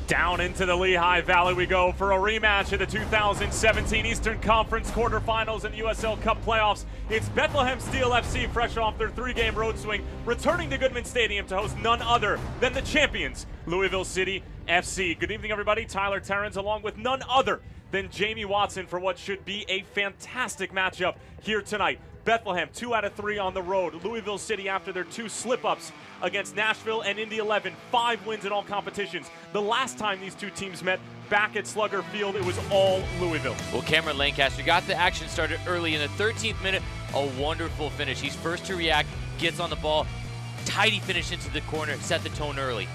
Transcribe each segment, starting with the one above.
Down into the Lehigh Valley we go for a rematch of the 2017 Eastern Conference quarterfinals and USL Cup playoffs. It's Bethlehem Steel FC, fresh off their 3-game road swing, returning to Goodman Stadium to host none other than the champions, Louisville City FC. Good evening, everybody. Tyler Terrens along with none other than Jamie Watson for what should be a fantastic matchup here tonight. Bethlehem 2 out of 3 on the road. Louisville City, after their 2 slip-ups against Nashville and Indy 11, 5 wins in all competitions. The last time these two teams met back at Slugger Field, it was all Louisville. Well, Cameron Lancaster got the action started early in the 13th minute. A wonderful finish. He's first to react, gets on the ball, tidy finish into the corner, set the tone early.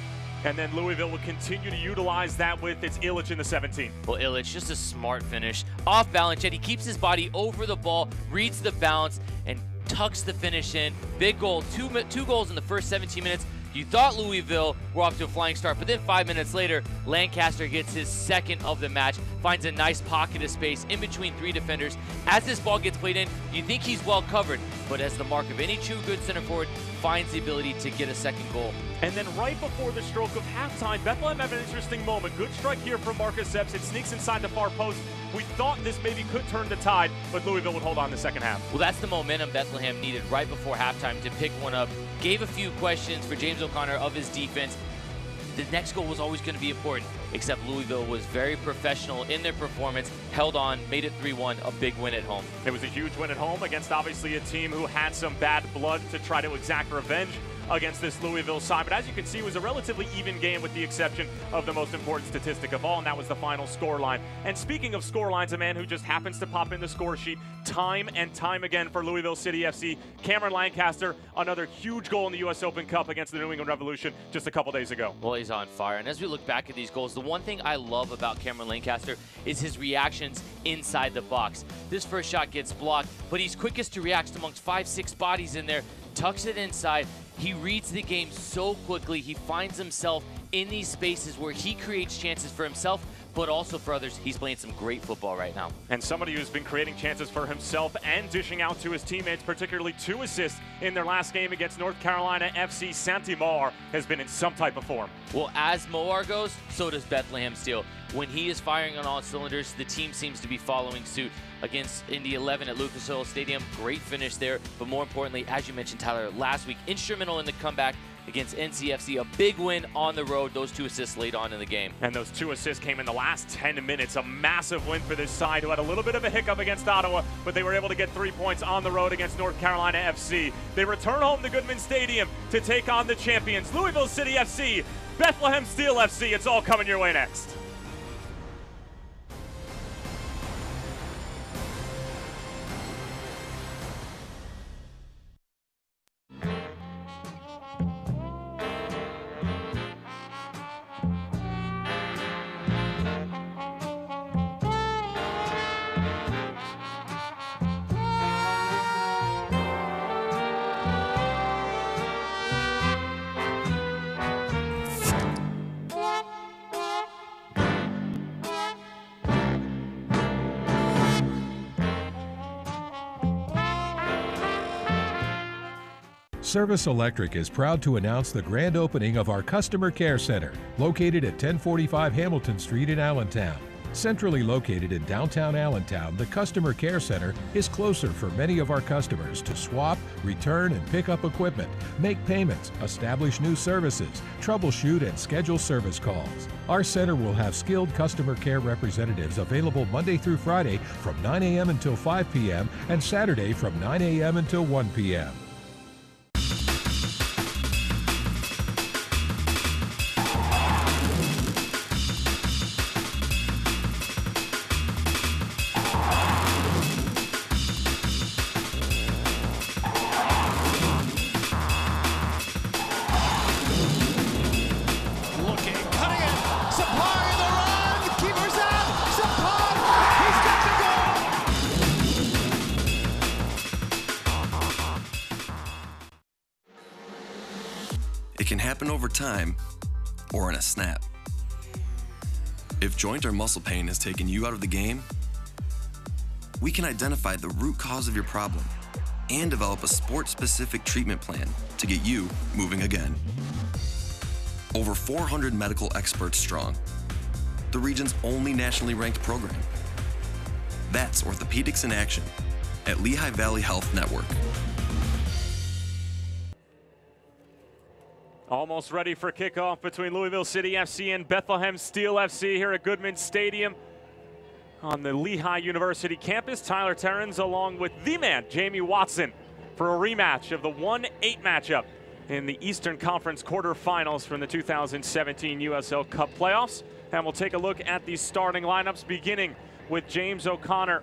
And then Louisville will continue to utilize that with its Illich in the 17th. Well, Illich, just a smart finish. Off balance, yet he keeps his body over the ball, reads the balance, and tucks the finish in. Big goal, two goals in the first 17 minutes. You thought Louisville were off to a flying start, but then 5 minutes later, Lancaster gets his second of the match, finds a nice pocket of space in between 3 defenders. As this ball gets played in, you think he's well covered, but as the mark of any true good center forward, finds the ability to get a second goal. And then right before the stroke of halftime, Bethlehem have an interesting moment. Good strike here from Marcus Epps. It sneaks inside the far post. We thought this maybe could turn the tide, but Louisville would hold on the second half. Well, that's the momentum Bethlehem needed right before halftime to pick one up. Gave a few questions for James O'Connor of his defense. The next goal was always going to be important, except Louisville was very professional in their performance, held on, made it 3-1, a big win at home. It was a huge win at home against obviously a team who had some bad blood to try to exact revenge against this Louisville side. But as you can see, it was a relatively even game with the exception of the most important statistic of all, and that was the final score line. And speaking of score lines, a man who just happens to pop in the score sheet time and time again for Louisville City FC, Cameron Lancaster, another huge goal in the U.S. Open Cup against the New England Revolution just a couple days ago. Well, he's on fire. And as we look back at these goals, the one thing I love about Cameron Lancaster is his reactions inside the box. This first shot gets blocked, but he's quickest to react amongst 5-6 bodies in there, tucks it inside. He reads the game so quickly. He finds himself in these spaces where he creates chances for himself, but also for others. He's playing some great football right now. And somebody who's been creating chances for himself and dishing out to his teammates, particularly 2 assists in their last game against North Carolina FC. Santi Moar has been in some type of form. Well, as Moar goes, so does Bethlehem Steel. When he is firing on all cylinders, the team seems to be following suit. Against Indy 11 at Lucas Oil Stadium, great finish there. But more importantly, as you mentioned, Tyler, last week, instrumental in the comeback against NCFC, a big win on the road. Those 2 assists late on in the game. And those 2 assists came in the last 10 minutes. A massive win for this side who had a little bit of a hiccup against Ottawa, but they were able to get 3 points on the road against North Carolina FC. They return home to Goodman Stadium to take on the champions, Louisville City FC, Bethlehem Steel FC. It's all coming your way next. Service Electric is proud to announce the grand opening of our Customer Care Center, located at 1045 Hamilton Street in Allentown. Centrally located in downtown Allentown, the Customer Care Center is closer for many of our customers to swap, return, and pick up equipment, make payments, establish new services, troubleshoot, and schedule service calls. Our center will have skilled customer care representatives available Monday through Friday from 9 a.m. until 5 p.m. and Saturday from 9 a.m. until 1 p.m. It can happen over time or in a snap. If joint or muscle pain has taken you out of the game, we can identify the root cause of your problem and develop a sport-specific treatment plan to get you moving again. Over 400 medical experts strong, the region's only nationally ranked program. That's Orthopedics in Action at Lehigh Valley Health Network. Almost ready for kickoff between Louisville City FC and Bethlehem Steel FC here at Goodman Stadium on the Lehigh University campus. Tyler Terrens along with the man, Jamie Watson, for a rematch of the 1-8 matchup in the Eastern Conference quarterfinals from the 2017 USL Cup playoffs. And we'll take a look at the starting lineups, beginning with James O'Connor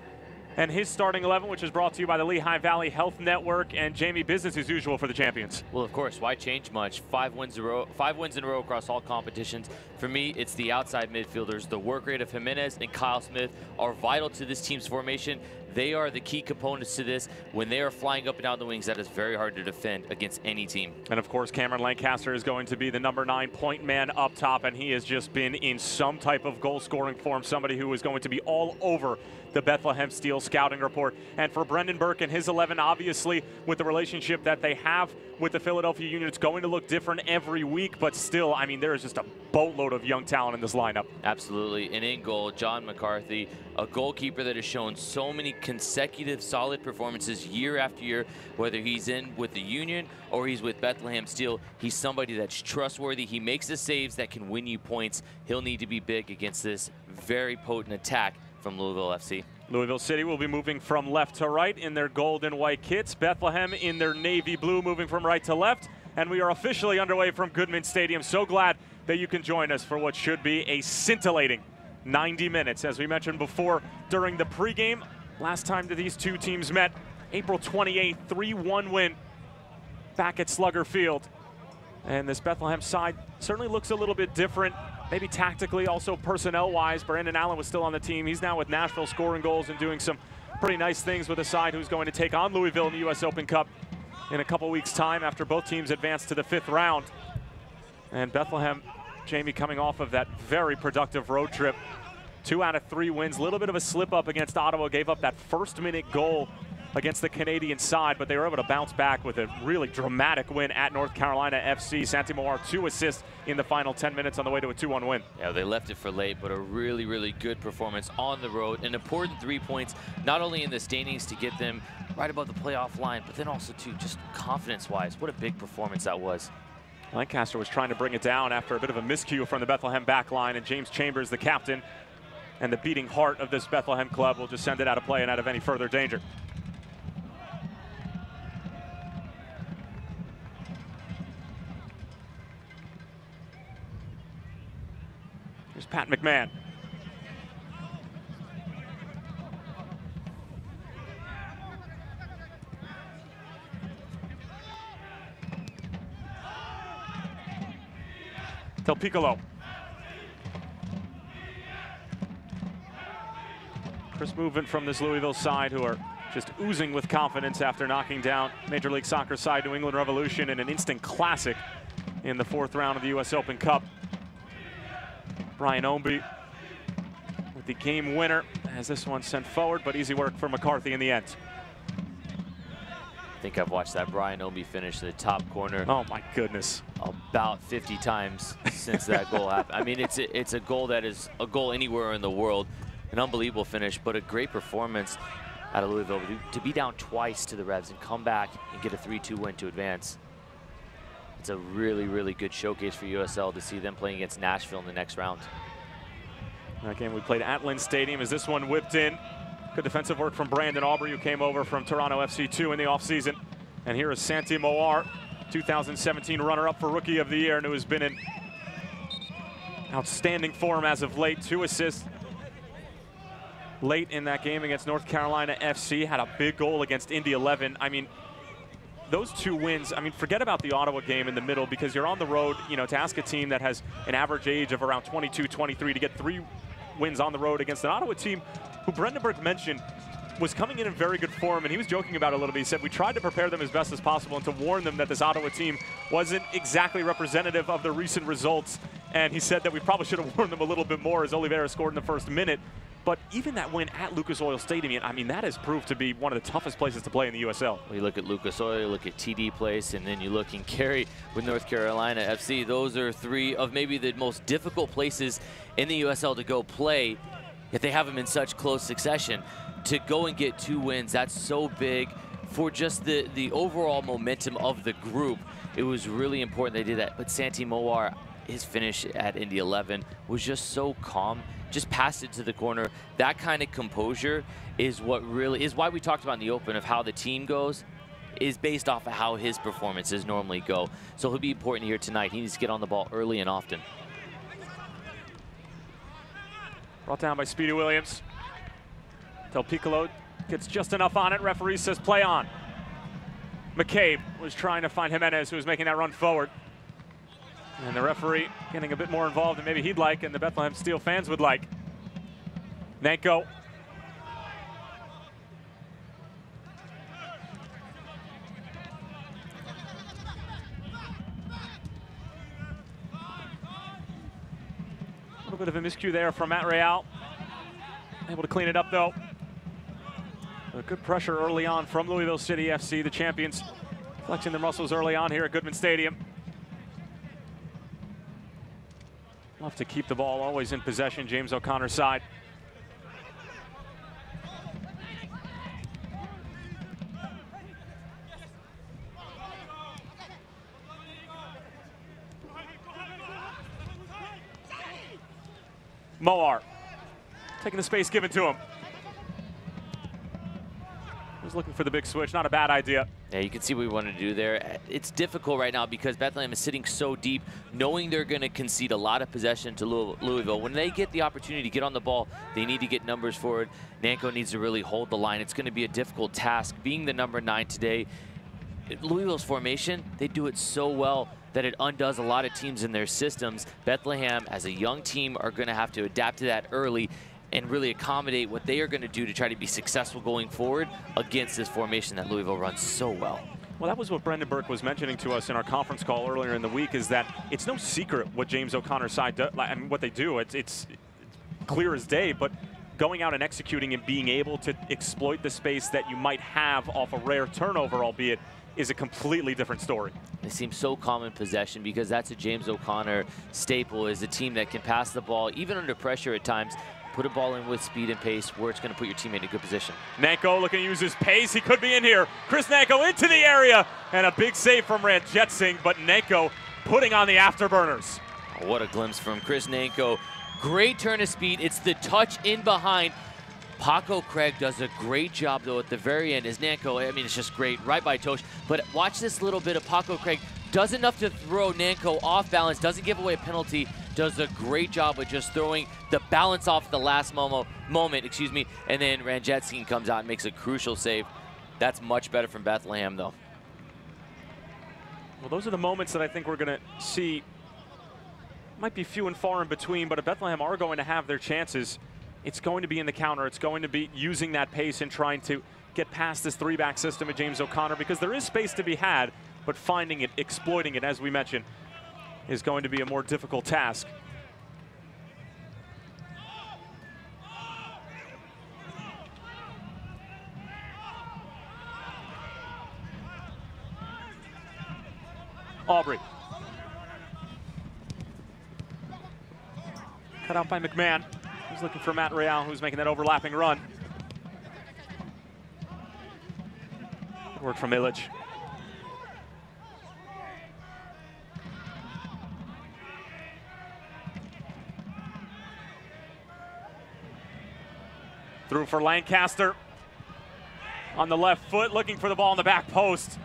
and his starting 11, which is brought to you by the Lehigh Valley Health Network. And Jamie, business as usual for the champions. Well, of course, why change much? 5 wins in a row across all competitions. For me, it's the outside midfielders. The work rate of Jimenez and Kyle Smith are vital to this team's formation. They are the key components to this. When they are flying up and down the wings, that is very hard to defend against any team. And of course, Cameron Lancaster is going to be the number 9 point man up top, and he has just been in some type of goal scoring form, somebody who is going to be all over the Bethlehem Steel scouting report. And for Brendan Burke and his 11, obviously with the relationship that they have with the Philadelphia Union, it's going to look different every week, but still, I mean, there is just a boatload of young talent in this lineup. Absolutely. And in goal, John McCarthy, a goalkeeper that has shown so many consecutive solid performances year after year, whether he's in with the Union or he's with Bethlehem Steel. He's somebody that's trustworthy. He makes the saves that can win you points. He'll need to be big against this very potent attack from Louisville FC. Louisville City will be moving from left to right in their gold and white kits. Bethlehem in their navy blue, moving from right to left. And we are officially underway from Goodman Stadium. So glad that you can join us for what should be a scintillating 90 minutes. As we mentioned before during the pregame, last time that these two teams met, April 28th, 3-1 win back at Slugger Field. And this Bethlehem side certainly looks a little bit different, maybe tactically, also personnel-wise. Brandon Allen was still on the team. He's now with Nashville scoring goals and doing some pretty nice things with a side who's going to take on Louisville in the U.S. Open Cup in a couple weeks' time after both teams advance to the 5th round. And Bethlehem, Jamie, coming off of that very productive road trip. 2 out of 3 wins, a little bit of a slip-up against Ottawa, gave up that first-minute goal against the Canadian side, but they were able to bounce back with a really dramatic win at North Carolina FC. Santi Moar, 2 assists in the final 10 minutes on the way to a 2-1 win. Yeah, they left it for late, but a really, really good performance on the road. An important 3 points, not only in the standings to get them right above the playoff line, but then also, too, just confidence-wise. What a big performance that was. Lancaster was trying to bring it down after a bit of a miscue from the Bethlehem back line, and James Chambers, the captain, and the beating heart of this Bethlehem club, will just send it out of play and out of any further danger. Here's Pat McMahon. Del Piccolo. Crisp movement from this Louisville side, who are just oozing with confidence after knocking down Major League Soccer side New England Revolution in an instant classic in the 4th round of the U.S. Open Cup. Brian Ownby with the game winner as this one sent forward, but easy work for McCarthy in the end. I think I've watched that Brian Ownby finish in the top corner. Oh my goodness. About 50 times since that goal happened. I mean, it's a goal that is a goal anywhere in the world. An unbelievable finish, but a great performance out of Louisville to be down twice to the Revs and come back and get a 3-2 win to advance. It's a really, really good showcase for USL to see them playing against Nashville in the next round. That game we played at Lynn Stadium as this one whipped in. Good defensive work from Brandon Aubrey, who came over from Toronto FC2 in the offseason. And here is Santi Moar, 2017 runner-up for Rookie of the Year, and who has been in outstanding form as of late. 2 assists late in that game against North Carolina FC. Had a big goal against Indy 11. I mean, those 2 wins, I mean, forget about the Ottawa game in the middle, because you're on the road, you know, to ask a team that has an average age of around 22, 23 to get 3 wins on the road against an Ottawa team who Brendan Burke mentioned was coming in very good form, and he was joking about it a little bit. He said, we tried to prepare them as best as possible and to warn them that this Ottawa team wasn't exactly representative of the recent results. and he said that we probably should have warned them a little bit more as Oliveira scored in the first minute. But even that win at Lucas Oil Stadium, I mean, that has proved to be one of the toughest places to play in the USL. Well, you look at Lucas Oil, you look at TD Place, and then you look in Cary with North Carolina FC. Those are three of maybe the most difficult places in the USL to go play, yet they have them in such close succession. To go and get 2 wins, that's so big for just the overall momentum of the group. It was really important they did that. But Santi Mowar, his finish at Indy 11 was just so calm. Just passed it to the corner. That kind of composure is what really is why we talked about in the open of how the team goes is based off of how his performances normally go. So he'll be important here tonight. He needs to get on the ball early and often. Brought down by Speedy Williams. Del Piccolo gets just enough on it. Referee says play on. McCabe was trying to find Jimenez, who was making that run forward. And the referee getting a bit more involved than maybe he'd like and the Bethlehem Steel fans would like. Nanko. A little bit of a miscue there from Matt Real. Able to clean it up though. A good pressure early on from Louisville City FC, the champions, flexing their muscles early on here at Goodman Stadium. Love to keep the ball always in possession, James O'Connor's side. Mowar taking the space given to him. Was looking for the big switch, not a bad idea. Yeah, you can see what we wanted to do there. It's difficult right now because Bethlehem is sitting so deep, knowing they're going to concede a lot of possession to Louisville. When they get the opportunity to get on the ball, they need to get numbers forward. Nanko needs to really hold the line. It's going to be a difficult task. Being the number 9 today, Louisville's formation, they do it so well that it undoes a lot of teams in their systems. Bethlehem, as a young team, are going to have to adapt to that early and really accommodate what they are going to do to try to be successful going forward against this formation that Louisville runs so well. Well, that was what Brendan Burke was mentioning to us in our conference call earlier in the week, is that it's no secret what James O'Connor's side does, I mean, what they do. It's clear as day, but going out and executing and being able to exploit the space that you might have off a rare turnover, albeit, is a completely different story. They seem so calm in possession because that's a James O'Connor staple, is a team that can pass the ball, even under pressure at times, put a ball in with speed and pace where it's going to put your teammate in a good position. Nanko looking to use his pace. He could be in here. Chris Nanko into the area, and a big save from Ranjetsingh, but Nanko putting on the afterburners. Oh, what a glimpse from Chris Nanko. Great turn of speed. It's the touch in behind. Paco Craig does a great job, though, at the very end. As Nanko, I mean, it's just great, right by Tosh. But watch this little bit of Paco Craig. Does enough to throw Nanko off balance, doesn't give away a penalty, does a great job of just throwing the balance off the last moment, and then Ranjetsingh comes out and makes a crucial save. That's much better from Bethlehem, though. Well, those are the moments that I think we're going to see. Might be few and far in between, but if Bethlehem are going to have their chances, it's going to be in the counter. It's going to be using that pace and trying to get past this 3-back system of James O'Connor, because there is space to be had, but finding it, exploiting it, as we mentioned, is going to be a more difficult task. Aubrey. Cut out by McMahon. He's looking for Matt Real, who's making that overlapping run. Good work from Illich. Through for Lancaster. On the left foot, looking for the ball in the back post.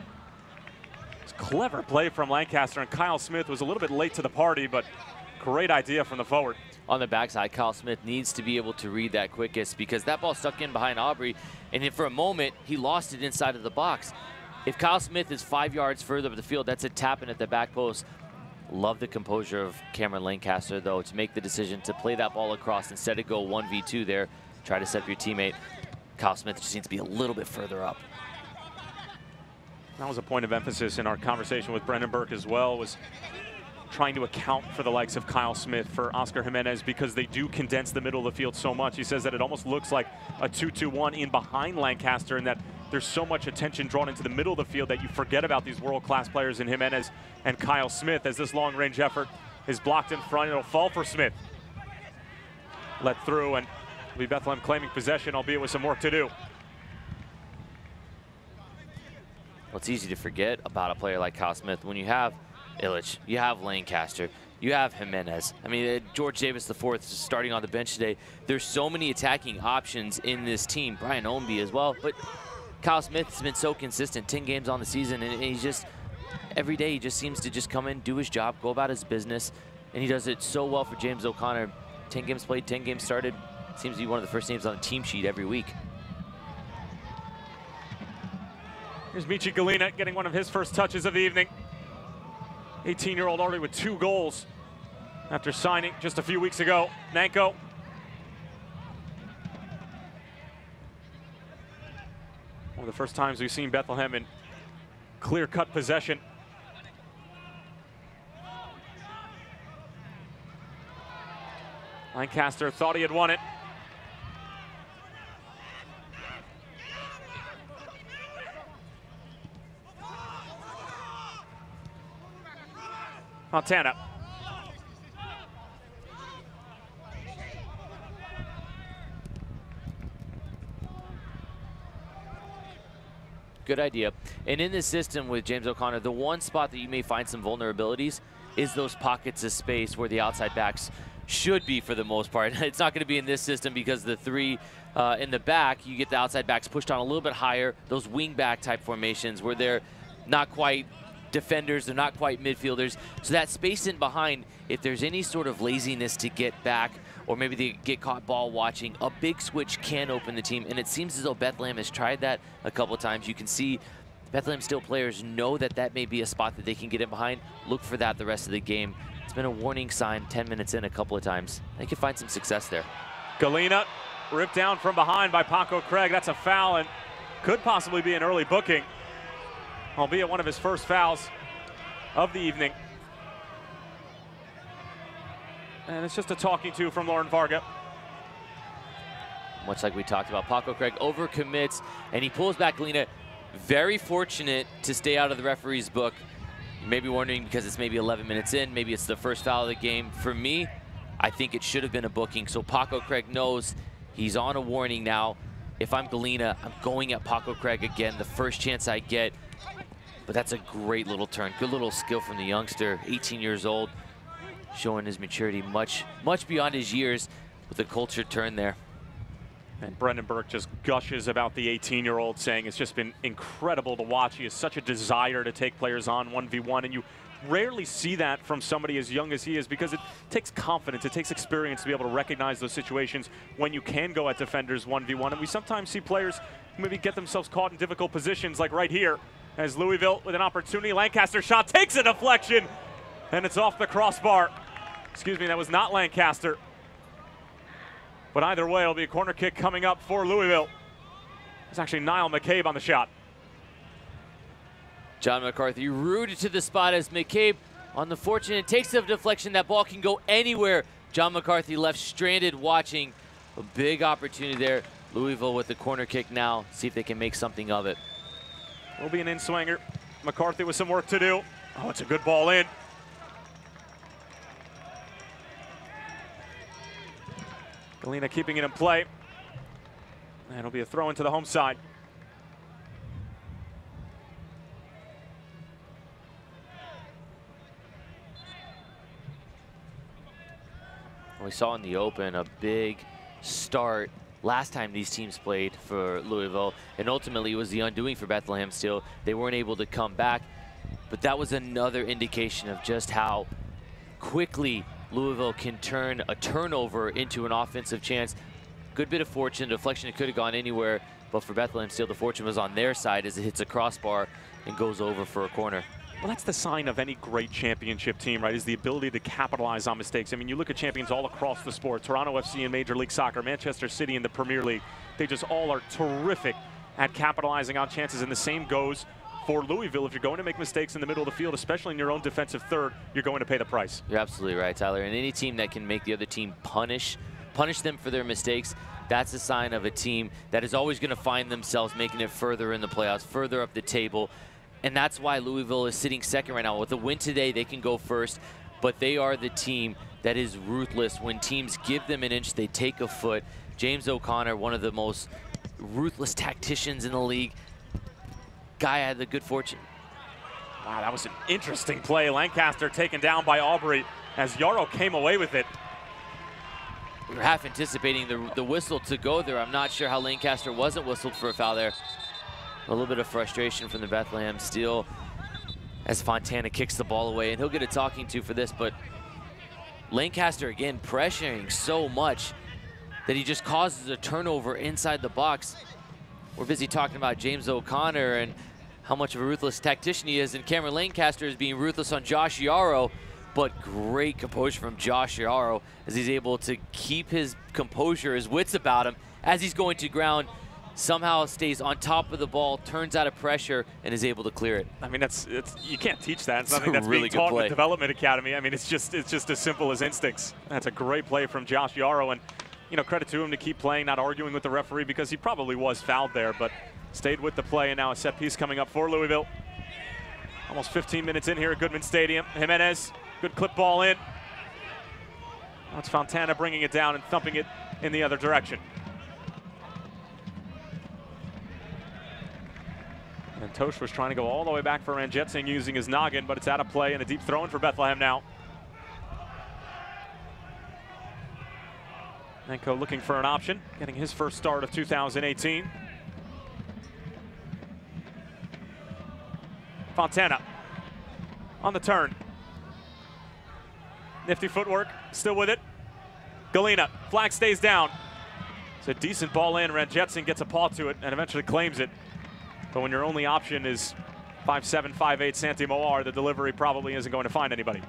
It's clever play from Lancaster, and Kyle Smith was a little bit late to the party, but great idea from the forward. On the backside, Kyle Smith needs to be able to read that quickest, because that ball stuck in behind Aubrey, and then for a moment, he lost it inside of the box. If Kyle Smith is 5 yards further up the field, that's a tap in at the back post. Love the composure of Cameron Lancaster, though, to make the decision to play that ball across instead of go 1v2 there. Try to set up your teammate. Kyle Smith just needs to be a little bit further up. That was a point of emphasis in our conversation with Brendan Burke as well, was trying to account for the likes of Kyle Smith, for Oscar Jimenez, because they do condense the middle of the field so much. He says that it almost looks like a 2-2-1 in behind Lancaster, and that there's so much attention drawn into the middle of the field that you forget about these world-class players in Jimenez and Kyle Smith, as this long-range effort is blocked in front. It'll fall for Smith. Let through, and it'll be Bethlehem claiming possession, albeit with some work to do. Well, it's easy to forget about a player like Kyle Smith when you have Illich, you have Lancaster, you have Jimenez. I mean, George Davis IV is starting on the bench today. There's so many attacking options in this team. Brian Ownby as well, but Kyle Smith has been so consistent, 10 games on the season, and he's just, every day he just seems to just come in, do his job, go about his business, and he does it so well for James O'Connor. 10 games played, 10 games started. Seems to be one of the first names on the team sheet every week. Here's Michi Galina getting one of his first touches of the evening. 18-year-old already with 2 goals after signing just a few weeks ago. Nanko. One of the first times we've seen Bethlehem in clear-cut possession. Lancaster thought he had won it. Montana. Good idea. And in this system with James O'Connor, the one spot that you may find some vulnerabilities is those pockets of space where the outside backs should be for the most part. It's not going to be in this system because the 3 in the back, you get the outside backs pushed on a little bit higher, those wing back type formations where they're not quite defenders, they're not quite midfielders. So that space in behind, if there's any sort of laziness to get back, or maybe they get caught ball watching, a big switch can open the team. And it seems as though Bethlehem has tried that a couple of times. You can see Bethlehem Steel players know that that may be a spot that they can get in behind. Look for that the rest of the game. It's been a warning sign 10 minutes in a couple of times. They can find some success there. Galina ripped down from behind by Paco Craig. That's a foul and could possibly be an early booking, albeit one of his first fouls of the evening. And it's just a talking to from Lauren Varga. Much like we talked about, Paco Craig overcommits, and he pulls back Galina. Very fortunate to stay out of the referee's book. You may be wondering because it's maybe 11 minutes in, maybe it's the first foul of the game. For me, I think it should have been a booking. So Paco Craig knows he's on a warning now. If I'm Galina, I'm going at Paco Craig again, the first chance I get. But that's a great little turn. Good little skill from the youngster, 18 years old, showing his maturity much beyond his years with a cultured turn there. And Brendan Burke just gushes about the 18-year-old, saying it's just been incredible to watch. He has such a desire to take players on 1v1, and you rarely see that from somebody as young as he is, because it takes confidence, it takes experience to be able to recognize those situations when you can go at defenders 1v1. And we sometimes see players who maybe get themselves caught in difficult positions, like right here, as Louisville with an opportunity. Lancaster shot takes a deflection, and it's off the crossbar. Excuse me, that was not Lancaster. But either way, it'll be a corner kick coming up for Louisville. It's actually Niall McCabe on the shot. John McCarthy rooted to the spot as McCabe on the fortunate takes the deflection. That ball can go anywhere. John McCarthy left stranded watching. A big opportunity there. Louisville with the corner kick now. See if they can make something of it. Will be an in-swinger. McCarthy with some work to do. Oh, it's a good ball in. Galina keeping it in play. And it'll be a throw into the home side. We saw in the open a big start last time these teams played for Louisville, and ultimately it was the undoing for Bethlehem Steel. They weren't able to come back, but that was another indication of just how quickly Louisville can turn a turnover into an offensive chance. Good bit of fortune, deflection, it could have gone anywhere, but for Bethlehem Steel, the fortune was on their side as it hits a crossbar and goes over for a corner. Well, that's the sign of any great championship team, right, is the ability to capitalize on mistakes. I mean, you look at champions all across the sport, Toronto FC in Major League Soccer, Manchester City in the Premier League. They just all are terrific at capitalizing on chances, and the same goes for Louisville. If you're going to make mistakes in the middle of the field, especially in your own defensive third, you're going to pay the price. You're absolutely right, Tyler. And any team that can make the other team punish them for their mistakes, that's a sign of a team that is always going to find themselves making it further in the playoffs, further up the table. And that's why Louisville is sitting second right now. With a win today, they can go first, but they are the team that is ruthless. When teams give them an inch, they take a foot. James O'Connor, one of the most ruthless tacticians in the league. Guy had the good fortune. Wow, that was an interesting play. Lancaster taken down by Aubrey as Yarrow came away with it. We were half anticipating the whistle to go there. I'm not sure how Lancaster wasn't whistled for a foul there. A little bit of frustration from the Bethlehem Steel as Fontana kicks the ball away, and he'll get a talking to for this, but Lancaster again pressuring so much that he just causes a turnover inside the box. We're busy talking about James O'Connor and how much of a ruthless tactician he is, and Cameron Lancaster is being ruthless on Josh Yarrow, but great composure from Josh Yarrow as he's able to keep his composure, his wits about him as he's going to ground, somehow stays on top of the ball, turns out of pressure, and is able to clear it. I mean, you can't teach that. It's nothing that's really being taught in play. the development academy. I mean, it's just as simple as instincts. That's a great play from Josh Yarrow, and you know, credit to him to keep playing, not arguing with the referee, because he probably was fouled there, but stayed with the play. And now a set piece coming up for Louisville. Almost 15 minutes in here at Goodman Stadium. Jimenez, good clip ball in. That's Fontana bringing it down and thumping it in the other direction. And Tosh was trying to go all the way back for Ranjitsingh using his noggin, but it's out of play and a deep throw in for Bethlehem now. Nenko looking for an option, getting his first start of 2018. Fontana on the turn. Nifty footwork, still with it. Galena, flag stays down. It's a decent ball in. Ranjitsingh gets a paw to it and eventually claims it. But when your only option is 5'7", 5'8" Santi Moar, the delivery probably isn't going to find anybody.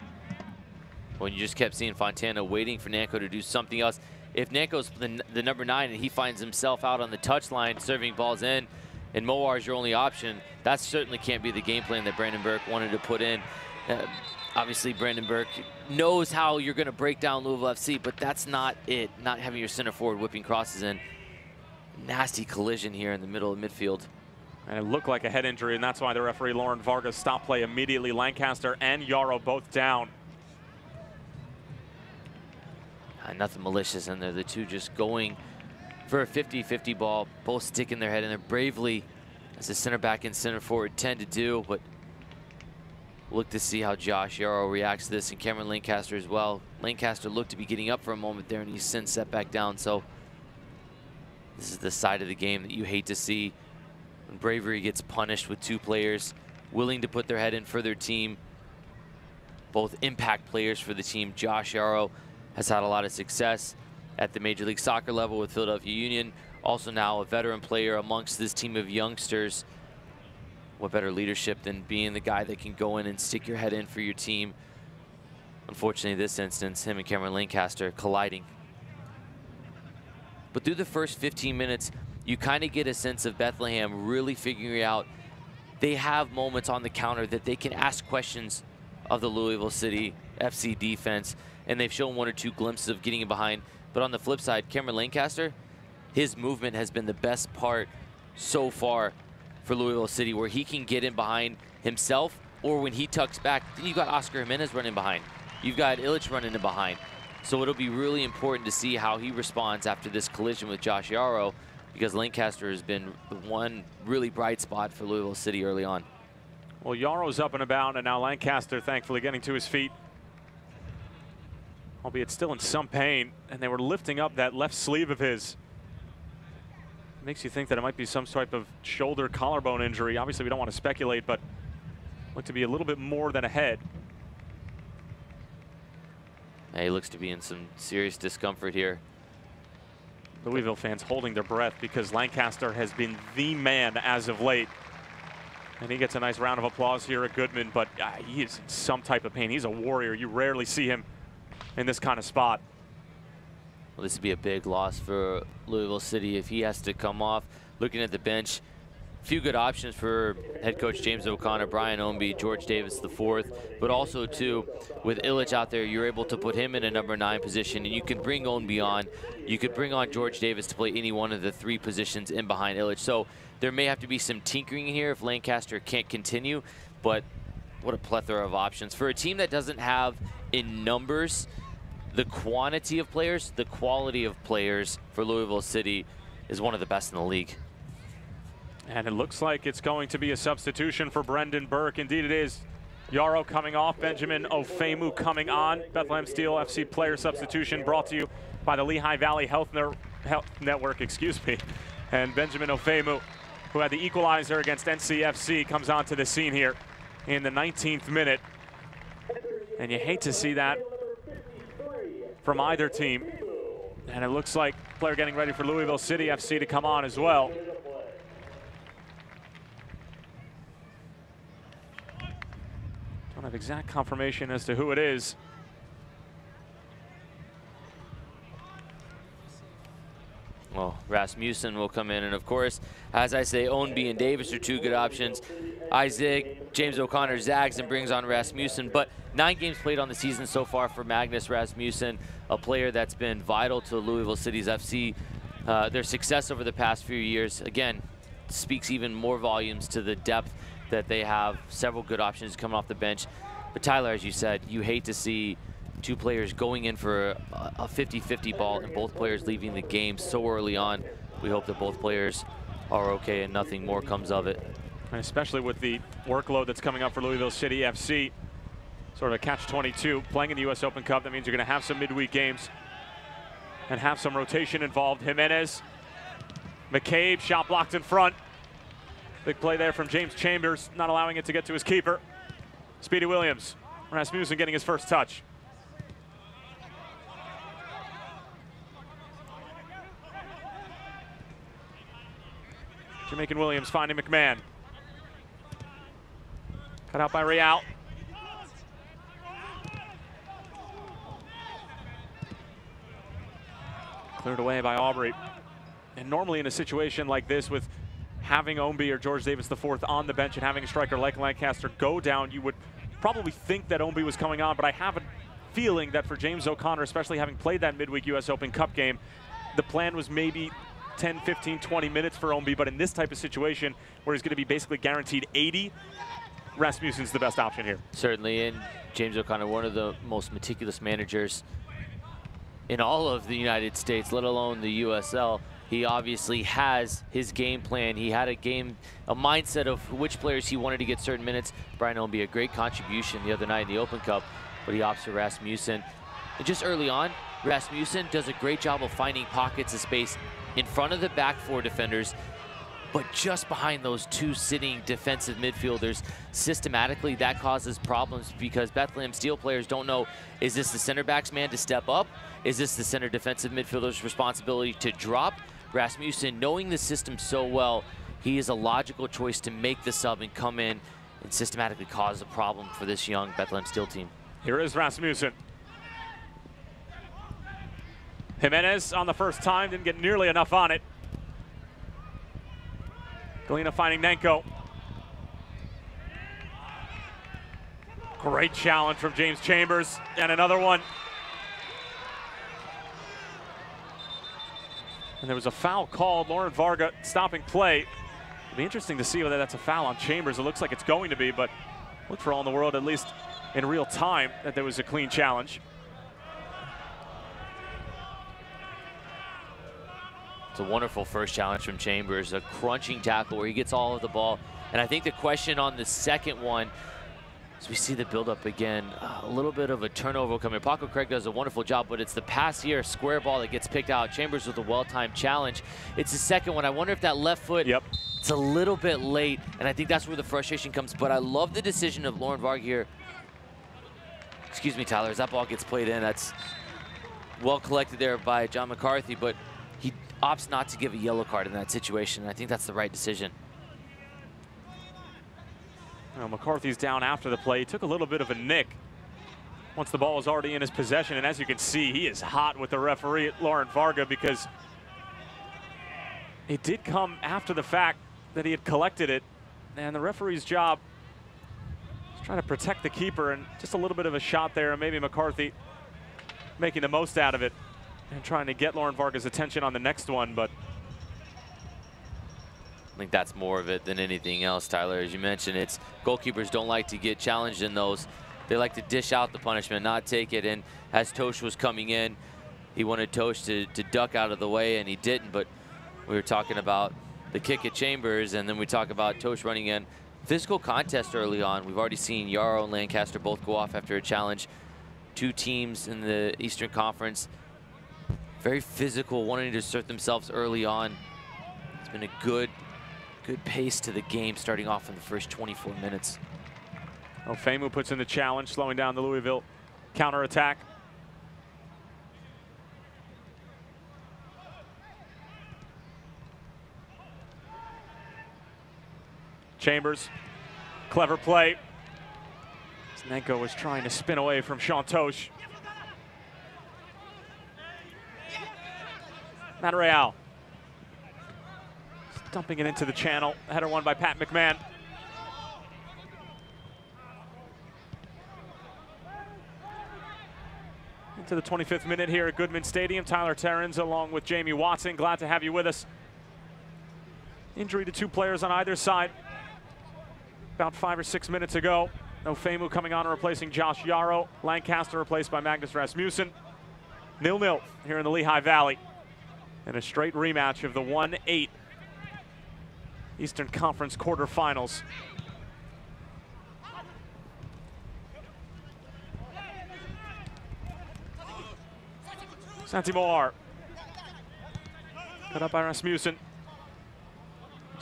When you just kept seeing Fontana waiting for Nanko to do something else. If Nanko's the number 9 and he finds himself out on the touchline serving balls in, and Moar is your only option, that certainly can't be the game plan that Brandon Burke wanted to put in. Obviously, Brandon Burke knows how you're going to break down Louisville FC, but that's not it. Not having your center forward whipping crosses in. Nasty collision here in the middle of midfield. And it looked like a head injury, and that's why the referee, Lauren Vargas, stopped play immediately. Lancaster and Yarrow both down. Nothing malicious in there. The two just going for a 50-50 ball, both sticking their head in there bravely, as the center back and center forward tend to do. But look to see how Josh Yarrow reacts to this, and Cameron Lancaster as well. Lancaster looked to be getting up for a moment there, and he's since set back down. So this is the side of the game that you hate to see, when bravery gets punished with two players willing to put their head in for their team. Both impact players for the team. Josh Yarrow has had a lot of success at the Major League Soccer level with Philadelphia Union. Also now a veteran player amongst this team of youngsters. What better leadership than being the guy that can go in and stick your head in for your team. Unfortunately, in this instance, him and Cameron Lancaster colliding. But through the first 15 minutes, you kind of get a sense of Bethlehem really figuring out they have moments on the counter that they can ask questions of the Louisville City FC defense, and they've shown one or two glimpses of getting behind. But on the flip side, Cameron Lancaster, his movement has been the best part so far for Louisville City, where he can get in behind himself, or when he tucks back, then you've got Oscar Jimenez running behind. You've got Illich running in behind. So it'll be really important to see how he responds after this collision with Josh Yarrow, because Lancaster has been the one really bright spot for Louisville City early on. Well, Yarrow's up and about, and now Lancaster thankfully getting to his feet, albeit still in some pain, and they were lifting up that left sleeve of his. It makes you think that it might be some type of shoulder collarbone injury. Obviously, we don't want to speculate, but looked to be a little bit more than a head. He looks to be in some serious discomfort here. Louisville fans holding their breath because Lancaster has been the man as of late. And he gets a nice round of applause here at Goodman, but he is in some type of pain. He's a warrior. You rarely see him in this kind of spot. Well, this would be a big loss for Louisville City if he has to come off. Looking at the bench, few good options for head coach James O'Connor, Brian Ownby, George Davis IV, but also too, with Illich out there, you're able to put him in a number 9 position, and you can bring Ownby on. You could bring on George Davis to play any one of the 3 positions in behind Illich. So there may have to be some tinkering here if Lancaster can't continue, but what a plethora of options. For a team that doesn't have in numbers the quantity of players, the quality of players for Louisville City is one of the best in the league. And it looks like it's going to be a substitution for Brendan Burke. Indeed it is. Yarrow coming off, Benjamin Ofemu coming on. Bethlehem Steel FC player substitution brought to you by the Lehigh Valley Health Network, excuse me. And Benjamin Ofemu, who had the equalizer against NCFC, comes onto the scene here in the 19th minute. And you hate to see that from either team. And it looks like player getting ready for Louisville City FC to come on as well. Don't have exact confirmation as to who it is. Well, Rasmussen will come in, and of course, as I say, Ownby and Davis are 2 good options. Isaac, James O'Connor zags and brings on Rasmussen, but 9 games played on the season so far for Magnus Rasmussen, a player that's been vital to Louisville City's FC. Their success over the past few years, again, speaks even more volumes to the depth that they have. Several good options coming off the bench. But Tyler, as you said, you hate to see 2 players going in for a 50-50 ball and both players leaving the game so early on. We hope that both players are okay and nothing more comes of it. And especially with the workload that's coming up for Louisville City FC, sort of a catch-22. Playing in the U.S. Open Cup, that means you're going to have some midweek games and have some rotation involved. Jimenez, McCabe, shot blocked in front. Big play there from James Chambers, not allowing it to get to his keeper. Speedy Williams, Rasmussen getting his first touch. Jamaican Williams finding McMahon. Cut out by Real. Cleared away by Aubrey. And normally in a situation like this with having Ownby or George Davis IV on the bench and having a striker like Lancaster go down, you would probably think that Ownby was coming on, but I have a feeling that for James O'Connor, especially having played that midweek U.S. Open Cup game, the plan was maybe 10, 15, 20 minutes for Ownby, but in this type of situation where he's going to be basically guaranteed 80, Rasmussen's the best option here. Certainly, and James O'Connor, one of the most meticulous managers in all of the United States, let alone the USL. He obviously has his game plan. He had a mindset of which players he wanted to get certain minutes. Brian Ownby, a great contribution the other night in the Open Cup, but he opts for Rasmussen. And just early on, Rasmussen does a great job of finding pockets of space in front of the back 4 defenders, but just behind those 2 sitting defensive midfielders. Systematically, that causes problems because Bethlehem Steel players don't know, is this the center back's man to step up? Is this the center defensive midfielder's responsibility to drop? Rasmussen, knowing the system so well, he is a logical choice to make the sub and come in and systematically cause a problem for this young Bethlehem Steel team. Here is Rasmussen. Jimenez on the first time, didn't get nearly enough on it. Galena finding Nenko. Great challenge from James Chambers, and another one. And there was a foul called. Lauren Varga stopping play. It'll be interesting to see whether that's a foul on Chambers. It looks like it's going to be, but look for all in the world, at least in real time, that there was a clean challenge. It's a wonderful first challenge from Chambers, a crunching tackle where he gets all of the ball. And I think the question on the second one, as we see the build-up again, a little bit of a turnover coming. Paco Craig does a wonderful job, but it's the pass here, square ball that gets picked out. Chambers with a well-timed challenge. It's the second one. I wonder if that left foot, it's a little bit late, and I think that's where the frustration comes. But I love the decision of Lauren Varg here. Excuse me, Tyler, as that ball gets played in, that's well collected there by John McCarthy, but he opts not to give a yellow card in that situation, and I think that's the right decision. Well, McCarthy's down after the play. He took a little bit of a nick once the ball was already in his possession, and as you can see, he is hot with the referee, Lauren Varga, because it did come after the fact that he had collected it, and the referee's job is trying to protect the keeper, and just a little bit of a shot there, and maybe McCarthy making the most out of it and trying to get Lauren Varga's attention on the next one, but I think that's more of it than anything else, Tyler. As you mentioned, it's goalkeepers don't like to get challenged in those. They like to dish out the punishment, not take it. And as Tosh was coming in, he wanted Tosh to duck out of the way, and he didn't. But we were talking about the kick at Chambers, and then we talk about Tosh running in. Physical contest early on. We've already seen Yarrow and Lancaster both go off after a challenge. Two teams in the Eastern Conference, very physical, wanting to assert themselves early on. It's been a good pace to the game starting off in the first 24 minutes. Ofemu puts in the challenge, slowing down the Louisville counterattack. Chambers, clever play. Znenko was trying to spin away from Sean Tosh. Madreal dumping it into the channel. Header won by Pat McMahon. Into the 25th minute here at Goodman Stadium. Tyler Terrens along with Jamie Watson. Glad to have you with us. Injury to two players on either side about 5 or 6 minutes ago. Ofemu coming on and replacing Josh Yarrow. Lancaster replaced by Magnus Rasmussen. 0-0 here in the Lehigh Valley. And a straight rematch of the 1-8 Eastern Conference quarterfinals. Santi Moar. Put up by Rasmussen.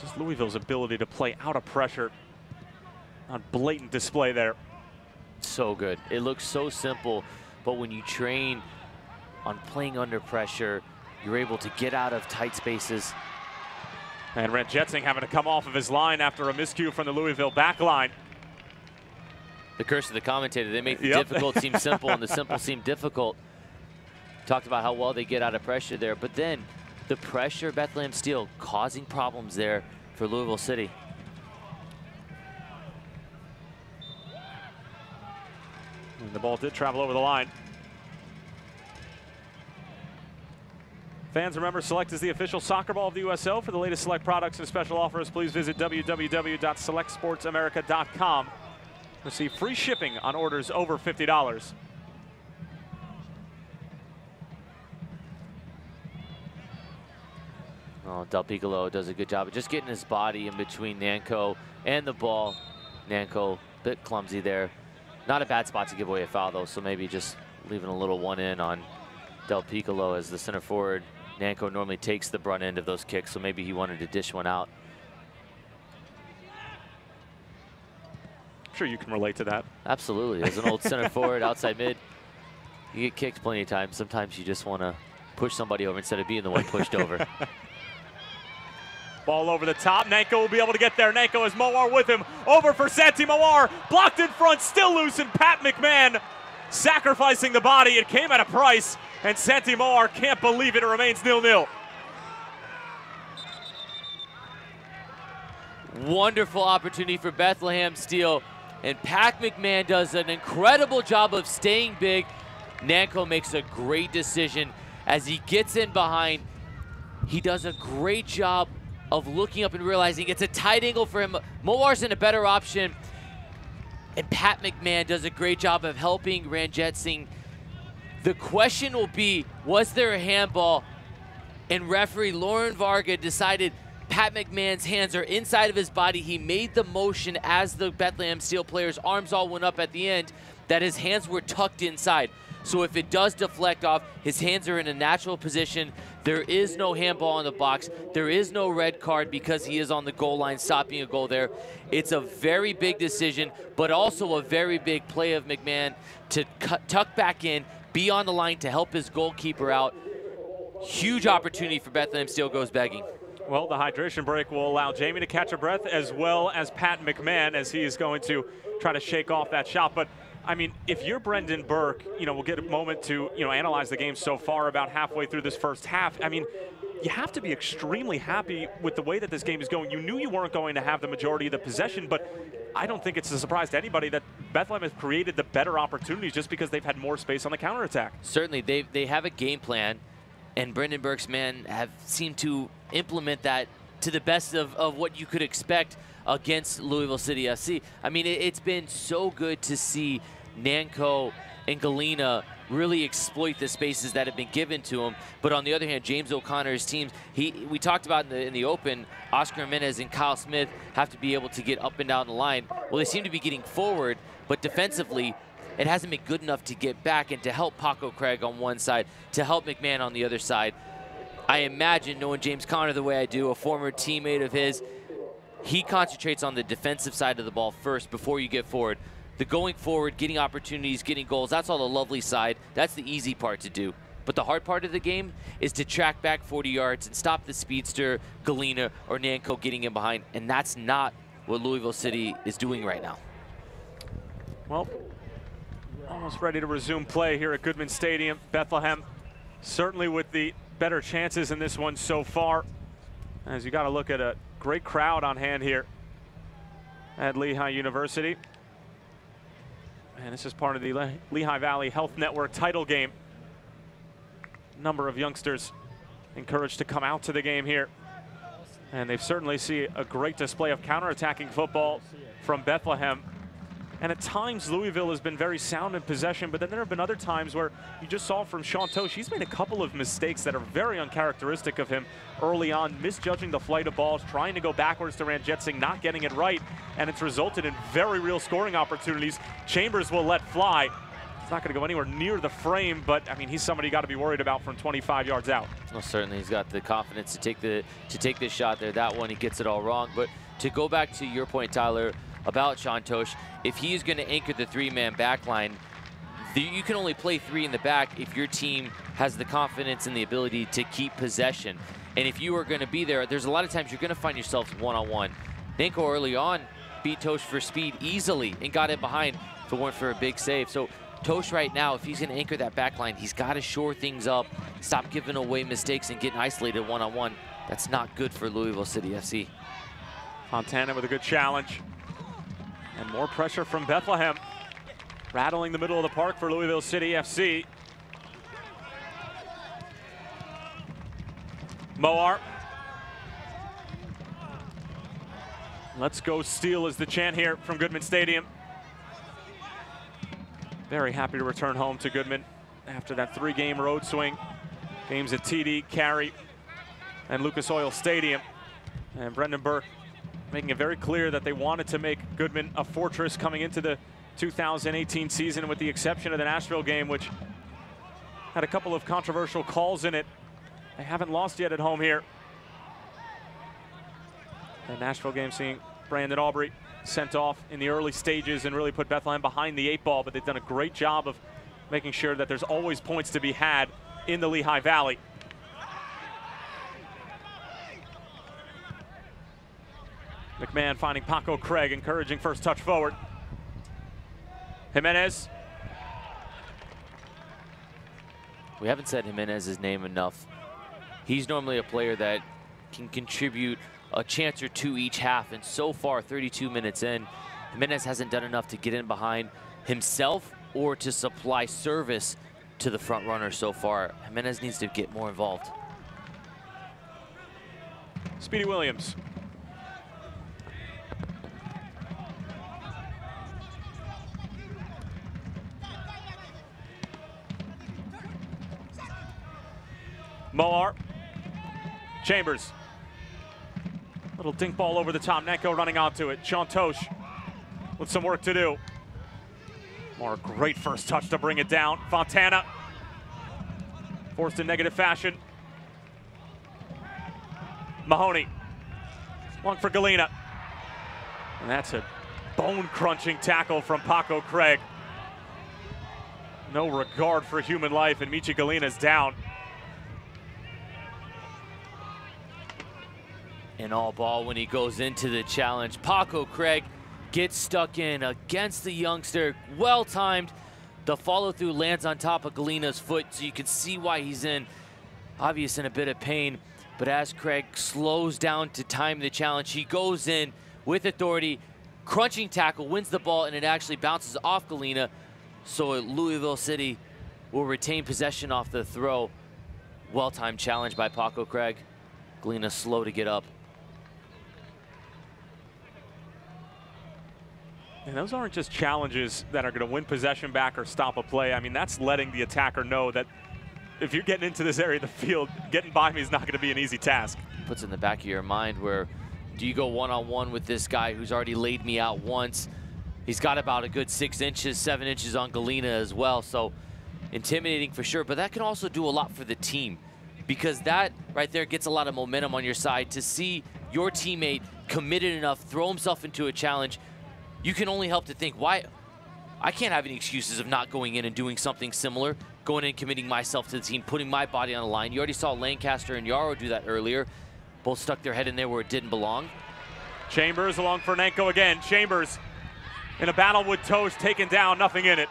Just Louisville's ability to play out of pressure on blatant display there. So good. It looks so simple, but when you train on playing under pressure, you're able to get out of tight spaces. And Rent Jetsing having to come off of his line after a miscue from the Louisville back line. The curse of the commentator. They make the difficult seem simple and the simple seem difficult. Talked about how well they get out of pressure there, but then the pressure, Bethlehem Steel causing problems there for Louisville City. And the ball did travel over the line. Fans, remember, Select is the official soccer ball of the USL. For the latest Select products and special offers, please visit www.selectsportsamerica.com. Receive free shipping on orders over $50. Oh, Del Piccolo does a good job of just getting his body in between Nanko and the ball. Nanko, a bit clumsy there. Not a bad spot to give away a foul, though, so maybe just leaving a little one in on Del Piccolo as the center forward. Nanko normally takes the brunt end of those kicks, so maybe he wanted to dish one out. I'm sure you can relate to that. Absolutely. As an old center forward, outside mid, you get kicked plenty of times. Sometimes you just want to push somebody over instead of being the one pushed over. Ball over the top. Nanko will be able to get there. Nanko has Moar with him. Over for Santi Moar. Blocked in front. Still loose. And Pat McMahon sacrificing the body. It came at a price. And Santi Moar can't believe it. It remains 0-0. Wonderful opportunity for Bethlehem Steel. And Pat McMahon does an incredible job of staying big. Nanko makes a great decision as he gets in behind. He does a great job of looking up and realizing it's a tight angle for him. Moar's in a better option. And Pat McMahon does a great job of helping Ranjit Singh. The question will be, was there a handball? And referee Lauren Varga decided Pat McMahon's hands are inside of his body. He made the motion as the Bethlehem Steel player's arms all went up at the end that his hands were tucked inside. So if it does deflect off, his hands are in a natural position. There is no handball in the box. There is no red card because he is on the goal line stopping a goal there. It's a very big decision, but also a very big play of McMahon to tuck back in, be on the line to help his goalkeeper out. Huge opportunity for Bethlehem Steel goes begging. Well, the hydration break will allow Jamie to catch a breath as well as Pat McMahon as he is going to try to shake off that shot. But I mean, if you're Brendan Burke, we'll get a moment to, analyze the game so far about halfway through this first half. I mean, you have to be extremely happy with the way that this game is going. You knew you weren't going to have the majority of the possession, but I don't think it's a surprise to anybody that Bethlehem has created the better opportunities just because they've had more space on the counterattack. Certainly, they have a game plan, and Brendan Burke's men have seemed to implement that to the best of what you could expect against Louisville City FC. I mean, it's been so good to see Nanko and Galena really exploit the spaces that have been given to him. But on the other hand, James O'Connor's teams, we talked about in the open, Oscar Jimenez and Kyle Smith have to be able to get up and down the line. Well, they seem to be getting forward, but defensively, it hasn't been good enough to get back and to help Paco Craig on one side, to help McMahon on the other side. I imagine, knowing James Conner the way I do, a former teammate of his, he concentrates on the defensive side of the ball first before you get forward. The going forward, getting opportunities, getting goals, that's all the lovely side. That's the easy part to do. But the hard part of the game is to track back 40 yards and stop the speedster, Galena, or Nanko getting in behind. And that's not what Louisville City is doing right now. Well, almost ready to resume play here at Goodman Stadium. Bethlehem certainly with the better chances in this one so far, as you got to look at a great crowd on hand here at Lehigh University. And this is part of the Lehigh Valley Health Network title game. Number of youngsters encouraged to come out to the game here. And they've certainly seen a great display of counterattacking football from Bethlehem. And at times, Louisville has been very sound in possession, but then there have been other times where you just saw from Sean Tosh, he's made a couple of mistakes that are very uncharacteristic of him early on, misjudging the flight of balls, trying to go backwards to Ranjitsingh, not getting it right, and it's resulted in very real scoring opportunities. Chambers will let fly. It's not going to go anywhere near the frame, but I mean, he's somebody you got to be worried about from 25 yards out. Well, certainly he's got the confidence to take this shot there. That one, he gets it all wrong. But to go back to your point, Tyler, about Sean Tosh, if he's going to anchor the three-man back line, you can only play three in the back if your team has the confidence and the ability to keep possession. And if you are going to be there, there's a lot of times you're going to find yourself one-on-one. Nanko early on beat Tosh for speed easily and got in behind if it weren't for a big save. So Tosh right now, if he's going to anchor that back line, he's got to shore things up, stop giving away mistakes and getting isolated one-on-one. That's not good for Louisville City FC. Fontana with a good challenge. And more pressure from Bethlehem, rattling the middle of the park for Louisville City FC. Moar. Let's go Steel is the chant here from Goodman Stadium. Very happy to return home to Goodman after that 3-game road swing. Games at TD, Cary, and Lucas Oil Stadium. And Brendan Burke making it very clear that they wanted to make Goodman a fortress coming into the 2018 season, with the exception of the Nashville game, which had a couple of controversial calls in it. They haven't lost yet at home here. The Nashville game seeing Brandon Aubrey sent off in the early stages and really put Bethlehem behind the 8-ball, but they've done a great job of making sure that there's always points to be had in the Lehigh Valley. McMahon finding Paco Craig, encouraging first touch forward. Jimenez. We haven't said Jimenez's name enough. He's normally a player that can contribute a chance or two each half, and so far, 32 minutes in, Jimenez hasn't done enough to get in behind himself or to supply service to the front runner so far. Jimenez needs to get more involved. Speedy Williams. Moar. Chambers. Little dink ball over the top. Nanko running onto it. Sean Tosh with some work to do. Moar, great first touch to bring it down. Fontana forced in negative fashion. Mahoney. Long for Galena. And that's a bone-crunching tackle from Paco Craig. No regard for human life, and Michi Galena's down. And all ball when he goes into the challenge. Paco Craig gets stuck in against the youngster. Well timed. The follow through lands on top of Galina's foot, so you can see why he's in a bit of pain. But as Craig slows down to time the challenge, he goes in with authority, crunching tackle, wins the ball, and it actually bounces off Galina. So Louisville City will retain possession off the throw. Well-timed challenge by Paco Craig. Galina slow to get up. And those aren't just challenges that are going to win possession back or stop a play. I mean, that's letting the attacker know that if you're getting into this area of the field, getting by me is not going to be an easy task. Puts in the back of your mind where, do you go one-on-one with this guy who's already laid me out once? He's got about a good 6 inches, 7 inches on Galina as well, so intimidating for sure. But that can also do a lot for the team, because that right there gets a lot of momentum on your side. To see your teammate committed enough, throw himself into a challenge, you can only help to think, why? I can't have any excuses of not going in and doing something similar, going in and committing myself to the team, putting my body on the line. You already saw Lancaster and Yarrow do that earlier. Both stuck their head in there where it didn't belong. Chambers along for Nanko again. Chambers in a battle with Tosh, taken down, nothing in it.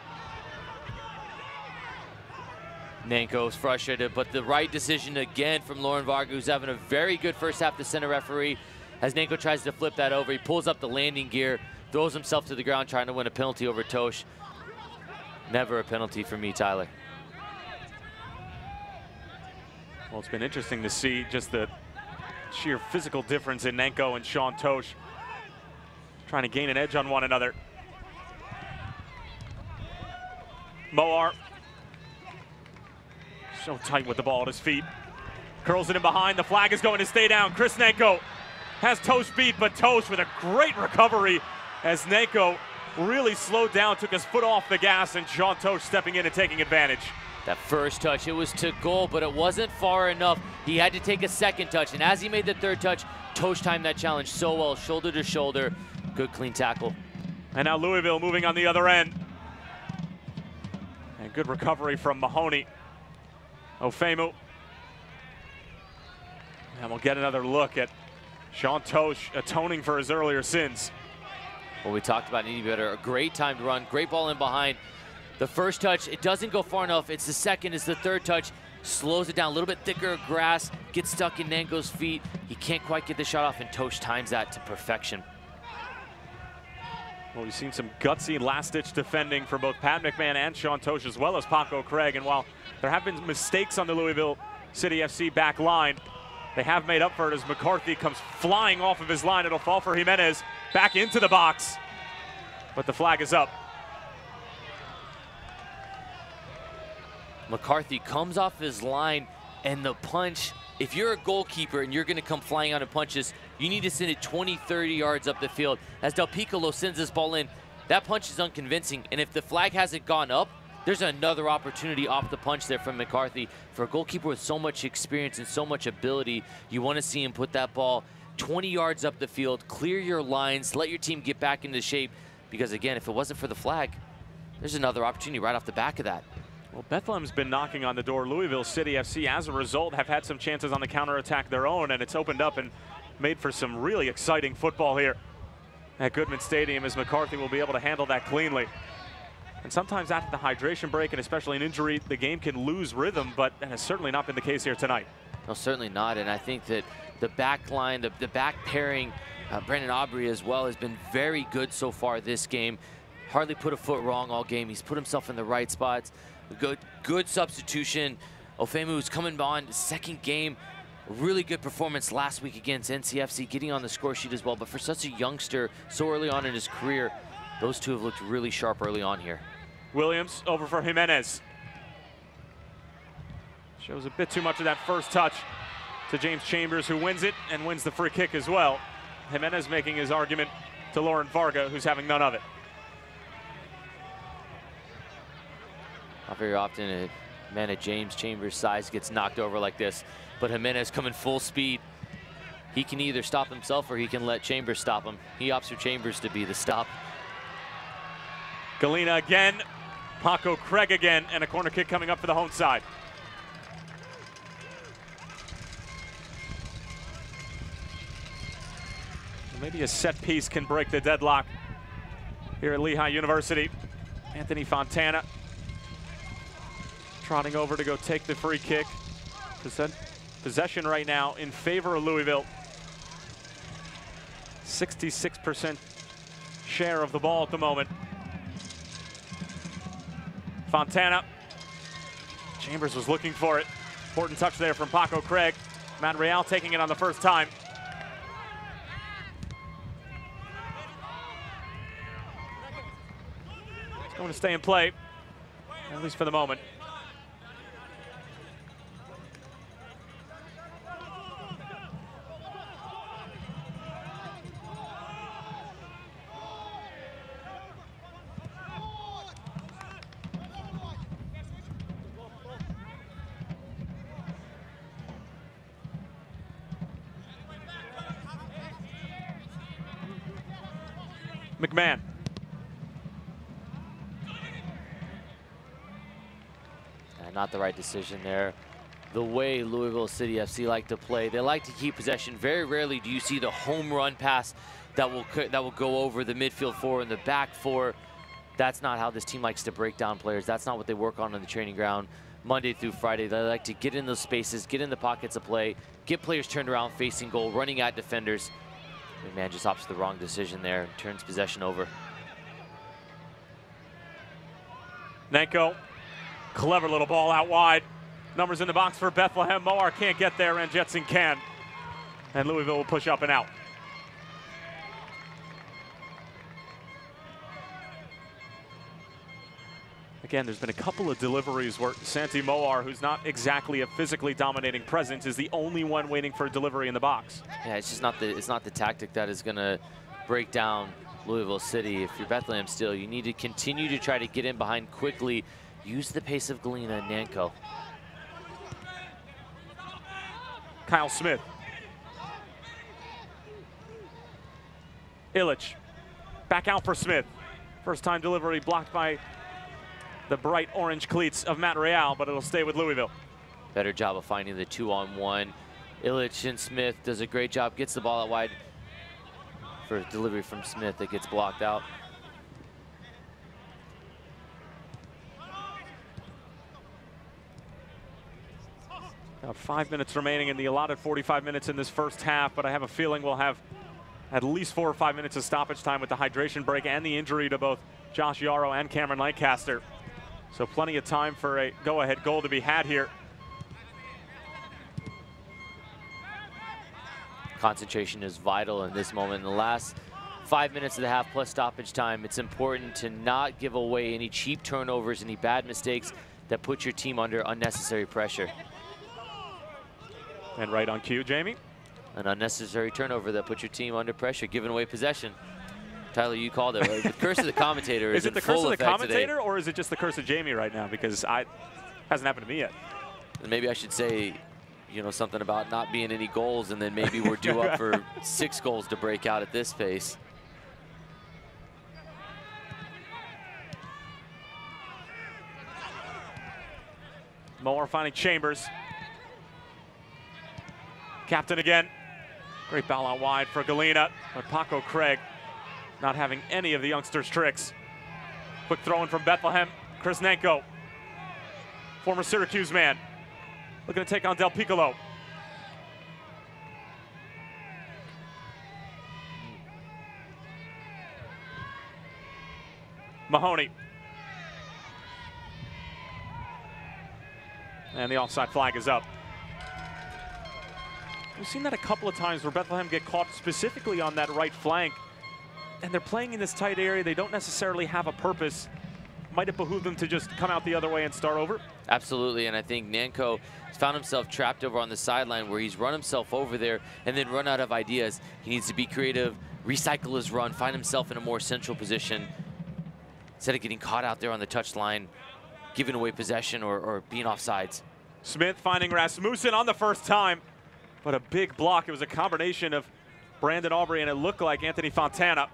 Nanko's frustrated, but the right decision again from Lauren Varga, who's having a very good first half, the center referee. As Nanko tries to flip that over, he pulls up the landing gear, throws himself to the ground trying to win a penalty over Tosh. Never a penalty for me, Tyler. Well, it's been interesting to see just the sheer physical difference in Nanko and Sean Tosh, trying to gain an edge on one another. Moar, so tight with the ball at his feet. Curls it in behind, the flag is going to stay down. Chris Nanko has Tosh beat, but Tosh with a great recovery as Nanko really slowed down, took his foot off the gas, and Sean Tosh stepping in and taking advantage. That first touch, it was to goal, but it wasn't far enough. He had to take a second touch, and as he made the third touch, Tosh timed that challenge so well, shoulder to shoulder. Good clean tackle. And now Louisville moving on the other end. And good recovery from Mahoney. Ofemu. And we'll get another look at Sean Tosh atoning for his earlier sins. Well, we talked about needing better. A great time to run, great ball in behind. The first touch, it doesn't go far enough. It's the second, it's the third touch. Slows it down, a little bit thicker grass, gets stuck in Nanko's feet. He can't quite get the shot off, and Tosh times that to perfection. Well, we've seen some gutsy last-ditch defending for both Pat McMahon and Sean Tosh, as well as Paco Craig. And while there have been mistakes on the Louisville City FC back line, they have made up for it as McCarthy comes flying off of his line. It'll fall for Jimenez, back into the box, but the flag is up. McCarthy comes off his line, and the punch, if you're a goalkeeper and you're going to come flying out and punch this, you need to send it 20, 30 yards up the field. As Del Piccolo sends this ball in, that punch is unconvincing, and if the flag hasn't gone up, there's another opportunity off the punch there from McCarthy. For a goalkeeper with so much experience and so much ability, you want to see him put that ball 20 yards up the field, clear your lines, let your team get back into shape, because again, if it wasn't for the flag, there's another opportunity right off the back of that. Well, Bethlehem's been knocking on the door. Louisville City FC, as a result, have had some chances on the counterattack their own, and it's opened up and made for some really exciting football here at Goodman Stadium, as McCarthy will be able to handle that cleanly. And sometimes after the hydration break, and especially an injury, the game can lose rhythm, but that has certainly not been the case here tonight. No, certainly not, and I think that the back line, the back pairing, Brandon Aubrey as well, has been very good so far this game. Hardly put a foot wrong all game. He's put himself in the right spots. Good substitution. Ofemu's coming on, second game. Really good performance last week against NCFC, getting on the score sheet as well. But for such a youngster, so early on in his career, those two have looked really sharp early on here. Williams over for Jimenez. Shows a bit too much of that first touch to James Chambers, who wins it and wins the free kick as well. Jimenez making his argument to Lauren Varga, who's having none of it. Not very often a man of James Chambers' size gets knocked over like this, but Jimenez coming full speed. He can either stop himself or he can let Chambers stop him. He opts for Chambers to be the stop. Galina again, Paco Craig again, and a corner kick coming up for the home side. Maybe a set piece can break the deadlock here at Lehigh University. Anthony Fontana trotting over to go take the free kick. Possession right now in favor of Louisville. 66% share of the ball at the moment. Fontana. Chambers was looking for it. Important touch there from Paco Craig. Matt Real taking it on the first time. It's going to stay in play, at least for the moment. McMahon. Not the right decision there. The way Louisville City FC like to play, they like to keep possession. Very rarely do you see the home run pass that will go over the midfield four and the back four. That's not how this team likes to break down players. That's not what they work on the training ground Monday through Friday. They like to get in those spaces, get in the pockets of play, get players turned around facing goal, running at defenders. McMahon just opts the wrong decision there, turns possession over. Nenko, clever little ball out wide. Numbers in the box for Bethlehem. Moar can't get there, and Jetson can. And Louisville will push up and out. Again, there's been a couple of deliveries where Santi Moar, who's not exactly a physically dominating presence, is the only one waiting for a delivery in the box. Yeah, it's just not the tactic that is going to break down Louisville City. If you're Bethlehem Steel, you need to continue to try to get in behind quickly. Use the pace of Galena and Nanko. Kyle Smith. Illich. Back out for Smith. First time delivery blocked by the bright orange cleats of Matt Real, but it'll stay with Louisville. Better job of finding the 2-on-1. Illich and Smith does a great job, gets the ball out wide for a delivery from Smith that gets blocked out. About 5 minutes remaining in the allotted 45 minutes in this first half, but I have a feeling we'll have at least 4 or 5 minutes of stoppage time with the hydration break and the injury to both Josh Yarrow and Cameron Lancaster. So plenty of time for a go-ahead goal to be had here. Concentration is vital in this moment. In the last 5 minutes of the half plus stoppage time, it's important to not give away any cheap turnovers, any bad mistakes that put your team under unnecessary pressure. And right on cue, Jamie. An unnecessary turnover that puts your team under pressure, giving away possession. Tyler, you called it, right? The curse of the commentator is it the curse of the commentator today. Or is it just the curse of Jamie right now? Because it hasn't happened to me yet. And maybe I should say, you know, something about not being any goals, and then maybe we're due up for 6 goals to break out at this pace. Moore finding Chambers. Captain again. Great ball out wide for Galena, but Paco Craig not having any of the youngsters' tricks. Quick throw in from Bethlehem. Chris Nenko, former Syracuse man, looking to take on Del Piccolo. Mahoney. And the offside flag is up. We've seen that a couple of times where Bethlehem get caught specifically on that right flank, and they're playing in this tight area. They don't necessarily have a purpose. Might it behoove them to just come out the other way and start over? Absolutely, and I think Nanko has found himself trapped over on the sideline where he's run himself over there and then run out of ideas. He needs to be creative, recycle his run, find himself in a more central position instead of getting caught out there on the touchline, giving away possession or being offsides. Smith finding Rasmussen on the first time, but a big block. It was a combination of Brandon Aubrey and it looked like Anthony Fontana.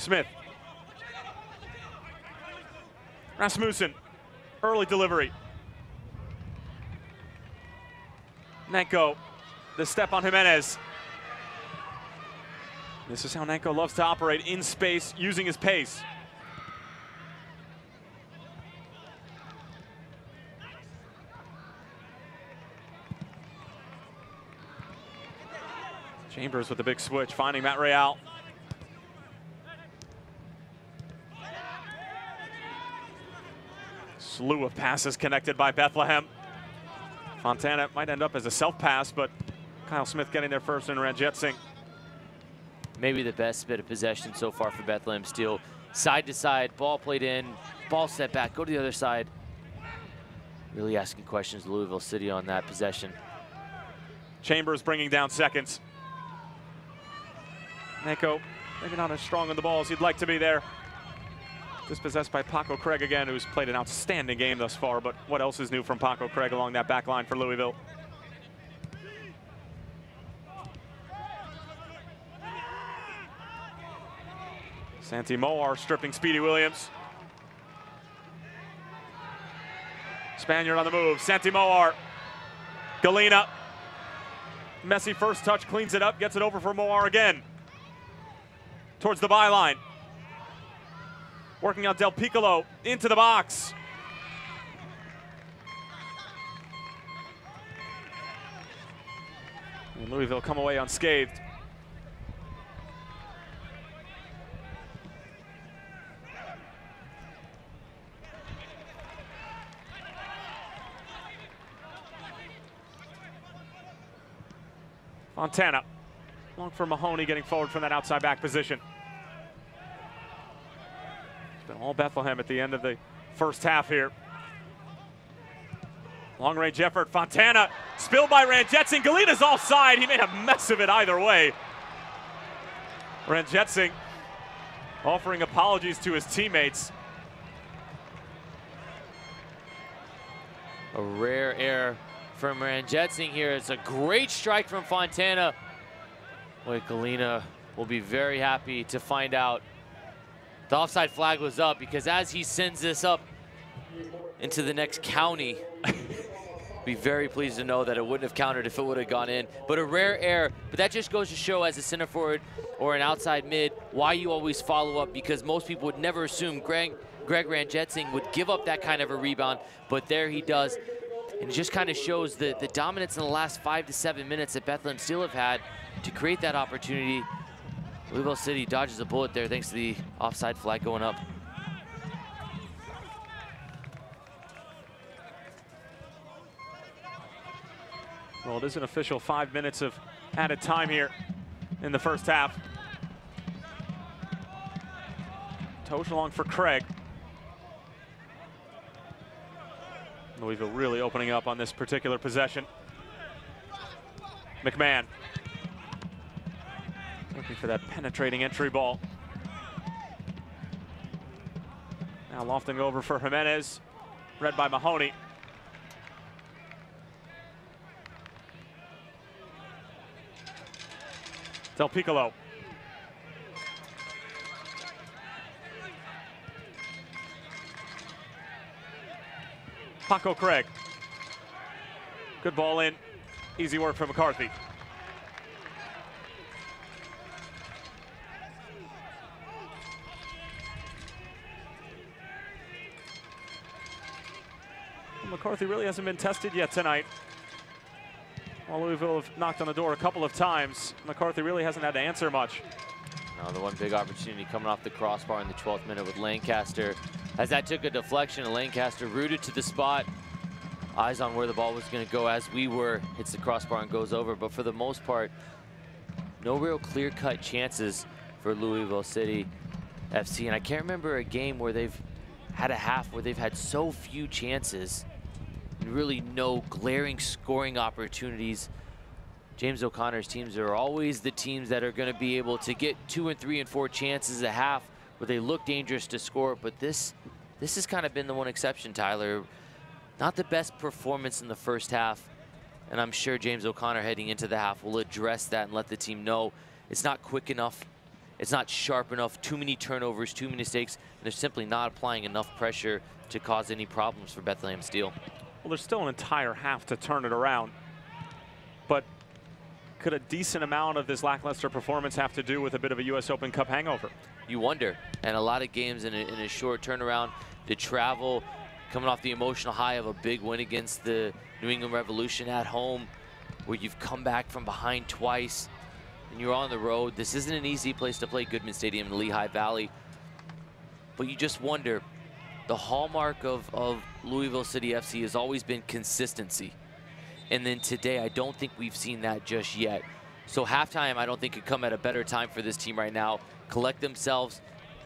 Smith. Rasmussen. Early delivery. Nanko. The step on Jimenez. This is how Nanko loves to operate, in space, using his pace. Chambers with the big switch, finding Matt Real. Slew of passes connected by Bethlehem. Fontana might end up as a self-pass, but Kyle Smith getting there first and Ranjitsingh. Maybe the best bit of possession so far for Bethlehem Steel. Side to side, ball played in, ball set back, go to the other side. Really asking questions Louisville City on that possession. Chambers bringing down seconds. Nanko, maybe not as strong on the ball as he'd like to be there. Dispossessed by Paco Craig again, who's played an outstanding game thus far, but what else is new from Paco Craig along that back line for Louisville? Santi Moar stripping Speedy Williams. Spaniard on the move, Santi Moar. Galena. Messy first touch, cleans it up, gets it over for Moar again. Towards the byline. Working out Del Piccolo into the box. And Louisville come away unscathed. Fontana. Long for Mahoney getting forward from that outside back position. It's been all Bethlehem at the end of the first half here. Long range effort. Fontana spilled by Ranjitsingh. Galena's offside. He made a mess of it either way. Ranjitsingh offering apologies to his teammates. A rare error from Ranjitsingh here. It's a great strike from Fontana. Boy, Galena will be very happy to find out the offside flag was up, because as he sends this up into the next county, be very pleased to know that it wouldn't have counted if it would have gone in. But a rare error, but that just goes to show as a center forward or an outside mid why you always follow up, because most people would never assume Greg Ranjitsingh would give up that kind of a rebound, but there he does. And it just kind of shows the dominance in the last 5 to 7 minutes that Bethlehem Steel have had to create that opportunity. Louisville City dodges a bullet there thanks to the offside flag going up. Well, it is an official 5 minutes of added time here in the first half. Tosh along for Craig. Louisville really opening up on this particular possession. McMahon. Looking for that penetrating entry ball. Now lofting over for Jimenez. Read by Mahoney. Del Piccolo. Paco Craig. Good ball in. Easy work for McCarthy. Well, McCarthy really hasn't been tested yet tonight. While Louisville have knocked on the door a couple of times, McCarthy really hasn't had to answer much. No, the one big opportunity coming off the crossbar in the 12th minute with Lancaster. As that took a deflection, Lancaster rooted to the spot. Eyes on where the ball was going to go, as we were. Hits the crossbar and goes over. But for the most part, no real clear-cut chances for Louisville City FC. And I can't remember a game where they've had a half where they've had so few chances and really no glaring scoring opportunities. James O'Connor's teams are always the teams that are going to be able to get 2 and 3 and 4 chances a half where they look dangerous to score. But this has kind of been the one exception, Tyler. Not the best performance in the first half, and I'm sure James O'Connor heading into the half will address that and let the team know it's not quick enough. It's not sharp enough, too many turnovers, too many mistakes, and they're simply not applying enough pressure to cause any problems for Bethlehem Steel. Well, there's still an entire half to turn it around. But could a decent amount of this lackluster performance have to do with a bit of a U.S. Open Cup hangover? You wonder. And a lot of games in a short turnaround, to travel, coming off the emotional high of a big win against the New England Revolution at home, where you've come back from behind twice, and you're on the road. This isn't an easy place to play, Goodman Stadium in Lehigh Valley. But you just wonder, the hallmark of Louisville City FC has always been consistency. And then today, I don't think we've seen that just yet. So halftime, I don't think could come at a better time for this team right now. Collect themselves,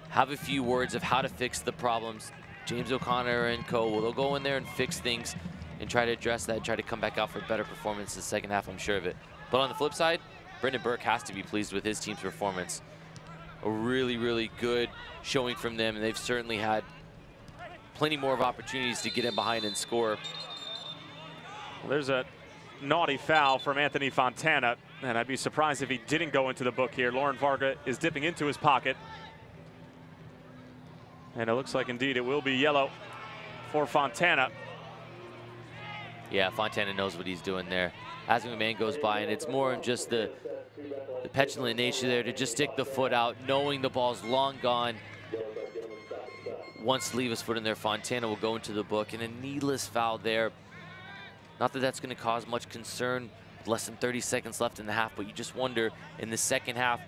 have a few words of how to fix the problems. James O'Connor and co, well, they'll go in there and fix things and try to address that and try to come back out for a better performance in the second half, I'm sure of it. But on the flip side, Brendan Burke has to be pleased with his team's performance. A really, really good showing from them, and they've certainly had plenty more of opportunities to get in behind and score. Well, there's a naughty foul from Anthony Fontana, and I'd be surprised if he didn't go into the book here. Lauren Varga is dipping into his pocket. And it looks like indeed it will be yellow for Fontana. Yeah, Fontana knows what he's doing there. As McMahon goes by, and it's more in just the petulant nature there to just stick the foot out, knowing the ball's long gone. Once to leave his foot in there, Fontana will go into the book, and a needless foul there. Not that that's going to cause much concern with less than 30 seconds left in the half, but you just wonder in the second half,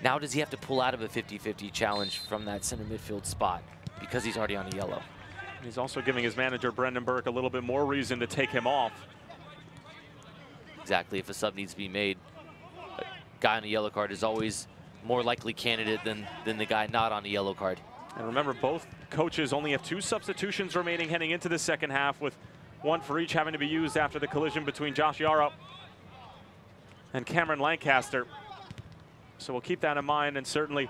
now does he have to pull out of a 50-50 challenge from that center midfield spot because he's already on a yellow? He's also giving his manager, Brendan Burke, a little bit more reason to take him off. Exactly, if a sub needs to be made, a guy on a yellow card is always more likely candidate than the guy not on a yellow card. And remember, both coaches only have 2 substitutions remaining heading into the second half, with one for each having to be used after the collision between Josh Yarrow and Cameron Lancaster. So we'll keep that in mind and certainly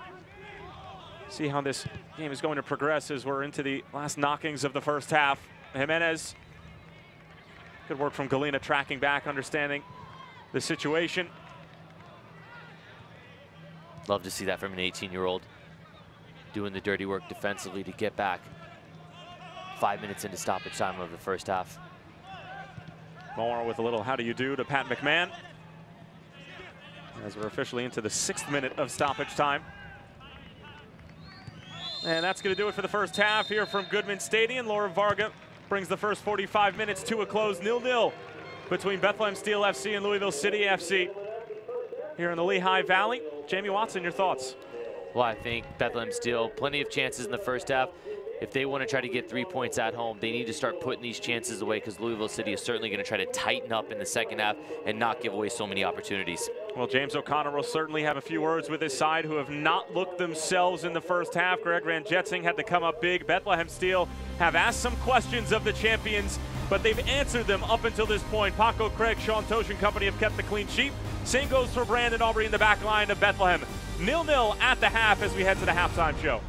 see how this game is going to progress as we're into the last knockings of the first half. Jimenez, good work from Galena, tracking back, understanding the situation. Love to see that from an 18-year-old doing the dirty work defensively to get back 5 minutes into stoppage time of the first half. More with a little how do you do to Pat McMahon as we're officially into the 6th minute of stoppage time. And that's going to do it for the first half here from Goodman Stadium. Laura Varga brings the first 45 minutes to a close, 0-0 between Bethlehem Steel FC and Louisville City FC here in the Lehigh Valley. Jamie Watson, your thoughts? Well, I think Bethlehem Steel, plenty of chances in the first half. If they want to try to get 3 points at home, they need to start putting these chances away, because Louisville City is certainly going to try to tighten up in the second half and not give away so many opportunities. Well, James O'Connor will certainly have a few words with his side, who have not looked themselves in the first half. Greg Van Jetsing had to come up big. Bethlehem Steel have asked some questions of the champions, but they've answered them up until this point. Paco Craig, Sean Tosh and company have kept the clean sheet. Same goes for Brandon Aubrey in the back line of Bethlehem. 0-0 at the half as we head to the halftime show.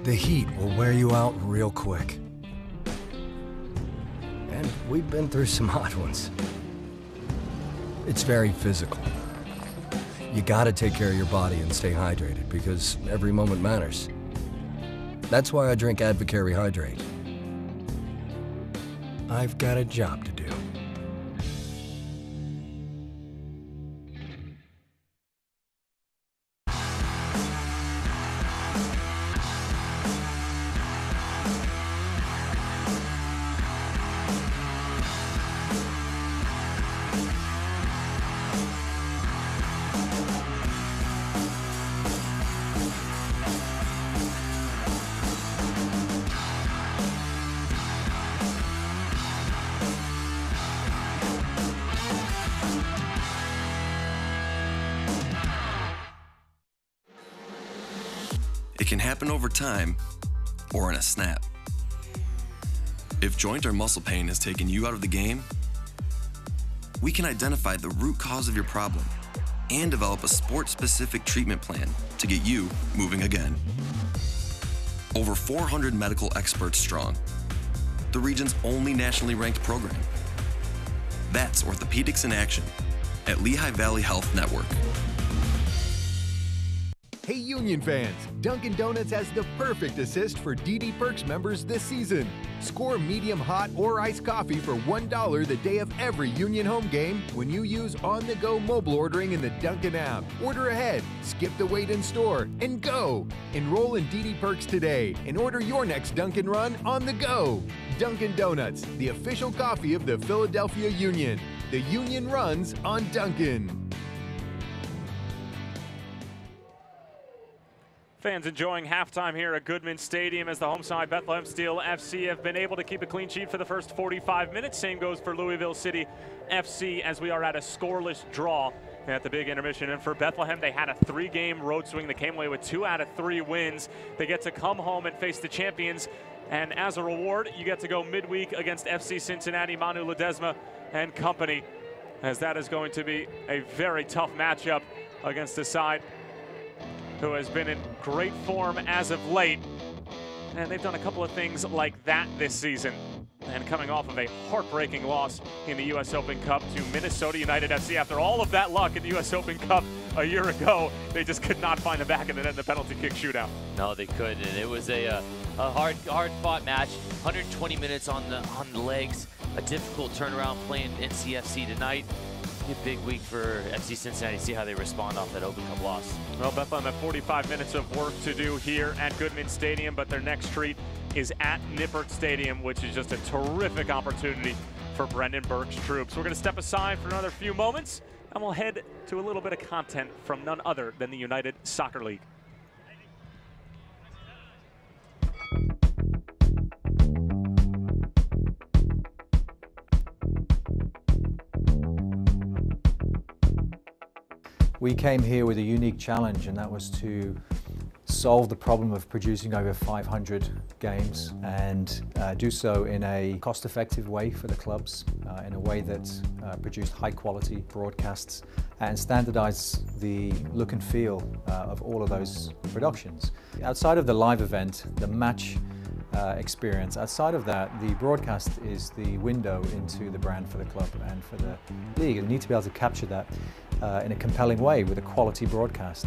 The heat will wear you out real quick. And we've been through some hot ones. It's very physical. You gotta take care of your body and stay hydrated, because every moment matters. That's why I drink Advocare Hydrate. I've got a job to do. It can happen over time or in a snap. If joint or muscle pain has taken you out of the game, we can identify the root cause of your problem and develop a sport-specific treatment plan to get you moving again. Over 400 medical experts strong, the region's only nationally ranked program. That's Orthopedics in Action at Lehigh Valley Health Network. Hey Union fans, Dunkin' Donuts has the perfect assist for DD Perks members this season. Score medium hot or iced coffee for $1 the day of every Union home game when you use on-the-go mobile ordering in the Dunkin' app. Order ahead, skip the wait in store, and go! Enroll in DD Perks today and order your next Dunkin' run on the go. Dunkin' Donuts, the official coffee of the Philadelphia Union. The Union runs on Dunkin'. Fans enjoying halftime here at Goodman Stadium as the home side Bethlehem Steel FC have been able to keep a clean sheet for the first 45 minutes. Same goes for Louisville City FC as we are at a scoreless draw at the big intermission. And for Bethlehem, they had a 3-game road swing. They came away with 2 out of 3 wins. They get to come home and face the champions. And as a reward, you get to go midweek against FC Cincinnati, Manu Ledesma and company, as that is going to be a very tough matchup against a side who has been in great form as of late. And they've done a couple of things like that this season. And coming off of a heartbreaking loss in the U.S. Open Cup to Minnesota United FC. After all of that luck in the U.S. Open Cup a year ago, they just could not find the back of the net in the penalty kick shootout. No, they couldn't. And it was a hard-fought match. 120 minutes on the legs. A difficult turnaround playing NCFC tonight. A big week for FC Cincinnati. See how they respond off that Open Cup loss. Well, Bethlehem have 45 minutes of work to do here at Goodman Stadium, but their next treat is at Nippert Stadium, which is just a terrific opportunity for Brendan Burke's troops. We're going to step aside for another few moments, and we'll head to a little bit of content from none other than the United Soccer League. We came here with a unique challenge, and that was to solve the problem of producing over 500 games and do so in a cost-effective way for the clubs, in a way that produced high-quality broadcasts and standardize the look and feel of all of those productions. Outside of the live event, the match experience, outside of that, the broadcast is the window into the brand for the club and for the league. You need to be able to capture that in a compelling way with a quality broadcast.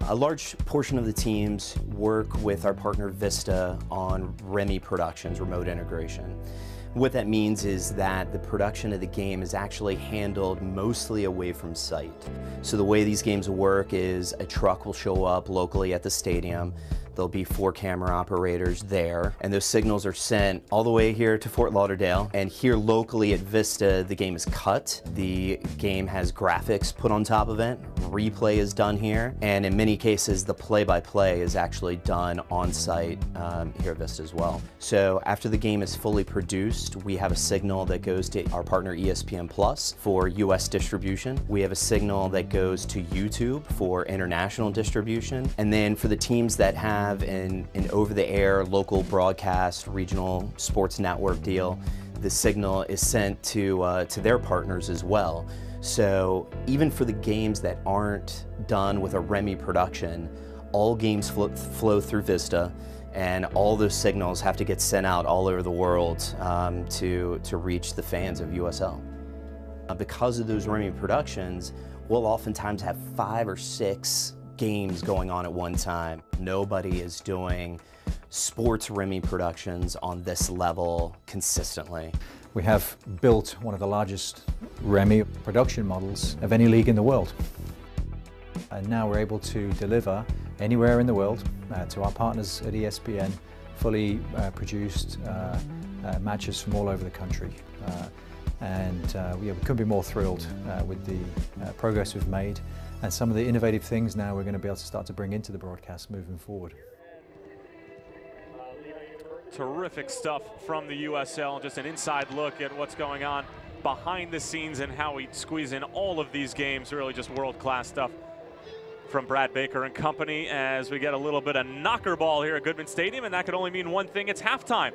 A large portion of the teams work with our partner Vista on REMI productions, remote integration. What that means is that the production of the game is actually handled mostly away from site. So the way these games work is a truck will show up locally at the stadium. There'll be 4 camera operators there, and those signals are sent all the way here to Fort Lauderdale. And here locally at Vista, the game is cut. The game has graphics put on top of it. Replay is done here, and in many cases, the play-by-play is actually done on site here at Vista as well. So after the game is fully produced, we have a signal that goes to our partner ESPN Plus for US distribution. We have a signal that goes to YouTube for international distribution. And then for the teams that have an over-the-air local broadcast regional sports network deal, the signal is sent to their partners as well. So even for the games that aren't done with a REMI production, all games flow through Vista, and all those signals have to get sent out all over the world to reach the fans of USL. Because of those REMI productions, we'll oftentimes have 5 or 6 games going on at one time. Nobody is doing sports REMI productions on this level consistently. We have built one of the largest REMI production models of any league in the world. And now we're able to deliver anywhere in the world to our partners at ESPN, fully produced matches from all over the country. We couldn't be more thrilled with the progress we've made and some of the innovative things now we're going to be able to start to bring into the broadcast moving forward. Terrific stuff from the USL, just an inside look at what's going on behind the scenes and how we squeeze in all of these games. Really just world-class stuff from Brad Baker and company as we get a little bit of knocker ball here at Goodman Stadium, and that could only mean one thing: it's halftime,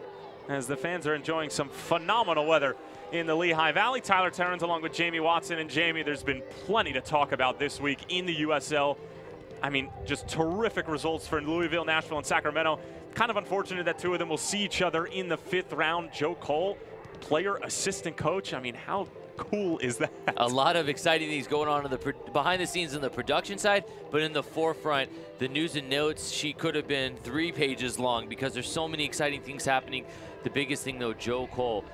as the fans are enjoying some phenomenal weather in the Lehigh Valley. Tyler Terrens along with Jamie Watson. And Jamie, there's been plenty to talk about this week in the USL. I mean, just terrific results for Louisville, Nashville, and Sacramento. Kind of unfortunate that two of them will see each other in the 5th round. Joe Cole, player, assistant coach. I mean, how cool is that? A lot of exciting things going on in the behind the scenes on the production side, but in the forefront, the news and notes sheet could have been 3 pages long because there's so many exciting things happening. The biggest thing, though, Joe Cole,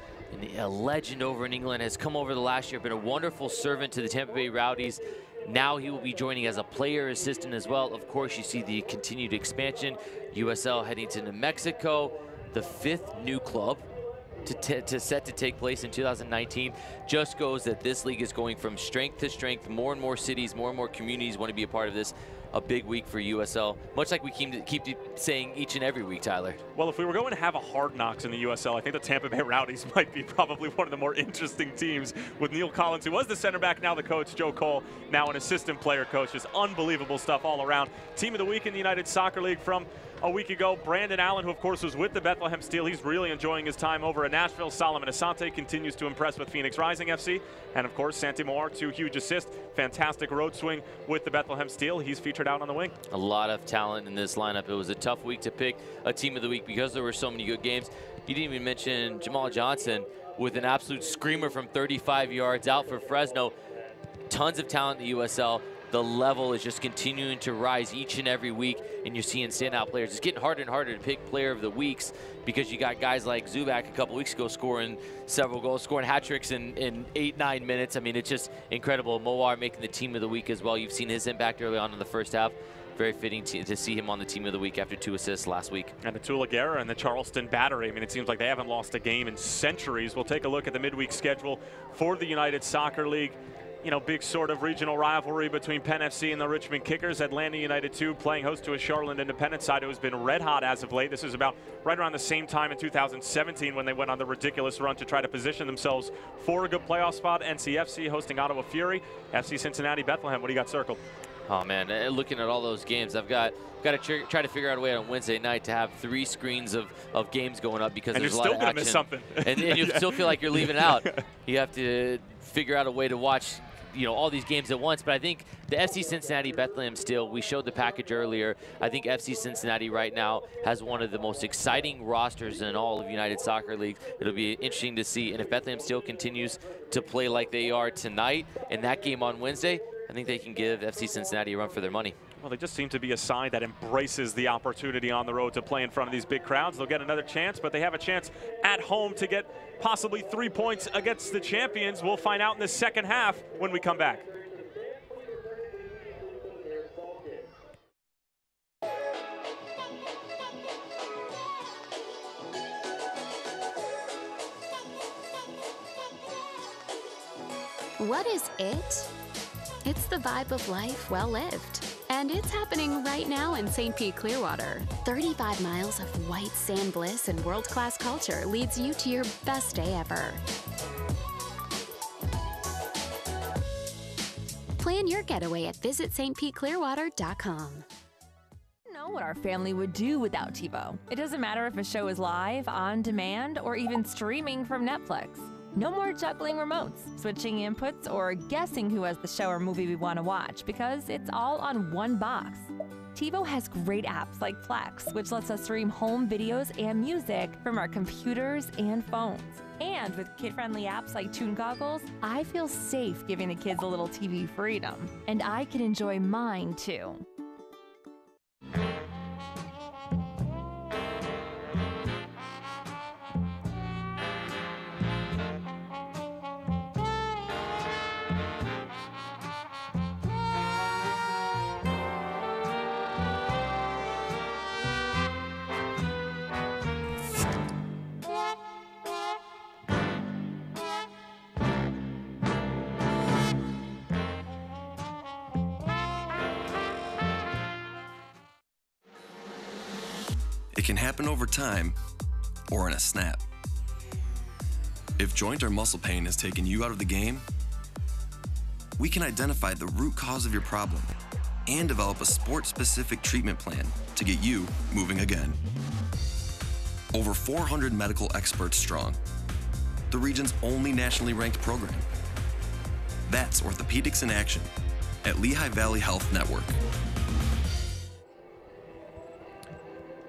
a legend over in England, has come over the last year, been a wonderful servant to the Tampa Bay Rowdies. Now he will be joining as a player assistant as well. Of course, you see the continued expansion. USL heading to New Mexico, the 5th new club set to take place in 2019. Just goes that this league is going from strength to strength. More and more cities, more and more communities want to be a part of this. A big week for USL, much like we keep saying each and every week, Tyler. Well, if we were going to have a hard knocks in the USL, I think the Tampa Bay Rowdies might be probably one of the more interesting teams with Neil Collins, who was the center back, now the coach, Joe Cole, now an assistant player coach. Just unbelievable stuff all around. Team of the week in the United Soccer League from a week ago, Brandon Allen, who of course was with the Bethlehem Steel. He's really enjoying his time over in Nashville. Solomon Asante continues to impress with Phoenix Rising FC. And of course, Santi Moar, 2 huge assists. Fantastic road swing with the Bethlehem Steel. He's featured out on the wing. A lot of talent in this lineup. It was a tough week to pick a team of the week because there were so many good games. You didn't even mention Jamal Johnson with an absolute screamer from 35 yards out for Fresno. Tons of talent in the USL. The level is just continuing to rise each and every week, and you're seeing standout players. It's getting harder and harder to pick player of the weeks because you got guys like Zubac a couple weeks ago scoring several goals, scoring hat tricks in 8-9 minutes. I mean, it's just incredible. Moar making the team of the week as well. You've seen his impact early on in the first half. Very fitting to see him on the team of the week after 2 assists last week. And the Tula Guerra and the Charleston Battery. I mean, it seems like they haven't lost a game in centuries. We'll take a look at the midweek schedule for the United Soccer League. You know, big sort of regional rivalry between Penn FC and the Richmond Kickers. Atlanta United 2 playing host to a Charlotte Independent side who has been red hot as of late. This is about right around the same time in 2017 when they went on the ridiculous run to try to position themselves for a good playoff spot. NCFC hosting Ottawa Fury. FC Cincinnati Bethlehem. What do you got circled? Oh man, looking at all those games, I've got to try to figure out a way on Wednesday night to have 3 screens of games going up because there's a lot of action. Miss something. and you still feel like you're leaving it out. You have to figure out a way to watch, you know, all these games at once. But I think the FC Cincinnati Bethlehem Steel, we showed the package earlier. I think FC Cincinnati right now has one of the most exciting rosters in all of United Soccer League. It'll be interesting to see. And if Bethlehem Steel continues to play like they are tonight in that game on Wednesday, I think they can give FC Cincinnati a run for their money. Well, they just seem to be a side that embraces the opportunity on the road to play in front of these big crowds. They'll get another chance, but they have a chance at home to get possibly 3 points against the champions. We'll find out in the second half when we come back. What is it? It's the vibe of life well lived. And it's happening right now in St. Pete Clearwater. 35 miles of white sand bliss and world-class culture leads you to your best day ever. Plan your getaway at visitstpeteclearwater.com. Know what our family would do without TiVo. It doesn't matter if a show is live, on demand, or even streaming from Netflix. No more juggling remotes, switching inputs, or guessing who has the show or movie we want to watch because it's all on one box. TiVo has great apps like Plex, which lets us stream home videos and music from our computers and phones. And with kid-friendly apps like Toon Goggles, I feel safe giving the kids a little TV freedom. And I can enjoy mine too. It can happen over time or in a snap. If joint or muscle pain has taken you out of the game, we can identify the root cause of your problem and develop a sport-specific treatment plan to get you moving again. Over 400 medical experts strong, the region's only nationally ranked program. That's Orthopedics in Action at Lehigh Valley Health Network.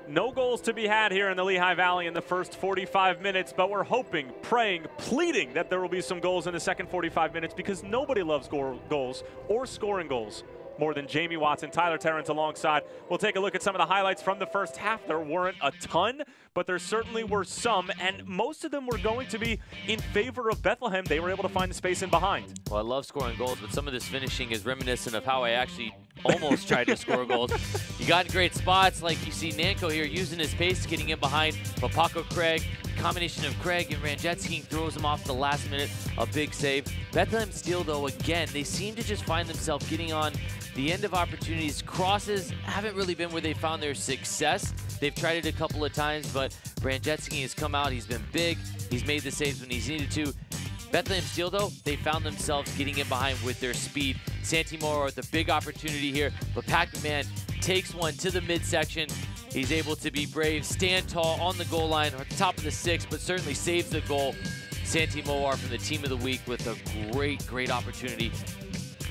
No goals to be had here in the Lehigh Valley in the first 45 minutes, but we're hoping, praying, pleading that there will be some goals in the second 45 minutes because nobody loves goals or scoring goals more than Jamie Watson. Tyler Terrence alongside. We'll take a look at some of the highlights from the first half. There weren't a ton, but there certainly were some, and most of them were going to be in favor of Bethlehem. They were able to find the space in behind. Well, I love scoring goals, but some of this finishing is reminiscent of how I actually almost tried to score goals. You got in great spots, like you see Nanko here using his pace, getting in behind Papako Craig. Combination of Craig and Ranjetsky throws him off the last minute, a big save. Bethlehem Steel, though, again, they seem to just find themselves getting on the end of opportunities. Crosses haven't really been where they found their success. They've tried it a couple of times, but Ranjetsky has come out. He's been big. He's made the saves when he's needed to. Bethlehem Steel, though, they found themselves getting in behind with their speed. Santi Moro with a big opportunity here, but Pat McMahon takes one to the midsection. He's able to be brave, stand tall on the goal line, at the top of the six, but certainly saves the goal. Santi Moar from the Team of the Week with a great opportunity.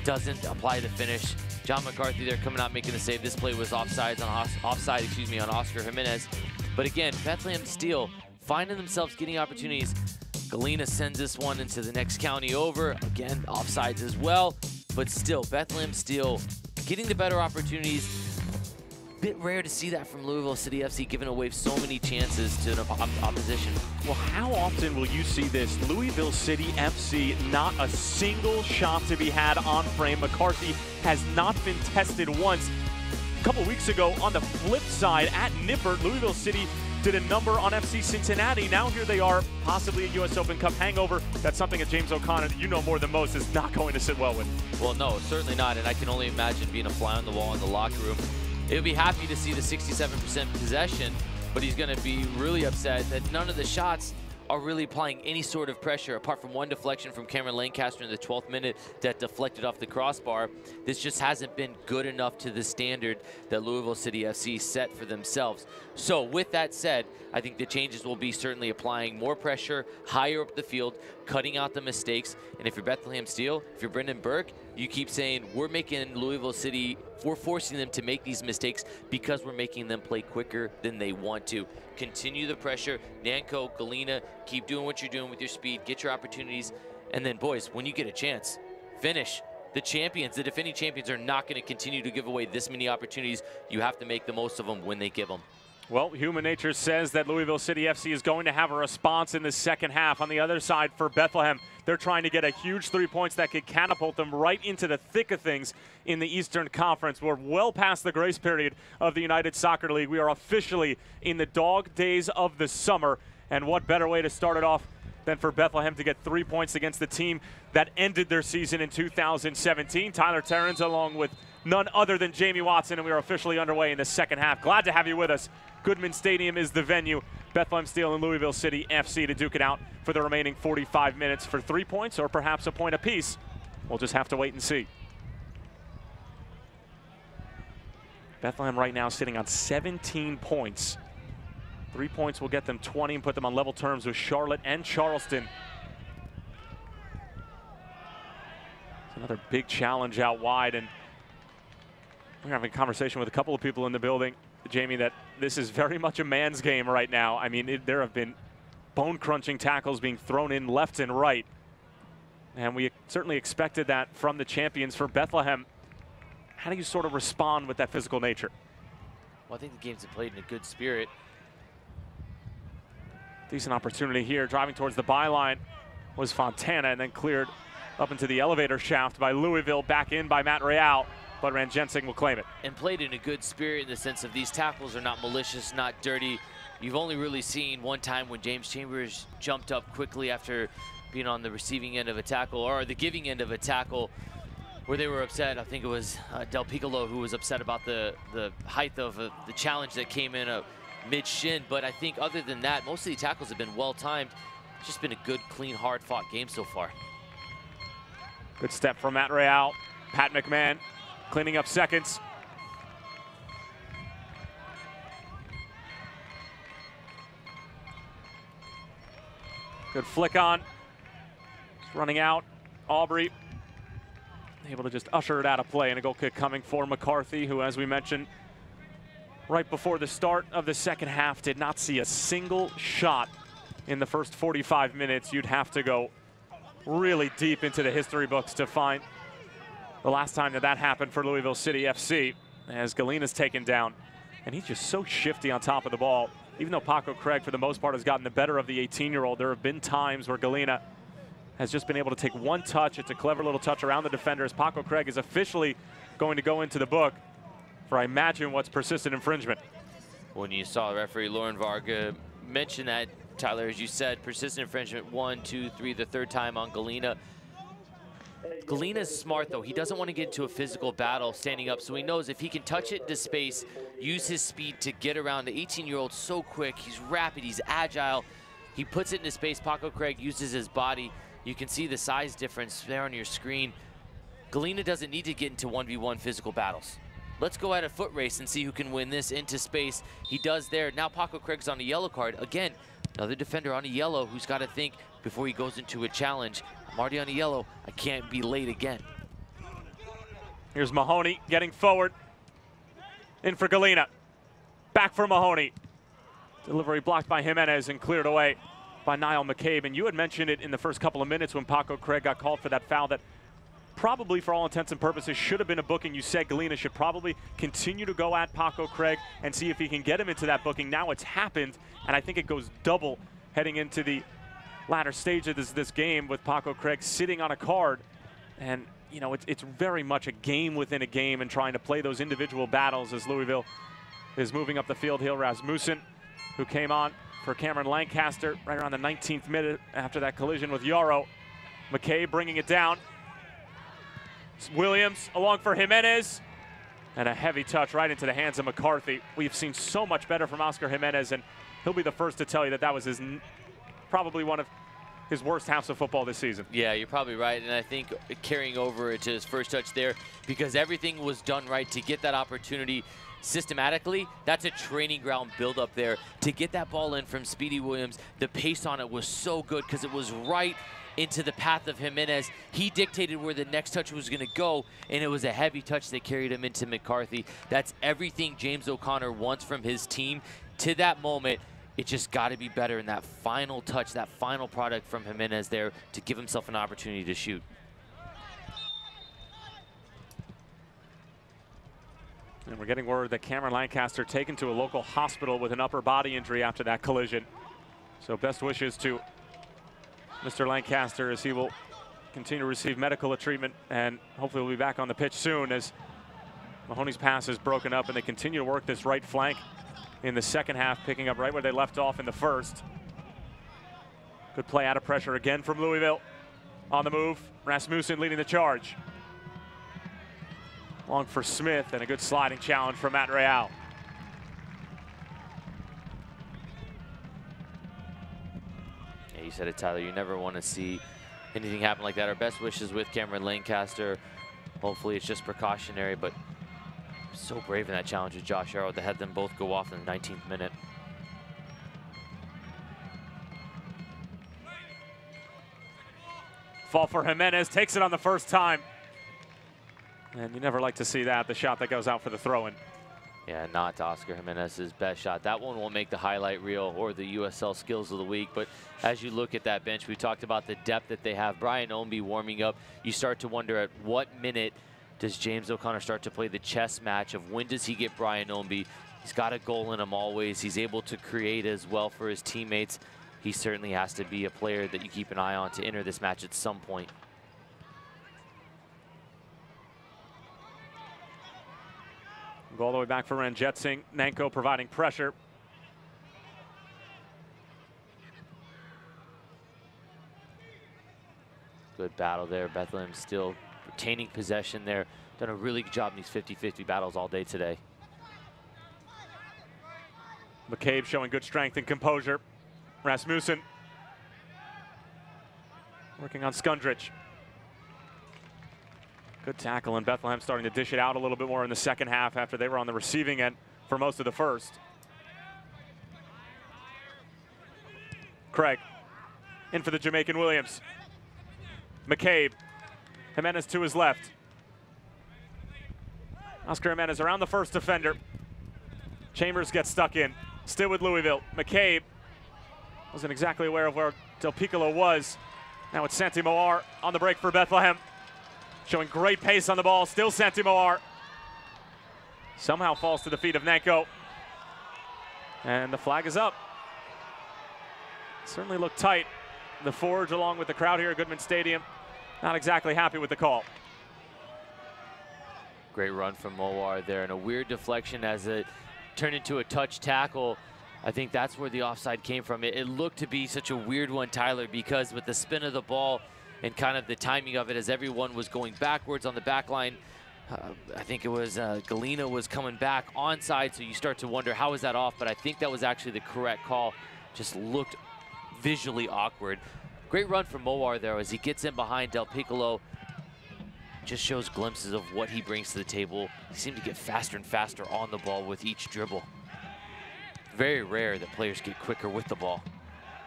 Doesn't apply the finish. John McCarthy there coming out making the save. This play was offside on Oscar Jimenez. But again, Bethlehem Steel finding themselves getting opportunities. Galena sends this one into the next county over. Again, offsides as well. But still, Bethlehem Steel getting the better opportunities. Bit rare to see that from Louisville City FC, giving away so many chances to the opposition. Well, how often will you see this? Louisville City FC, not a single shot to be had on frame. McCarthy has not been tested once. A couple weeks ago, on the flip side, at Nippert, Louisville City did a number on FC Cincinnati. Now here they are, possibly a U.S. Open Cup hangover. That's something that James O'Connor, you know more than most, is not going to sit well with. Well, no, certainly not, and I can only imagine being a fly on the wall in the locker room. He'll be happy to see the 67% possession, but he's going to be really upset that none of the shots are really applying any sort of pressure, apart from one deflection from Cameron Lancaster in the 12th minute that deflected off the crossbar. This just hasn't been good enough to the standard that Louisville City FC set for themselves. So with that said, I think the changes will be certainly applying more pressure, higher up the field, cutting out the mistakes. And if you're Bethlehem Steel, if you're Brendan Burke, you keep saying, we're making Louisville City, we're forcing them to make these mistakes because we're making them play quicker than they want to. Continue the pressure. Nanko, Galena, keep doing what you're doing with your speed, get your opportunities, and then, boys, when you get a chance, finish. The champions, the defending champions, are not going to continue to give away this many opportunities. You have to make the most of them when they give them. Well, human nature says that Louisville City FC is going to have a response in the second half. On the other side for Bethlehem, they're trying to get a huge 3 points that could catapult them right into the thick of things in the Eastern Conference. We're well past the grace period of the United Soccer League. We are officially in the dog days of the summer. And what better way to start it off than for Bethlehem to get 3 points against the team that ended their season in 2017. Tyler Terrence along with none other than Jamie Watson, and we are officially underway in the second half. Glad to have you with us. Goodman Stadium is the venue. Bethlehem Steel and Louisville City FC to duke it out for the remaining 45 minutes for 3 points or perhaps a point apiece. We'll just have to wait and see. Bethlehem right now sitting on 17 points. 3 points will get them 20 and put them on level terms with Charlotte and Charleston. It's another big challenge out wide, and we're having a conversation with a couple of people in the building, Jamie, that this is very much a man's game right now. I mean, there have been bone-crunching tackles being thrown in left and right, and we certainly expected that from the champions. For Bethlehem, how do you sort of respond with that physical nature? Well, I think the games have played in a good spirit. Decent opportunity here. Driving towards the byline was Fontana, and then cleared up into the elevator shaft by Louisville, back in by Matt Real. But Ranjetsky will claim it. And played in a good spirit in the sense of these tackles are not malicious, not dirty. You've only really seen one time when James Chambers jumped up quickly after being on the receiving end of a tackle, or the giving end of a tackle, where they were upset. I think it was Del Piccolo who was upset about the height of the challenge that came in mid-shin. But I think other than that, most of the tackles have been well-timed. It's just been a good, clean, hard-fought game so far. Good step from Matt Real. Pat McMahon cleaning up seconds. Good flick on. Just running out. Aubrey able to just usher it out of play, and a goal kick coming for McCarthy, who, as we mentioned, right before the start of the second half. Did not see a single shot in the first 45 minutes. You'd have to go really deep into the history books to find the last time that happened for Louisville City FC, as Galina's taken down. And he's just so shifty on top of the ball. Even though Paco Craig, for the most part, has gotten the better of the 18-year-old, there have been times where Galina has just been able to take one touch. It's a clever little touch around the defender, as Paco Craig is officially going to go into the book for, I imagine, what's persistent infringement. When you saw referee Lauren Varga mention that, Tyler, as you said, persistent infringement 1, 2, 3, the third time on Galina. Galina's smart, though. He doesn't want to get into a physical battle standing up, so he knows if he can touch it into space, use his speed to get around. The 18-year-old so quick, he's rapid, he's agile. He puts it into space. Paco Craig uses his body. You can see the size difference there on your screen. Galina doesn't need to get into 1v1 physical battles. Let's go at a foot race and see who can win this into space. He does there. Now Paco Craig's on a yellow card. Again, another defender on a yellow who's got to think before he goes into a challenge. I'm already on a yellow. I can't be late again. Here's Mahoney getting forward. In for Galina. Back for Mahoney. Delivery blocked by Jimenez and cleared away by Niall McCabe. And you had mentioned it in the first couple of minutes when Paco Craig got called for that foul that probably, for all intents and purposes, should have been a booking. You said Galina should probably continue to go at Paco Craig and see if he can get him into that booking. Now it's happened, and I think it goes double heading into the latter stage of this game with Paco Craig sitting on a card. And, you know, it's very much a game within a game and trying to play those individual battles as Louisville is moving up the field. Hill Rasmussen, who came on for Cameron Lancaster right around the 19th minute after that collision with Yarrow. McKay bringing it down. Williams along for Jimenez, and a heavy touch right into the hands of McCarthy. We've seen so much better from Oscar Jimenez, and he'll be the first to tell you that that was probably one of his worst halves of football this season. Yeah, you're probably right, and I think carrying over to his first touch there, because everything was done right to get that opportunity systematically. That's a training ground build up there. To get that ball in from Speedy Williams, the pace on it was so good because it was right into the path of Jimenez. He dictated where the next touch was going to go, and it was a heavy touch that carried him into McCarthy. That's everything James O'Connor wants from his team. To that moment, it just got to be better in that final touch, that final product from Jimenez there to give himself an opportunity to shoot. And we're getting word that Cameron Lancaster taken to a local hospital with an upper body injury after that collision. So best wishes to Mr. Lancaster as he will continue to receive medical treatment, and hopefully will be back on the pitch soon as Mahoney's pass is broken up and they continue to work this right flank in the second half, picking up right where they left off in the first. Good play out of pressure again from Louisville. On the move, Rasmussen leading the charge. Long for Smith, and a good sliding challenge from Matt Real. Yeah, you said it, Tyler. You never want to see anything happen like that. Our best wishes with Cameron Lancaster. Hopefully it's just precautionary, but so brave in that challenge with Josh Arrow to have them both go off in the 19th minute. Fall for Jimenez, takes it on the first time. And you never like to see that, the shot that goes out for the throw-in. Yeah, not Oscar Jimenez's best shot. That one won't make the highlight reel or the USL Skills of the Week, but as you look at that bench, we talked about the depth that they have. Brian Ownby warming up. You start to wonder at what minute does James O'Connor start to play the chess match of when does he get Brian Ownby? He's got a goal in him always. He's able to create as well for his teammates. He certainly has to be a player that you keep an eye on to enter this match at some point. Go all the way back for Ranjitsingh. Nanko providing pressure. Good battle there. Bethlehem still retaining possession there. Done a really good job in these 50-50 battles all day today. McCabe showing good strength and composure. Rasmussen working on Skundrich. Good tackle, and Bethlehem starting to dish it out a little bit more in the second half after they were on the receiving end for most of the first. Craig in for the Jamaican Williams. McCabe. Jimenez to his left. Oscar Jimenez around the first defender. Chambers gets stuck in. Still with Louisville. McCabe wasn't exactly aware of where Del Piccolo was. Now it's Santi Moar on the break for Bethlehem. Showing great pace on the ball. Still Santi Moar. Somehow falls to the feet of Nanko. And the flag is up. Certainly looked tight. The Forge, along with the crowd here at Goodman Stadium, not exactly happy with the call. Great run from Moar there, and a weird deflection as it turned into a touch tackle. I think that's where the offside came from. It looked to be such a weird one, Tyler, because with the spin of the ball and kind of the timing of it as everyone was going backwards on the back line, I think it was Galena was coming back onside, so you start to wonder how is that off, but I think that was actually the correct call. Just looked visually awkward. Great run from Moar there as he gets in behind Del Piccolo. Just shows glimpses of what he brings to the table. He seemed to get faster and faster on the ball with each dribble. Very rare that players get quicker with the ball.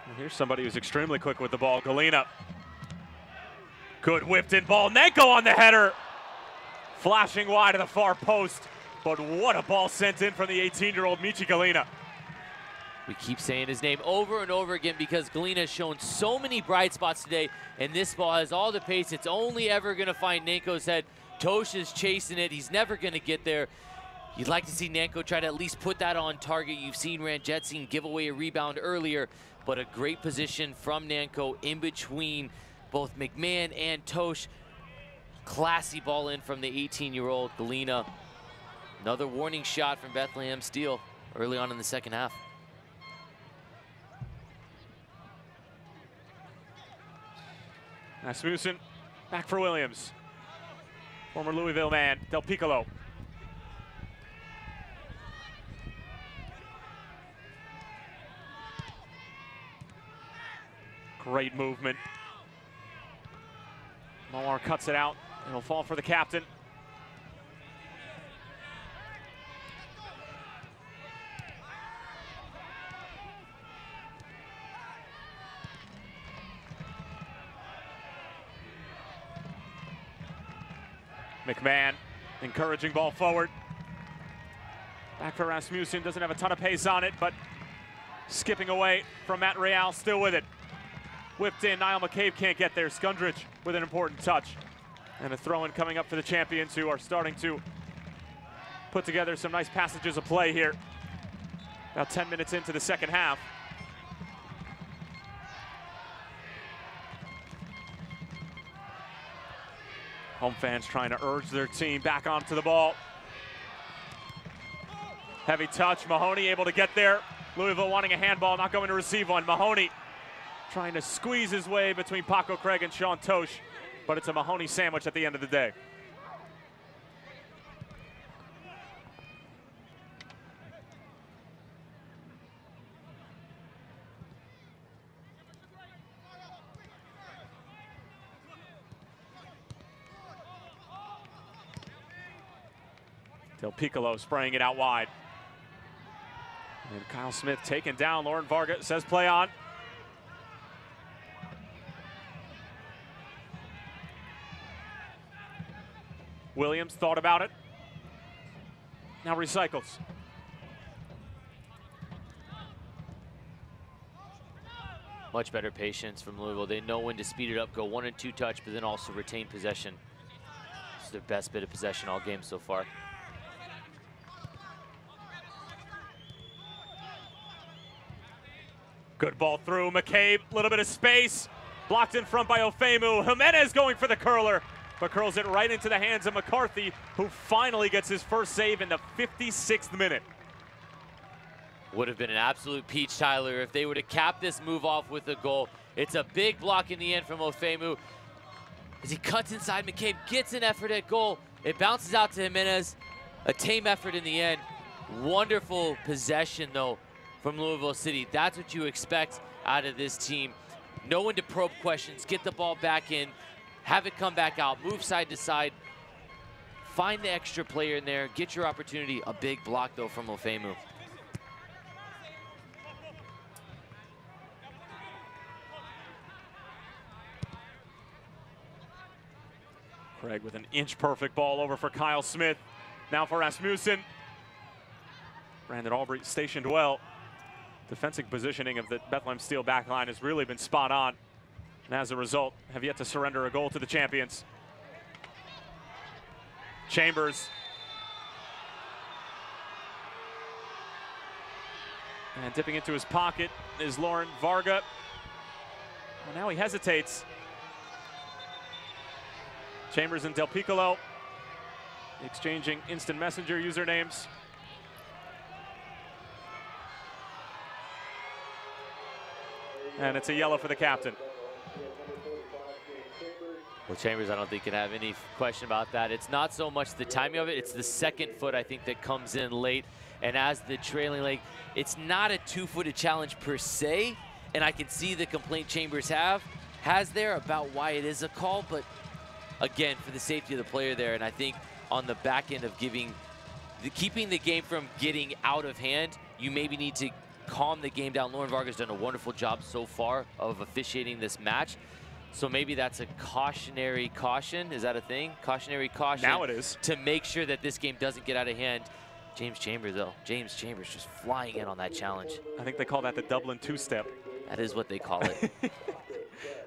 Well, here's somebody who's extremely quick with the ball, Galena. Good whipped in ball, Nanko on the header. Flashing wide of the far post, but what a ball sent in from the 18-year-old Michi Galena. We keep saying his name over and over again because Galena has shown so many bright spots today, and this ball has all the pace. It's only ever going to find Nanko's head. Tosh is chasing it. He's never going to get there. You'd like to see Nanko try to at least put that on target. You've seen Ranjetsin give away a rebound earlier, but a great position from Nanko in between both McMahon and Tosh. Classy ball in from the 18-year-old Galena. Another warning shot from Bethlehem Steel early on in the second half. Rasmussen back for Williams. Former Louisville man, Del Piccolo. Great movement. Moar cuts it out. It'll fall for the captain. McMahon, encouraging ball forward. Back for Rasmussen, doesn't have a ton of pace on it, but skipping away from Matt Real, still with it. Whipped in, Niall McCabe can't get there. Skundrich with an important touch. And a throw-in coming up for the champions, who are starting to put together some nice passages of play here. About 10 minutes into the second half. Home fans trying to urge their team back onto the ball. Heavy touch, Mahoney able to get there. Louisville wanting a handball, not going to receive one. Mahoney trying to squeeze his way between Paco Craig and Sean Tosh, but it's a Mahoney sandwich at the end of the day. Del Piccolo spraying it out wide. And Kyle Smith taken down. Lauren Varga says play on. Williams thought about it. Now recycles. Much better patience from Louisville. They know when to speed it up, go 1 and 2 touch, but then also retain possession. It's their best bit of possession all game so far. Good ball through. McCabe, a little bit of space. Blocked in front by Ofemu. Jimenez going for the curler, but curls it right into the hands of McCarthy, who finally gets his first save in the 56th minute. Would have been an absolute peach, Tyler, if they would have capped this move off with a goal. It's a big block in the end from Ofemu. As he cuts inside, McCabe gets an effort at goal. It bounces out to Jimenez. A tame effort in the end. Wonderful possession, though, from Louisville City. That's what you expect out of this team. Know when to probe questions, get the ball back in, have it come back out, move side to side, find the extra player in there, get your opportunity. A big block, though, from Ofemu. Craig with an inch perfect ball over for Kyle Smith. Now for Rasmussen. Brandon Aubrey stationed well. Defensive positioning of the Bethlehem Steel back line has really been spot on. And as a result, have yet to surrender a goal to the champions. Chambers. And dipping into his pocket is Lauren Varga. Well, now he hesitates. Chambers and Del Piccolo exchanging instant messenger usernames. And it's a yellow for the captain. Well, Chambers, I don't think can have any question about that. It's not so much the timing of it, it's the second foot, I think, that comes in late. And as the trailing leg, it's not a two-footed challenge per se, and I can see the complaint Chambers has there about why it is a call, but again, for the safety of the player there, and I think on the back end of keeping the game from getting out of hand, you maybe need to calm the game down. Lauren Varga's done a wonderful job so far of officiating this match. So maybe that's a cautionary caution. Is that a thing? Cautionary caution. Now it is. To make sure that this game doesn't get out of hand. James Chambers, though. James Chambers just flying in on that challenge. I think they call that the Dublin two-step. That is what they call it.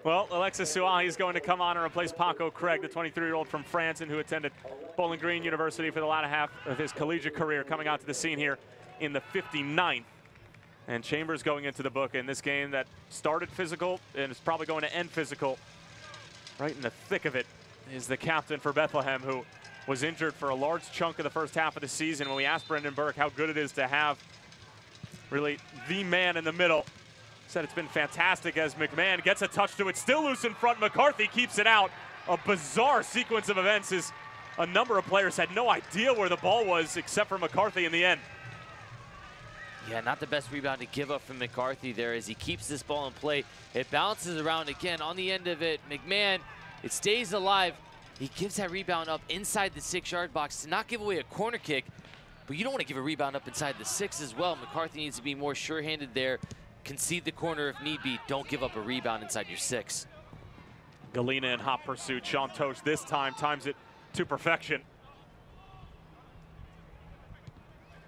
Well, Alexis Suahi is going to come on and replace Paco Craig, the 23-year-old from France and who attended Bowling Green University for the latter half of his collegiate career, coming out to the scene here in the 59th. And Chambers going into the book in this game that started physical and is probably going to end physical. Right in the thick of it is the captain for Bethlehem, who was injured for a large chunk of the first half of the season. When we asked Brendan Burke how good it is to have really the man in the middle, said it's been fantastic as McMahon gets a touch to it. Still loose in front. McCarthy keeps it out. A bizarre sequence of events as a number of players had no idea where the ball was except for McCarthy in the end. Yeah, not the best rebound to give up from McCarthy there as he keeps this ball in play. It bounces around again on the end of it. McMahon, it stays alive. He gives that rebound up inside the 6-yard box to not give away a corner kick, but you don't want to give a rebound up inside the 6 as well. McCarthy needs to be more sure-handed there. Concede the corner if need be. Don't give up a rebound inside your 6. Galena in hot pursuit. Sean Tosh this time times it to perfection.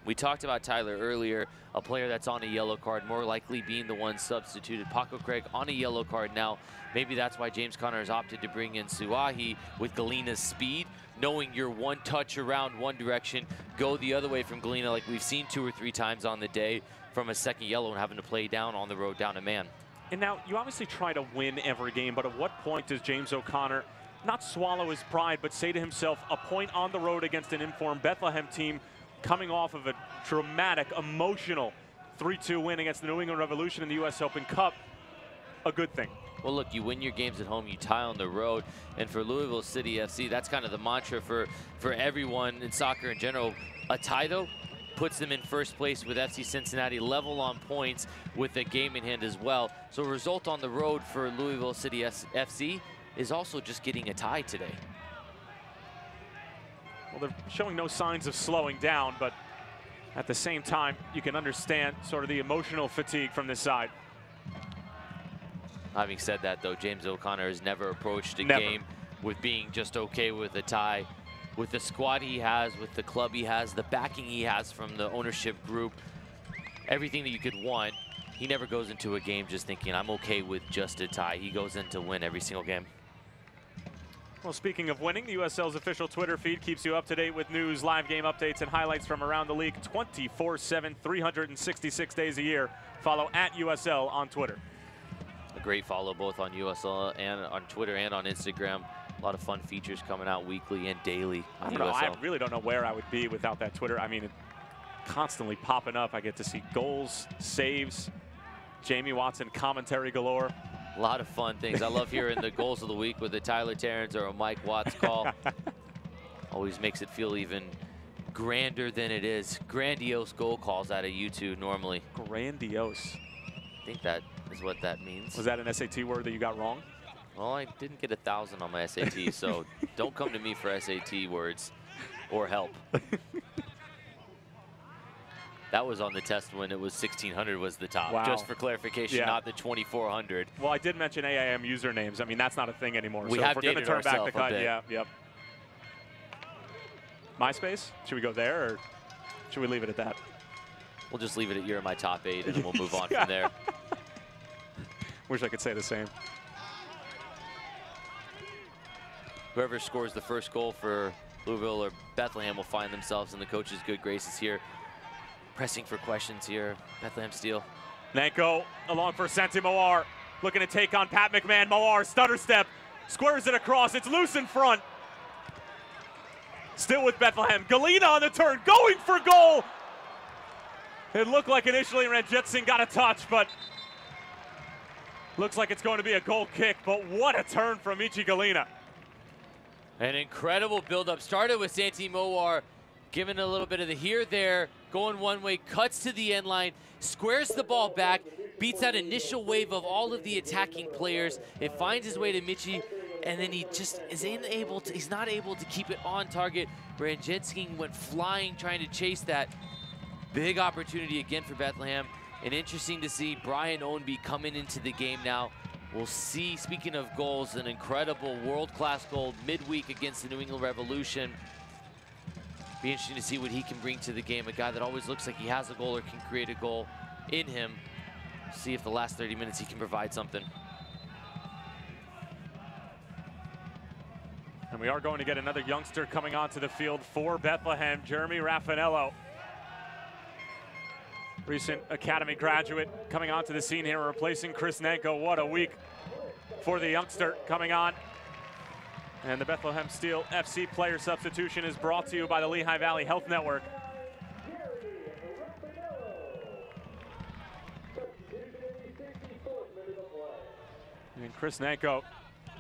We talked about Tyler earlier, a player that's on a yellow card, more likely being the one substituted. Paco Craig on a yellow card now. Maybe that's why James Conner has opted to bring in Suahi with Galena's speed, knowing you're one touch around one direction, go the other way from Galena like we've seen 2 or 3 times on the day from a second yellow and having to play down on the road, down a man. And now you obviously try to win every game, but at what point does James O'Connor not swallow his pride, but say to himself, a point on the road against an informed Bethlehem team coming off of a dramatic, emotional 3-2 win against the New England Revolution in the U.S. Open Cup, a good thing? Well, look, you win your games at home, you tie on the road. And for Louisville City FC, that's kind of the mantra for everyone in soccer in general. A tie, though, puts them in first place with FC Cincinnati, level on points with a game in hand as well. So a result on the road for Louisville City FC is also just getting a tie today. Well, they're showing no signs of slowing down, but at the same time, you can understand sort of the emotional fatigue from this side. Having said that, though, James O'Connor has never approached a game with being just okay with a tie. With the squad he has, with the club he has, the backing he has from the ownership group, everything that you could want, he never goes into a game just thinking, I'm okay with just a tie. He goes in to win every single game. Well, speaking of winning, the USL's official Twitter feed keeps you up to date with news, live game updates, and highlights from around the league 24/7, 366 days a year. Follow @USL on Twitter. A great follow both on USL and on Twitter and on Instagram. A lot of fun features coming out weekly and daily on USL. I really don't know where I would be without that Twitter. I mean, it's constantly popping up. I get to see goals, saves, Jamie Watson commentary galore. A lot of fun things. I love hearing the goals of the week with a Tyler Terrence or a Mike Watts call. Always makes it feel even grander than it is. Grandiose goal calls out of you two normally. Grandiose. I think that is what that means. Was that an SAT word that you got wrong? Well, I didn't get 1,000 on my SAT, so don't come to me for SAT words or help. That was on the test when it was 1,600 was the top. Wow. Just for clarification, not the 2,400. Well, I did mention AIM usernames. I mean, that's not a thing anymore. We so have if we're going to turn back the cut, yep. MySpace? Should we go there, or should we leave it at that? We'll just leave it at you're in my top 8, and then we'll move on from there. Wish I could say the same. Whoever scores the first goal for Louisville or Bethlehem will find themselves in the coach's good graces here. Pressing for questions here, Bethlehem Steel. Nanko along for Santi Moar, looking to take on Pat McMahon. Moar, stutter step, squares it across, it's loose in front. Still with Bethlehem, Galena on the turn, going for goal. It looked like initially Ranjitsingh got a touch, but looks like it's going to be a goal kick, but what a turn from Michi Galena. An incredible buildup. Started with Santi Moar, giving a little bit of the here, there, going one way, cuts to the end line, squares the ball back, beats that initial wave of all of the attacking players. It finds his way to Michi, and then he just is unable to, he's not able to keep it on target. Ranjitsingh went flying, trying to chase that. Big opportunity again for Bethlehem. And interesting to see Brian Ownby coming into the game now. We'll see, speaking of goals, an incredible world-class goal midweek against the New England Revolution. Be interesting to see what he can bring to the game. A guy that always looks like he has a goal or can create a goal in him. See if the last 30 minutes he can provide something. And we are going to get another youngster coming onto the field for Bethlehem, Jeremy Raffanello. Recent academy graduate coming onto the scene here, replacing Chris Nanko. What a week for the youngster coming on. And the Bethlehem Steel FC player substitution is brought to you by the Lehigh Valley Health Network. And Chris Nanko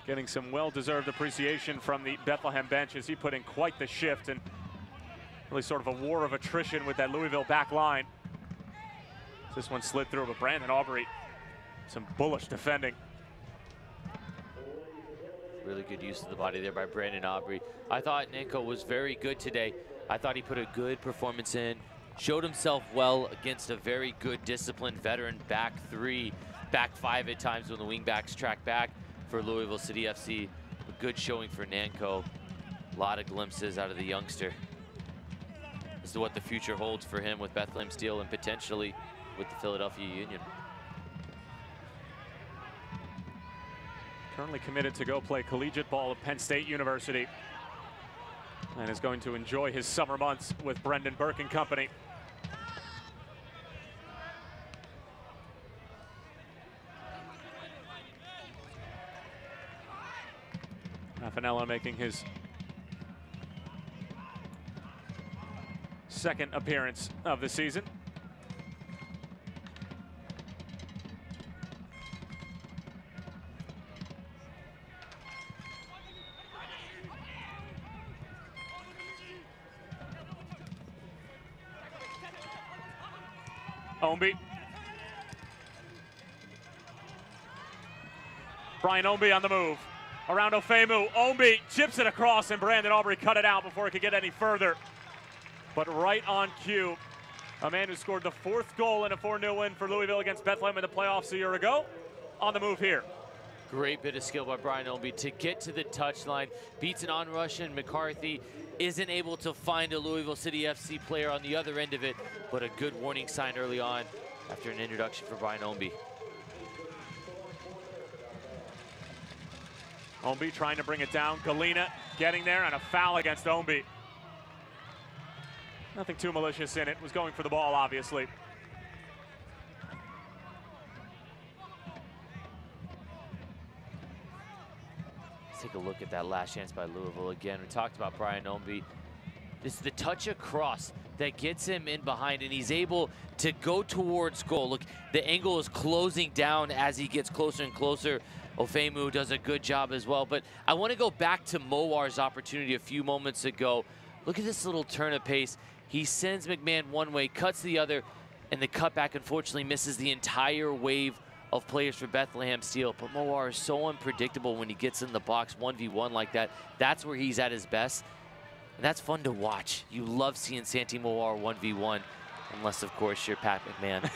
getting some well-deserved appreciation from the Bethlehem bench as he put in quite the shift and really sort of a war of attrition with that Louisville back line. This one slid through, but Brandon Aubrey, some bullish defending. Really good use of the body there by Brandon Aubrey. I thought Nanko was very good today. I thought he put a good performance in, showed himself well against a very good disciplined veteran back 3, back 5 at times when the wingbacks track back for Louisville City FC. A good showing for Nanko. A lot of glimpses out of the youngster as to what the future holds for him with Bethlehem Steel and potentially with the Philadelphia Union. Currently committed to go play collegiate ball at Penn State University and is going to enjoy his summer months with Brendan Burke and company. Raffanello making his second appearance of the season. Ownby. Brian Ownby on the move. Around Ofemu. Ownby chips it across, and Brandon Aubrey cut it out before it could get any further. But right on cue, a man who scored the 4th goal in a 4-0 win for Louisville against Bethlehem in the playoffs a year ago, on the move here. Great bit of skill by Brian Ownby to get to the touchline. Beats an on-rush, and McCarthy isn't able to find a Louisville City FC player on the other end of it, but a good warning sign early on after an introduction for Brian Ownby. Ownby trying to bring it down. Galena getting there, and a foul against Ownby. Nothing too malicious in it. Was going for the ball, obviously. Let's take a look at that last chance by Louisville again. We talked about Brian Ownby. This is the touch across that gets him in behind, and he's able to go towards goal. Look, the angle is closing down as he gets closer and closer. Ofemu does a good job as well, but I want to go back to Moar's opportunity a few moments ago. Look at this little turn of pace. He sends McMahon one way, cuts the other, and the cutback unfortunately misses the entire wave of players for Bethlehem Steel. But Moar is so unpredictable when he gets in the box 1v1 like that. That's where he's at his best. And that's fun to watch. You love seeing Santi Moar 1v1, unless, of course, you're Pat McMahon.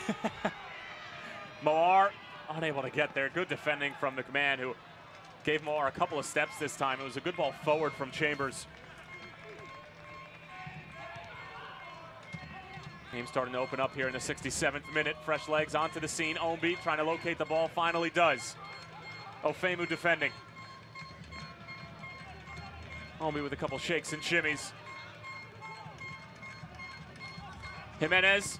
Moar unable to get there. Good defending from McMahon, who gave Moar a couple of steps this time. It was a good ball forward from Chambers. Game starting to open up here in the 67th minute. Fresh legs onto the scene. Ombi trying to locate the ball, finally does. Ofemu defending. Ombi with a couple shakes and shimmies. Jimenez.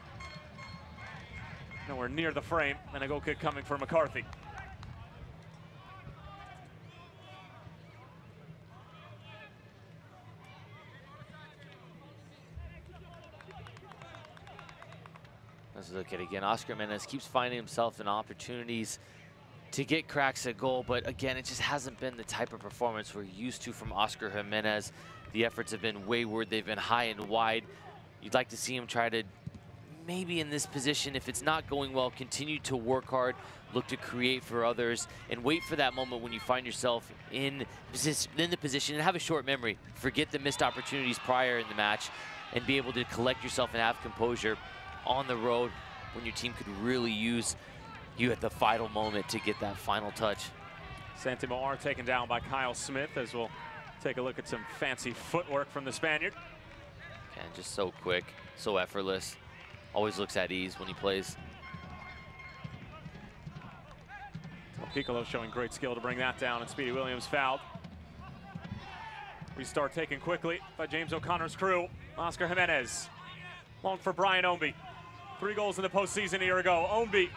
Nowhere near the frame, and a goal kick coming for McCarthy. Let's look at it again. Oscar Jimenez keeps finding himself in opportunities to get cracks at goal, but again, it just hasn't been the type of performance we're used to from Oscar Jimenez. The efforts have been wayward. They've been high and wide. You'd like to see him try to, maybe in this position, if it's not going well, continue to work hard, look to create for others, and wait for that moment when you find yourself in the position and have a short memory. Forget the missed opportunities prior in the match and be able to collect yourself and have composure on the road when your team could really use you at the final moment to get that final touch. Santimoar taken down by Kyle Smith, as we'll take a look at some fancy footwork from the Spaniard. And just so quick, so effortless. Always looks at ease when he plays. Piccolo showing great skill to bring that down, and Speedy Williams fouled. Restart taken quickly by James O'Connor's crew. Oscar Jimenez. Long for Brian Ombi. 3 goals in the postseason a year ago. Ombi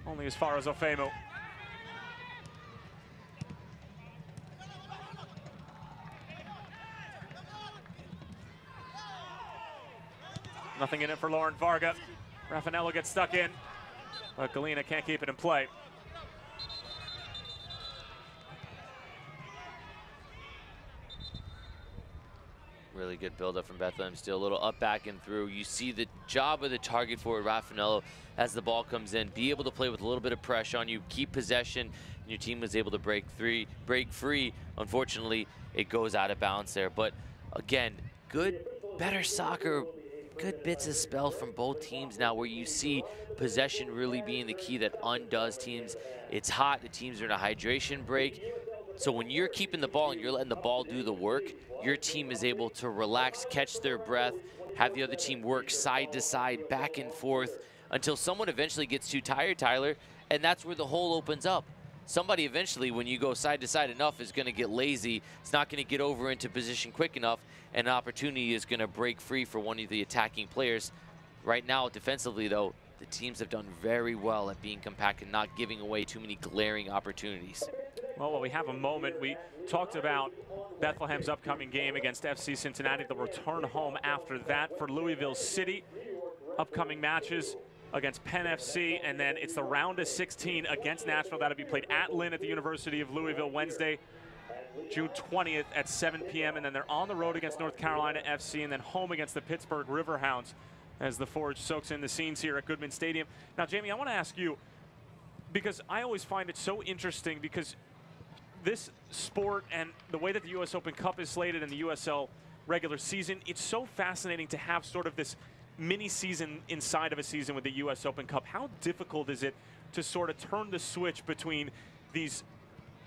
only as far as Ofemu. Nothing in it for Lauren Varga. Raffanello gets stuck in, but Galena can't keep it in play. Really good build-up from Bethlehem. Still a little up, back, and through. You see the job of the target forward, Raffanello, as the ball comes in. Be able to play with a little bit of pressure on you, keep possession, and your team was able to break free. Unfortunately, it goes out of bounds there. But again, good, better soccer, good bits of spell from both teams now, where you see possession really being the key that undoes teams. It's hot, the teams are in a hydration break. So when you're keeping the ball and you're letting the ball do the work, your team is able to relax, catch their breath, have the other team work side to side, back and forth, until someone eventually gets too tired, Tyler, and that's where the hole opens up. Somebody eventually, when you go side to side enough, is going to get lazy. It's not going to get over into position quick enough, and an opportunity is going to break free for one of the attacking players. Right now, defensively, though, the teams have done very well at being compact and not giving away too many glaring opportunities. Well, while we have a moment, we talked about Bethlehem's upcoming game against FC Cincinnati. They'll return home after that for Louisville City. Upcoming matches against Penn FC, and then it's the round of 16 against Nashville. That'll be played at Lynn at the University of Louisville Wednesday, June 20th at 7 p.m. And then they're on the road against North Carolina FC, and then home against the Pittsburgh Riverhounds as the Forge soaks in the scenes here at Goodman Stadium. Now, Jamie, I want to ask you, because I always find it so interesting, because this sport and the way that the U.S. Open Cup is slated in the USL regular season, it's so fascinating to have sort of this mini season inside of a season with the U.S. Open Cup. How difficult is it to sort of turn the switch between these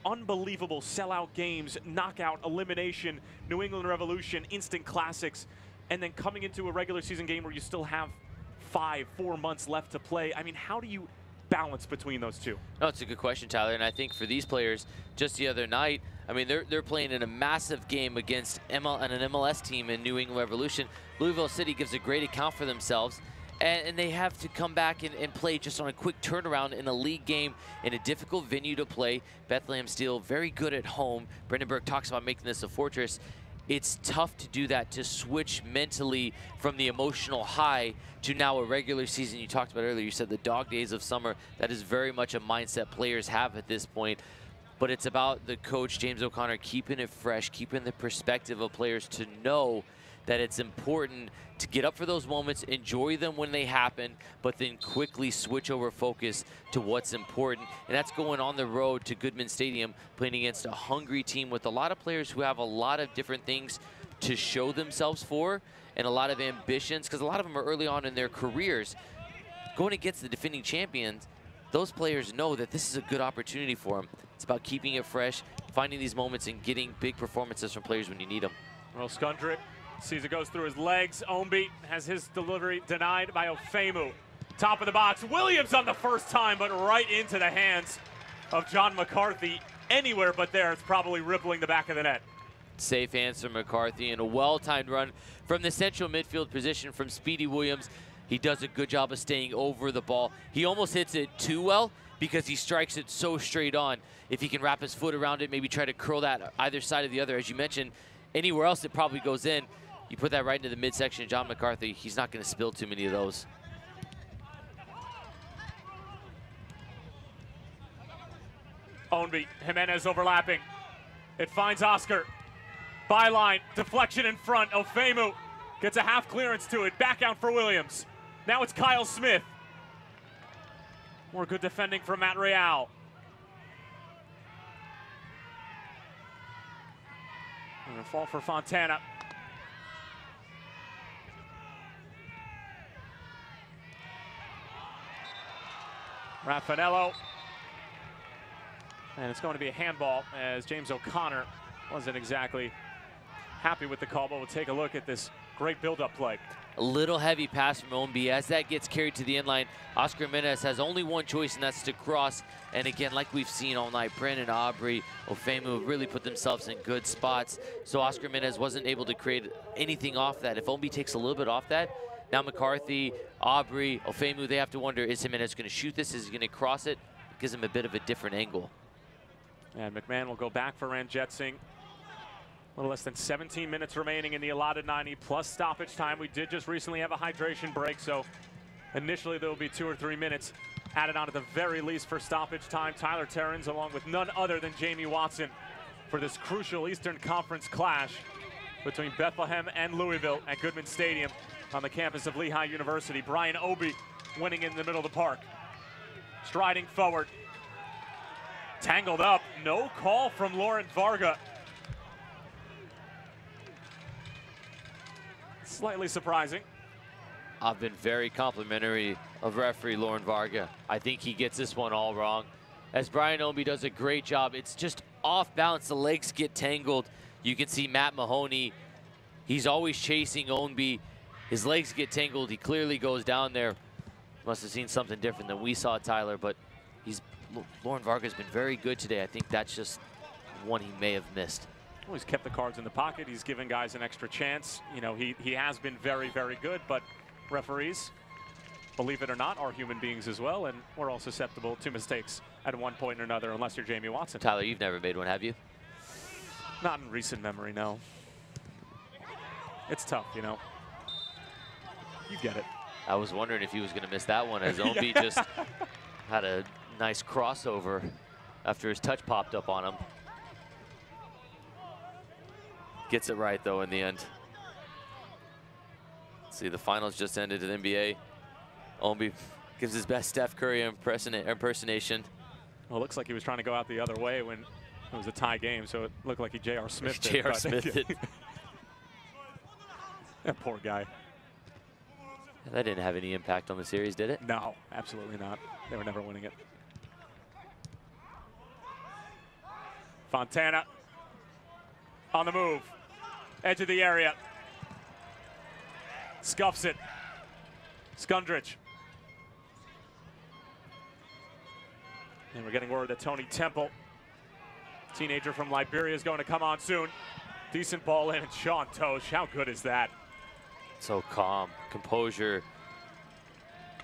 unbelievable sellout games, knockout, elimination, New England Revolution, instant classics, and then coming into a regular season game where you still have 4 months left to play? I mean, how do you balance between those two? No, it's a good question, Tyler, and I think for these players, just the other night, I mean, they're playing in a massive game against an MLS team in New England Revolution. Louisville City gives a great account for themselves, and they have to come back and play just on a quick turnaround in a league game in a difficult venue to play. Bethlehem Steel, very good at home. Brendan Burke talks about making this a fortress. It's tough to do that, to switch mentally from the emotional high to now a regular season. You talked about earlier, you said the dog days of summer. That is very much a mindset players have at this point. But it's about the coach, James O'Connor, keeping it fresh, keeping the perspective of players to know that it's important to get up for those moments, enjoy them when they happen, but then quickly switch over focus to what's important. And that's going on the road to Goodman Stadium, playing against a hungry team with a lot of players who have a lot of different things to show themselves for and a lot of ambitions, because a lot of them are early on in their careers. Going against the defending champions, those players know that this is a good opportunity for them. It's about keeping it fresh, finding these moments, and getting big performances from players when you need them. Well, Skundrick Sees it goes through his legs. Ombi has his delivery denied by Ofemu. Top of the box. Williams on the first time, but right into the hands of John McCarthy. Anywhere but there, it's probably rippling the back of the net. Safe hands from McCarthy and a well-timed run from the central midfield position from Speedy Williams. He does a good job of staying over the ball. He almost hits it too well because he strikes it so straight on. If he can wrap his foot around it, maybe try to curl that either side of the other. As you mentioned, anywhere else it probably goes in. You put that right into the midsection, John McCarthy, he's not going to spill too many of those. Ownby, Jimenez overlapping. It finds Oscar. Byline, deflection in front. Ofemu gets a half clearance to it. Back out for Williams. Now it's Kyle Smith. More good defending from Matt Real. And a fall for Fontana. Raffanello. And it's going to be a handball as James O'Connor wasn't exactly happy with the call, but we'll take a look at this great build-up play. A little heavy pass from Ombi. As that gets carried to the end line, Oscar Jimenez has only one choice, and that's to cross. And again, like we've seen all night, Brandon Aubrey, Ofemu really put themselves in good spots. So Oscar Jimenez wasn't able to create anything off that. If Ombi takes a little bit off that, now McCarthy, Aubrey, Ofemu, they have to wonder, is Jimenez going to shoot this? Is he going to cross it? It gives him a bit of a different angle. And McMahon will go back for Ranjitsingh. A little less than 17 minutes remaining in the allotted 90 plus stoppage time. We did just recently have a hydration break, so initially there will be 2 or 3 minutes added on at the very least for stoppage time. Tyler Terrens along with none other than Jamie Watson for this crucial Eastern Conference clash between Bethlehem and Louisville at Goodman Stadium on the campus of Lehigh University. Brian Obi winning in the middle of the park. Striding forward. Tangled up. No call from Laurent Varga. Slightly surprising. I've been very complimentary of referee Laurent Varga. I think he gets this one all wrong. As Brian Obi does a great job, it's just off balance. The legs get tangled. You can see Matt Mahoney. He's always chasing Ownby. His legs get tangled. He clearly goes down there. Must have seen something different than we saw, Tyler, but Laurent Varga's been very good today. I think that's just one he may have missed. Well, he's kept the cards in the pocket. He's given guys an extra chance. You know, he has been very, very good, but referees, believe it or not, are human beings as well, and we're all susceptible to mistakes at one point or another, unless you're Jamie Watson. Tyler, you've never made one, have you? Not in recent memory, no. It's tough, you know. You get it. I was wondering if he was going to miss that one, as Ownby just had a nice crossover after his touch popped up on him. Gets it right, though, in the end. See, the finals just ended at NBA. Ownby gives his best Steph Curry impersonation. Well, it looks like he was trying to go out the other way when it was a tie game, so it looked like he J.R. Smithed it. J.R. Smithed it. That poor guy. That didn't have any impact on the series, did it? No, absolutely not. They were never winning it. Fontana on the move. Edge of the area. Scuffs it. Skundrich. And we're getting word that Tony Temple, teenager from Liberia, is going to come on soon. Decent ball in, and Sean Tosh, how good is that? So calm, composure,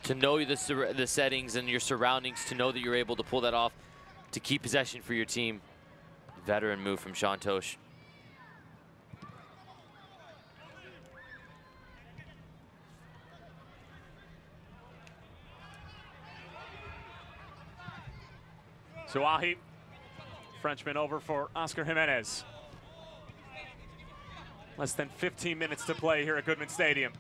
to know the settings and your surroundings, to know that you're able to pull that off, to keep possession for your team. Veteran move from Sean Tosh. Suahi, Frenchman over for Oscar Jimenez. Less than 15 minutes to play here at Goodman Stadium.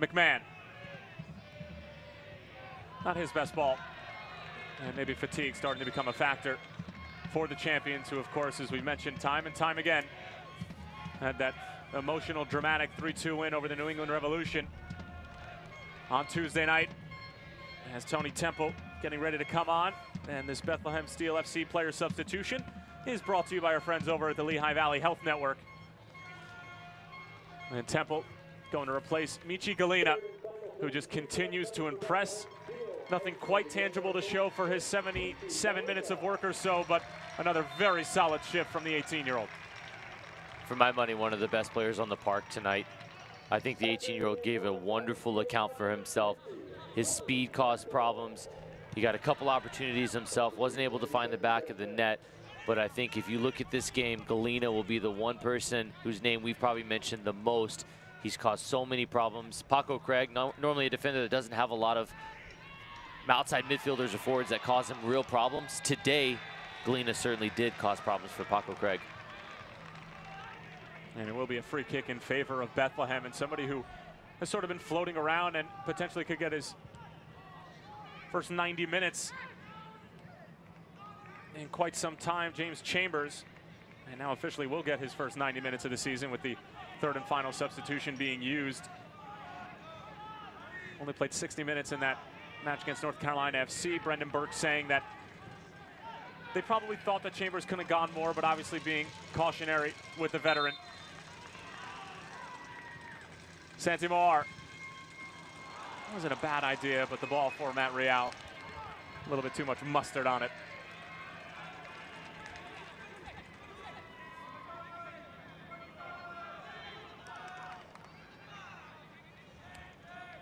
McMahon. Not his best ball. And maybe fatigue starting to become a factor for the champions, who, of course, as we mentioned time and time again, had that emotional, dramatic 3-2 win over the New England Revolution on Tuesday night, as Tony Temple getting ready to come on. And this Bethlehem Steel FC player substitution is brought to you by our friends over at the Lehigh Valley Health Network. And Temple going to replace Michi Galina, who just continues to impress. Nothing quite tangible to show for his 77 minutes of work or so, but another very solid shift from the 18-year-old. For my money, one of the best players on the park tonight. I think the 18-year-old gave a wonderful account for himself. His speed caused problems. He got a couple opportunities himself, wasn't able to find the back of the net. But I think if you look at this game, Galina will be the one person whose name we've probably mentioned the most. He's caused so many problems. Paco Craig, normally a defender that doesn't have a lot of outside midfielders or forwards that cause him real problems. Today, Galina certainly did cause problems for Paco Craig. And it will be a free kick in favor of Bethlehem, and somebody who has sort of been floating around and potentially could get his first 90 minutes in quite some time, James Chambers, and now officially will get his first 90 minutes of the season with the third and final substitution being used. Only played 60 minutes in that match against North Carolina FC. Brendan Burke saying that they probably thought that Chambers could have gone more, but obviously being cautionary with the veteran. Santi Moar. Wasn't a bad idea, but the ball for Matt Real. A little bit too much mustard on it.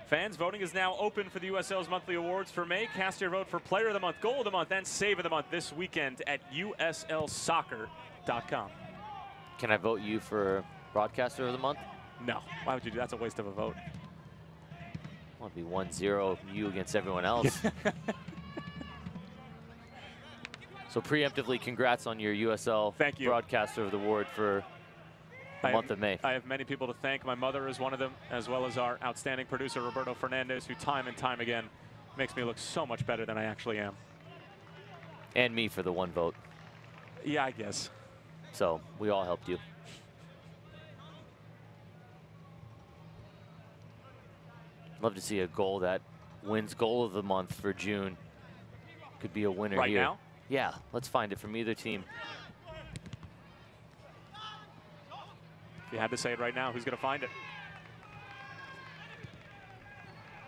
Fans, voting is now open for the USL's monthly awards for May. Cast your vote for Player of the Month, Goal of the Month, and Save of the Month this weekend at uslsoccer.com. Can I vote you for Broadcaster of the Month? No. Why would you do that? That's a waste of a vote. I want to be 1-0 you against everyone else. So preemptively, congrats on your USL Thank you. Broadcaster of the Award for the month of May. I have many people to thank. My mother is one of them, as well as our outstanding producer, Roberto Fernandez, who time and time again makes me look so much better than I actually am. And me for the one vote. Yeah, I guess. So we all helped you. Love to see a goal that wins Goal of the Month for June. Could be a winner right here. Now? Yeah, let's find it from either team. If you had to say it right now, who's going to find it?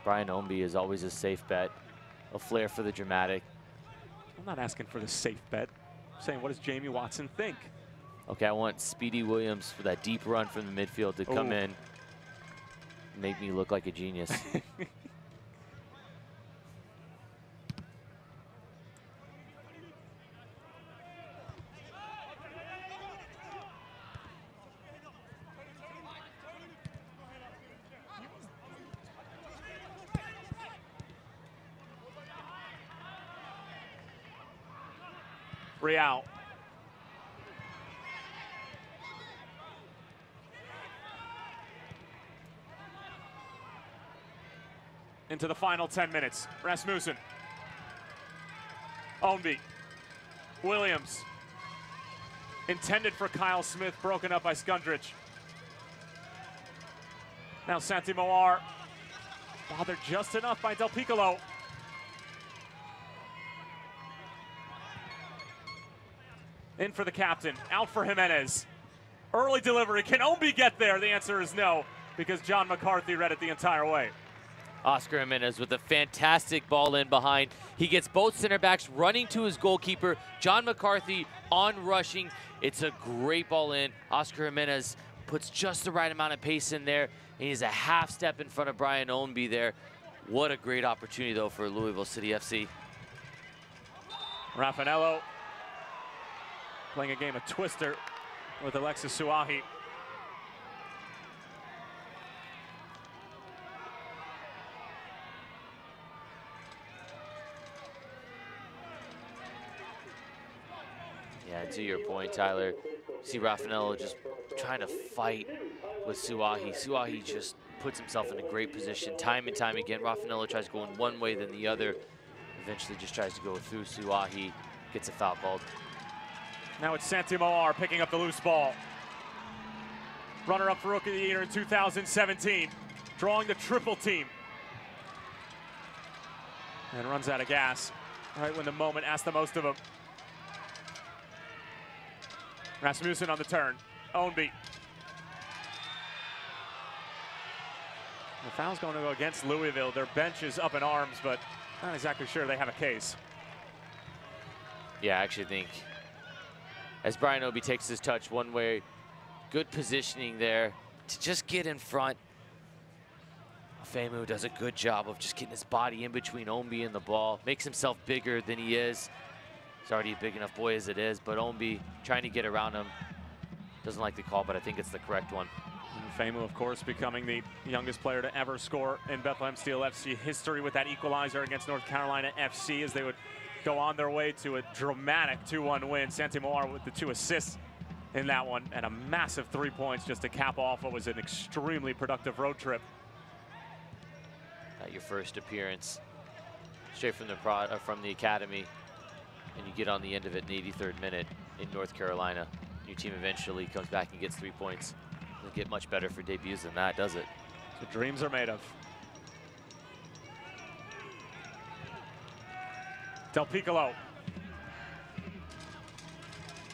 Brian Ownby is always a safe bet. A flair for the dramatic. I'm not asking for the safe bet. I'm saying, what does Jamie Watson think? Okay, I want Speedy Williams for that deep run from the midfield to come in. Make me look like a genius. Real. Into the final 10 minutes. Rasmussen. Ownby. Williams. Intended for Kyle Smith, broken up by Skundrich. Now Santi Moar. Bothered just enough by Del Piccolo. In for the captain, out for Jimenez. Early delivery, can Ownby get there? The answer is no, because John McCarthy read it the entire way. Oscar Jimenez with a fantastic ball in behind. He gets both center backs running to his goalkeeper. John McCarthy on rushing. It's a great ball in. Oscar Jimenez puts just the right amount of pace in there, and he's a half step in front of Brian Ownby there. What a great opportunity, though, for Louisville City FC. Raffanello playing a game of Twister with Alexis Suahi. Yeah, to your point, Tyler, see Raffanello just trying to fight with Suahi. Suahi just puts himself in a great position time and time again. Raffanello tries going one way, then the other. Eventually just tries to go through Suahi, gets a foul called. Now it's Santi Moar picking up the loose ball. Runner-up for Rookie of the Year in 2017, drawing the triple team. And runs out of gas. right when the moment asked the most of him. Rasmussen on the turn. Ownby. The foul's going to go against Louisville. Their bench is up in arms, but not exactly sure they have a case. Yeah, I actually think as Brian Ownby takes his touch one way, good positioning there to just get in front. Ofemu does a good job of just getting his body in between Ownby and the ball. Makes himself bigger than he is. He's already a big enough boy as it is, but Ownby trying to get around him. Doesn't like the call, but I think it's the correct one. Ofemu, of course, becoming the youngest player to ever score in Bethlehem Steel FC history with that equalizer against North Carolina FC as they would go on their way to a dramatic 2-1 win. Santi Moar with the 2 assists in that one and a massive 3 points just to cap off what was an extremely productive road trip. Your first appearance straight from the academy, and you get on the end of it in the 83rd minute in North Carolina. Your team eventually comes back and gets 3 points. Doesn't get much better for debuts than that, does it? That's what dreams are made of. Del Piccolo.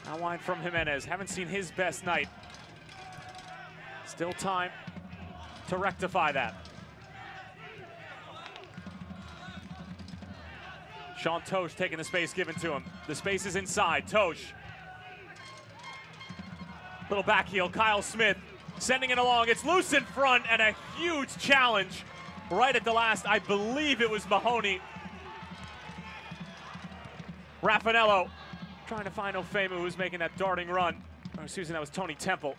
Now wide from Jimenez. Haven't seen his best night. Still time to rectify that. Sean Tosh taking the space given to him. The space is inside. Tosh. Little back heel. Kyle Smith sending it along. It's loose in front and a huge challenge right at the last. I believe it was Mahoney. Raffanello trying to find Ofemu, who's making that darting run. Oh, excuse me, that was Tony Temple.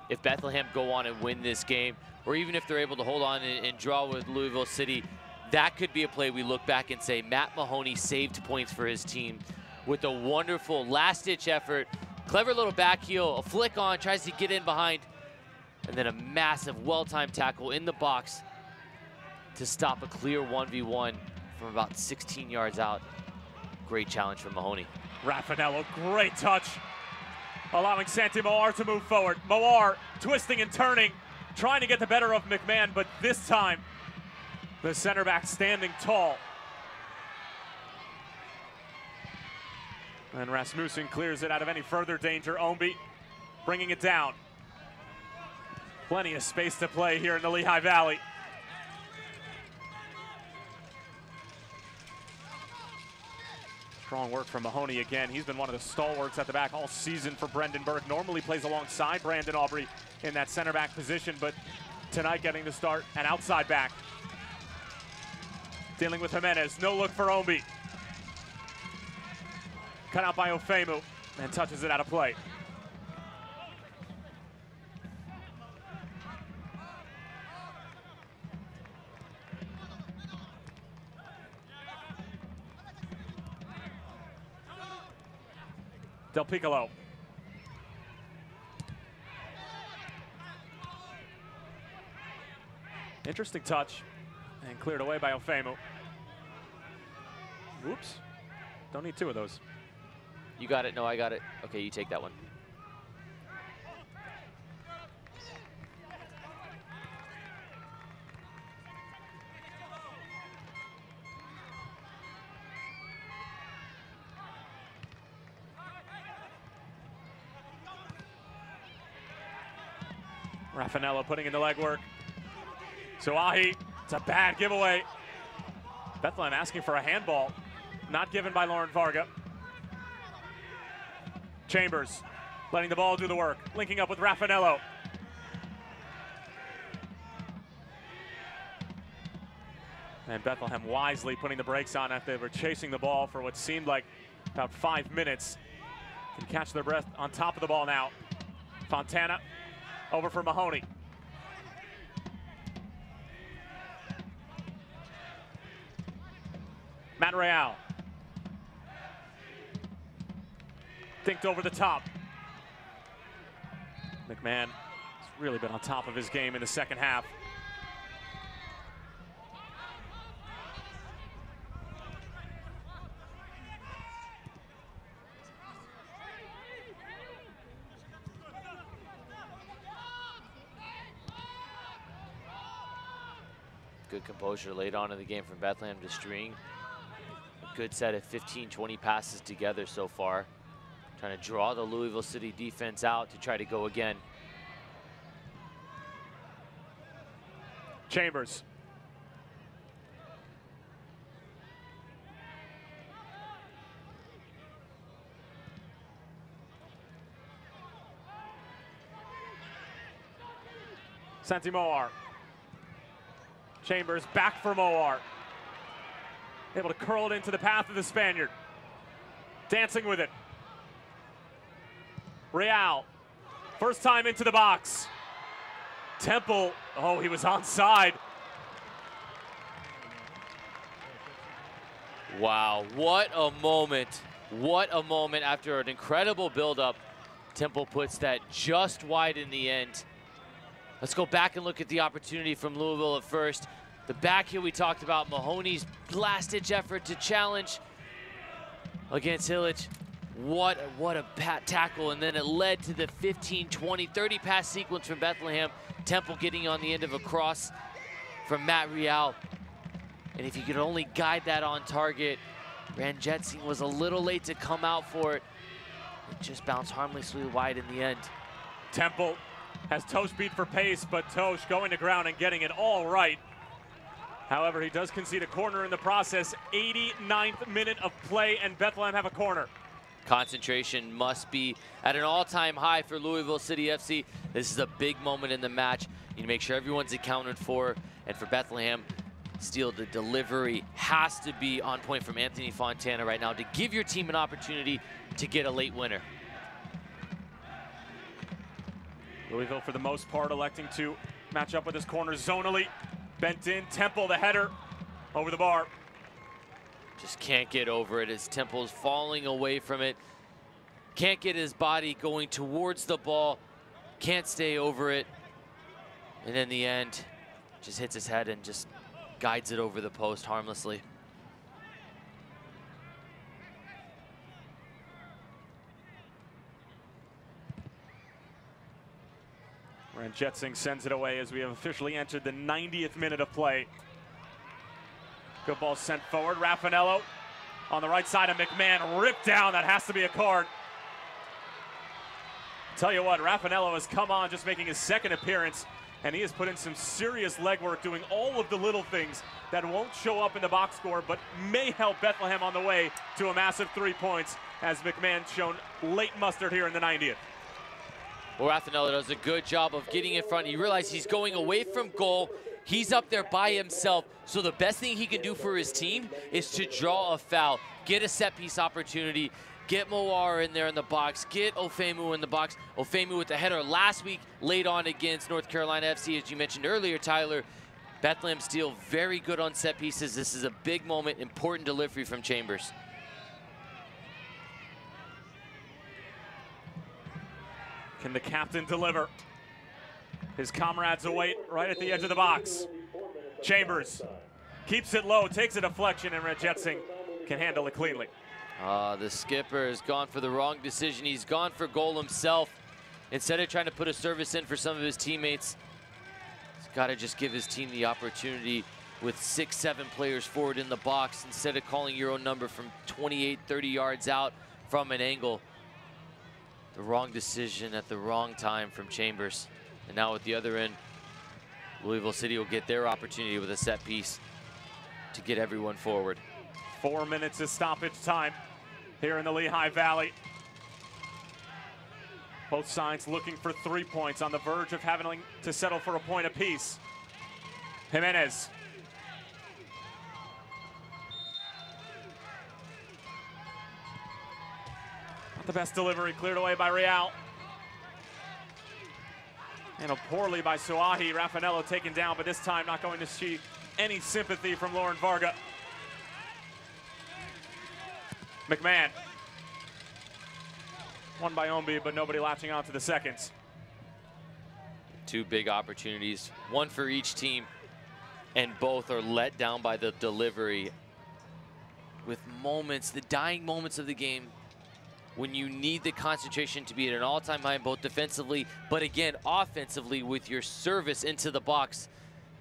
If Bethlehem go on and win this game, or even if they're able to hold on and draw with Louisville City, that could be a play we look back and say Matt Mahoney saved points for his team with a wonderful last-ditch effort. Clever little back heel, a flick on, tries to get in behind, and then a massive, well-timed tackle in the box to stop a clear 1v1 from about 16 yards out. Great challenge from Mahoney. Raffanello, great touch, allowing Santi Moar to move forward. Moar twisting and turning, trying to get the better of McMahon, but this time, the center back standing tall. And Rasmussen clears it out of any further danger. Ownby bringing it down. Plenty of space to play here in the Lehigh Valley. Strong work from Mahoney again. He's been one of the stalwarts at the back all season for Brendan Burke. Normally plays alongside Brandon Aubrey in that center back position, but tonight getting the start and outside back. Dealing with Jimenez, no look for Ownby. Cut out by Ofemu and touches it out of play. Del Piccolo. Interesting touch and cleared away by Ofemu. Oops, don't need 2 of those. You got it, no, I got it. Okay, you take that one. Raffanello putting in the legwork. Suahi, it's a bad giveaway. Bethlehem asking for a handball. Not given by Lauren Varga. Chambers letting the ball do the work. Linking up with Raffanello. And Bethlehem wisely putting the brakes on after they were chasing the ball for what seemed like about 5 minutes. Can catch their breath on top of the ball now. Fontana over for Mahoney. Matt Real. Dinked over the top. McMahon has really been on top of his game in the second half. Good composure late on in the game from Bethlehem to string a good set of 15, 20 passes together so far. Trying to draw the Louisville City defense out to try to go again. Chambers. Santi Moar. Chambers back for Moar. Able to curl it into the path of the Spaniard. Dancing with it. Real. First time into the box. Temple. Oh, he was onside. Wow, what a moment. What a moment after an incredible buildup. Temple puts that just wide in the end. Let's go back and look at the opportunity from Louisville at first. The back here we talked about, Mahoney's last-ditch effort to challenge against Hillich. What a tackle, and then it led to the 15, 20, 30 pass sequence from Bethlehem. Temple getting on the end of a cross from Matt Real. And if you could only guide that on target, Ranjitsingh was a little late to come out for it. It just bounced harmlessly wide in the end. Temple has Tosh beat for pace, but Tosh going to ground and getting it all right. However, he does concede a corner in the process. 89th minute of play, and Bethlehem have a corner. Concentration must be at an all-time high for Louisville City FC. This is a big moment in the match. You need to make sure everyone's accounted for, and for Bethlehem, Steele, the delivery has to be on point from Anthony Fontana right now to give your team an opportunity to get a late winner. Louisville, for the most part, electing to match up with his corner zonally. Bent in, Temple, the header, over the bar. Just can't get over it as Temple's falling away from it. Can't get his body going towards the ball. Can't stay over it. And in the end, just hits his head and just guides it over the post harmlessly. Ranjitsingh sends it away as we have officially entered the 90th minute of play. Good ball sent forward. Raffanello on the right side of McMahon, ripped down. That has to be a card. Tell you what, Raffanello has come on, just making his second appearance, and he has put in some serious legwork, doing all of the little things that won't show up in the box score, but may help Bethlehem on the way to a massive 3 points, as McMahon shown late mustard here in the 90th. Well, Raffanello does a good job of getting in front. He realized he's going away from goal. He's up there by himself. So the best thing he can do for his team is to draw a foul, get a set piece opportunity, get Moar in there in the box, get Ofemu in the box. Ofemu with the header last week late on against North Carolina FC, as you mentioned earlier, Tyler. Bethlehem Steel very good on set pieces. This is a big moment, important delivery from Chambers. Can the captain deliver? His comrades await right at the edge of the box. Chambers keeps it low, takes a deflection, and Ranjitsingh can handle it cleanly. The skipper has gone for the wrong decision. He's gone for goal himself. Instead of trying to put a service in for some of his teammates, he's got to just give his team the opportunity with 6, 7 players forward in the box instead of calling your own number from 28, 30 yards out from an angle. The wrong decision at the wrong time from Chambers. And now at the other end, Louisville City will get their opportunity with a set piece to get everyone forward. 4 minutes of stoppage time here in the Lehigh Valley. Both sides looking for 3 points, on the verge of having to settle for a point apiece. Jimenez. Not the best delivery, cleared away by Real. Handled poorly by Suahi. Raffanello taken down, but this time not going to see any sympathy from Lauren Varga. McMahon. Won by Ombi, but nobody latching on to the seconds. 2 big opportunities, one for each team, and both are let down by the delivery. With moments, the dying moments of the game, when you need the concentration to be at an all-time high, both defensively, but again, offensively with your service into the box.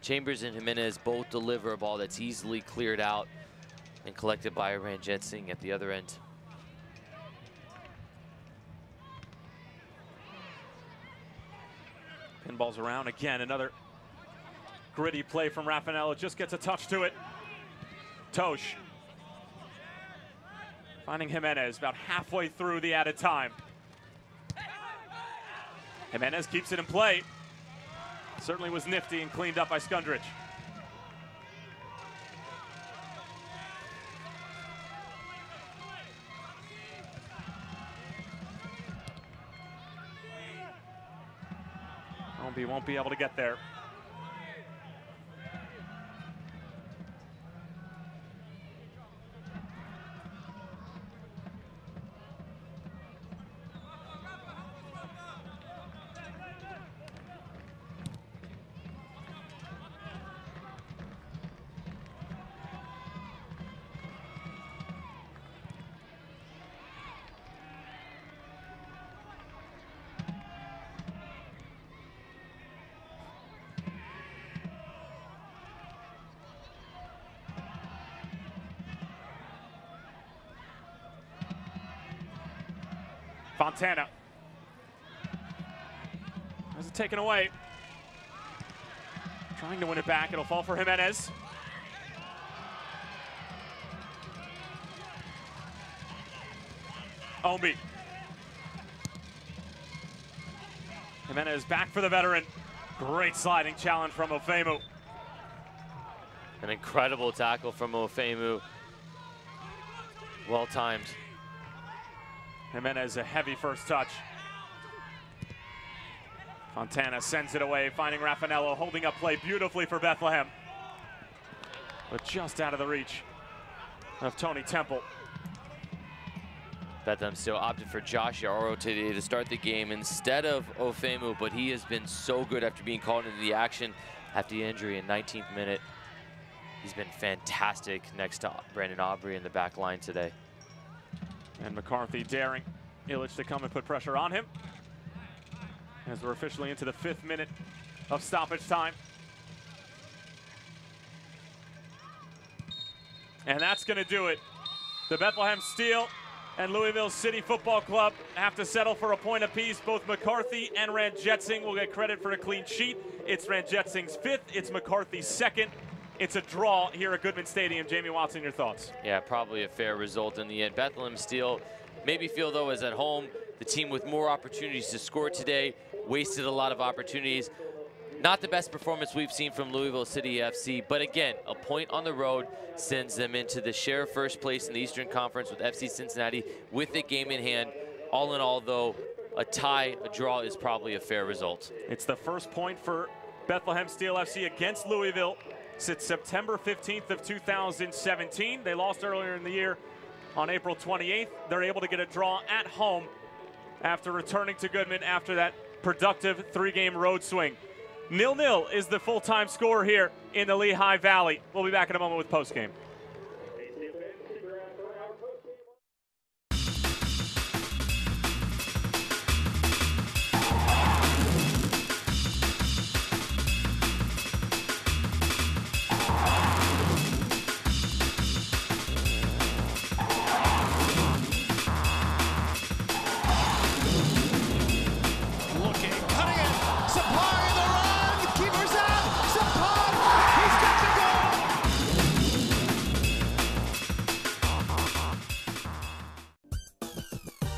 Chambers and Jimenez both deliver a ball that's easily cleared out and collected by Ranjitsingh at the other end. Pinballs around again. Another gritty play from Raffanello. Just gets a touch to it. Tosh finding Jimenez about halfway through the added time. Jimenez keeps it in play. Certainly was nifty and cleaned up by Skundrich. Ownby won't be able to get there. Fontana has it taken away. Trying to win it back. It'll fall for Jimenez. Ownby. Jimenez back for the veteran. Great sliding challenge from Ofemu. An incredible tackle from Ofemu. Well timed. Jimenez a heavy first touch. Fontana sends it away, finding Raffanello, holding up play beautifully for Bethlehem. But just out of the reach of Tony Temple. Bethlehem still opted for Josh Yaro today to start the game instead of Ofemu, but he has been so good after being called into the action after the injury in 19th minute. He's been fantastic next to Brandon Aubrey in the back line today. And McCarthy daring Illich to come and put pressure on him as we're officially into the 5th minute of stoppage time. And that's going to do it. The Bethlehem Steel and Louisville City Football Club have to settle for a point apiece. Both McCarthy and Ranjitsingh will get credit for a clean sheet. It's Ranjitsing's 5th. It's McCarthy's 2nd. It's a draw here at Goodman Stadium. Jamie Watson, your thoughts? Yeah, probably a fair result in the end. Bethlehem Steel maybe feel, though, as at home, the team with more opportunities to score today, wasted a lot of opportunities. Not the best performance we've seen from Louisville City FC, but again, a point on the road sends them into the share first place in the Eastern Conference with FC Cincinnati with the game in hand. All in all, though, a tie, a draw is probably a fair result. It's the first point for Bethlehem Steel FC against Louisville since September 15th of 2017. They lost earlier in the year on April 28th. They're able to get a draw at home after returning to Goodman after that productive 3-game road swing. 0-0 is the full-time score here in the Lehigh Valley. We'll be back in a moment with postgame.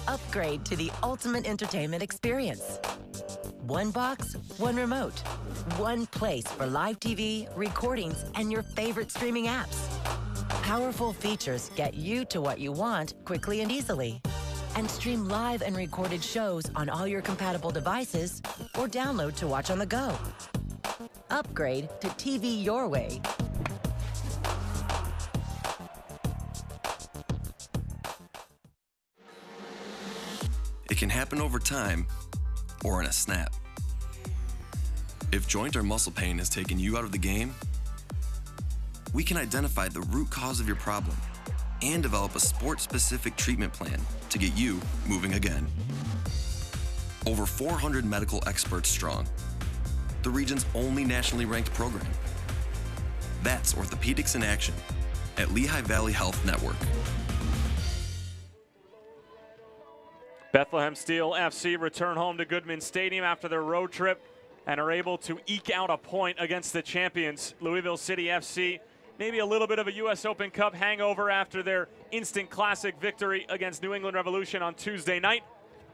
Upgrade to the ultimate entertainment experience. One box, one remote. One place for live TV, recordings, and your favorite streaming apps. Powerful features get you to what you want quickly and easily. And stream live and recorded shows on all your compatible devices or download to watch on the go. Upgrade to TV your way. It can happen over time or in a snap. If joint or muscle pain has taken you out of the game, we can identify the root cause of your problem and develop a sport-specific treatment plan to get you moving again. Over 400 medical experts strong, the region's only nationally ranked program, That's orthopedics in action at Lehigh Valley Health Network. Bethlehem Steel FC return home to Goodman Stadium after their road trip and are able to eke out a point against the champions, Louisville City FC. Maybe a little bit of a U.S. Open Cup hangover after their instant classic victory against New England Revolution on Tuesday night.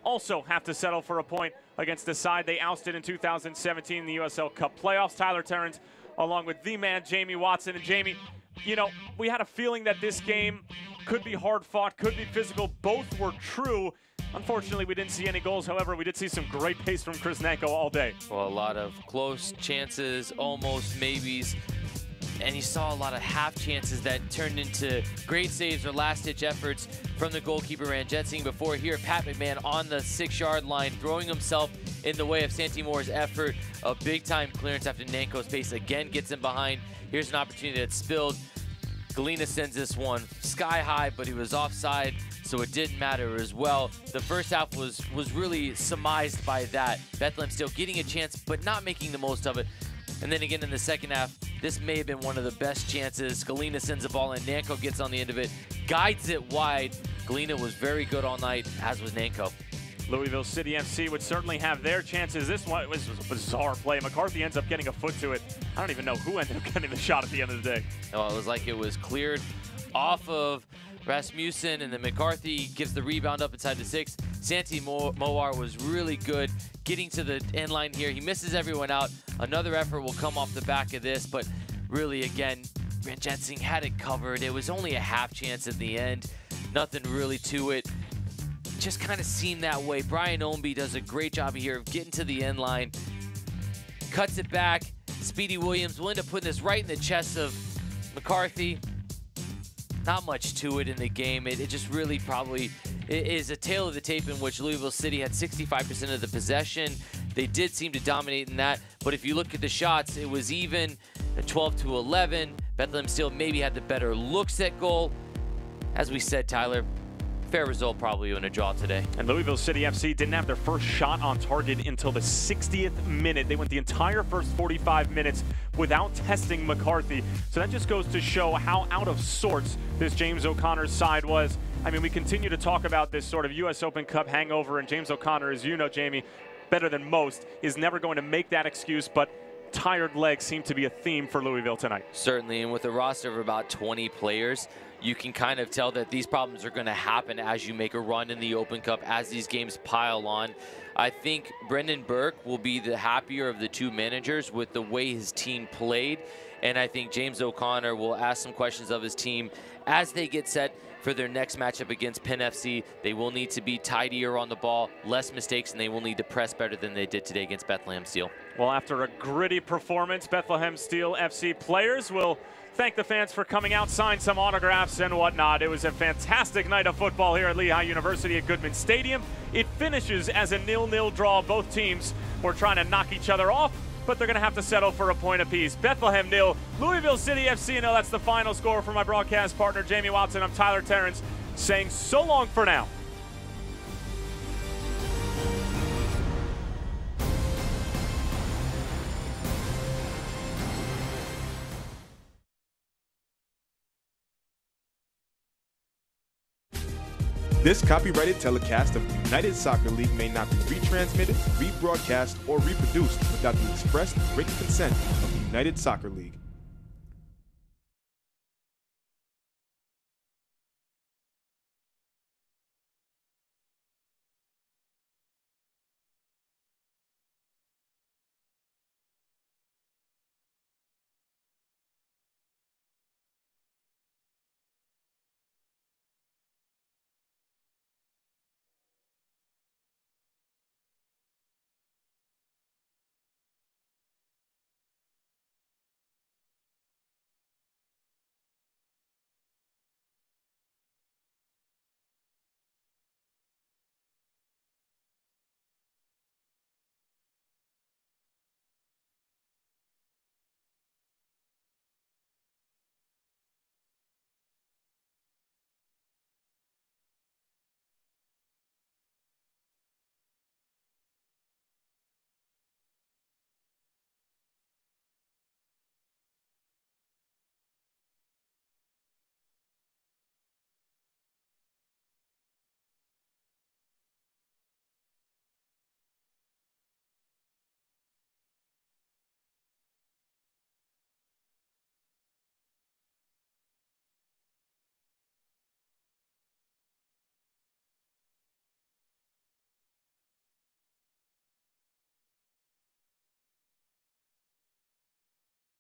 Also have to settle for a point against the side they ousted in 2017 in the USL Cup playoffs. Tyler Terrence, along with the man, Jamie Watson. And Jamie, you know, we had a feeling that this game could be hard fought, could be physical. Both were true. Unfortunately, we didn't see any goals. However, we did see some great pace from Chris Nanko all day. Well, a lot of close chances, almost maybes. And you saw a lot of half chances that turned into great saves or last-ditch efforts from the goalkeeper Ranjetsingh. Before here, Pat McMahon on the 6-yard line, throwing himself in the way of Santi Moore's effort. A big-time clearance after Nanko's pace again gets him behind. Here's an opportunity that's spilled. Galena sends this one sky high, but he was offside, so it didn't matter as well. The first half was really surmised by that. Bethlehem still getting a chance, but not making the most of it. And then again in the second half, this may have been one of the best chances. Galena sends the ball in, Nanko gets on the end of it, guides it wide. Galena was very good all night, as was Nanko. Louisville City FC would certainly have their chances. This one was a bizarre play. McCarthy ends up getting a foot to it. I don't even know who ended up getting the shot at the end of the day. Oh, it was like it was cleared off of Rasmussen, and then McCarthy gives the rebound up inside the 6. Santi Moar was really good getting to the end line here. He misses everyone out. Another effort will come off the back of this, but really, again, Ranjetsingh had it covered. It was only a half chance at the end. Nothing really to it. Just kind of seemed that way. Brian Omby does a great job here of getting to the end line. Cuts it back. Speedy Williams will end up putting this right in the chest of McCarthy. Not much to it in the game. It just really probably is a tale of the tape in which Louisville City had 65% of the possession. They did seem to dominate in that, but if you look at the shots, it was even at 12-11. Bethlehem Steel maybe had the better looks at goal. As we said, Tyler, fair result probably in a draw today. And Louisville City FC didn't have their first shot on target until the 60th minute. They went the entire first 45 minutes without testing McCarthy. So that just goes to show how out of sorts this James O'Connor's side was. I mean, we continue to talk about this sort of U.S. Open Cup hangover, and James O'Connor, as you know, Jamie, better than most, is never going to make that excuse, but tired legs seem to be a theme for Louisville tonight. Certainly, and with a roster of about 20 players, you can kind of tell that these problems are going to happen as you make a run in the Open Cup, as these games pile on. I think Brendan Burke will be the happier of the two managers with the way his team played, and I think James O'Connor will ask some questions of his team as they get set for their next matchup against Penn FC. They will need to be tidier on the ball, less mistakes, and they will need to press better than they did today against Bethlehem Steel. Well, after a gritty performance, Bethlehem Steel FC players will thank the fans for coming out, sign some autographs and whatnot. It was a fantastic night of football here at Lehigh University at Goodman Stadium. It finishes as a 0-0 draw. Both teams were trying to knock each other off, but they're going to have to settle for a point apiece. Bethlehem 0, Louisville City FC 0. That's the final score for my broadcast partner, Jamie Watson. I'm Tyler Terrence saying so long for now. This copyrighted telecast of the United Soccer League may not be retransmitted, rebroadcast, or reproduced without the express written consent of the United Soccer League.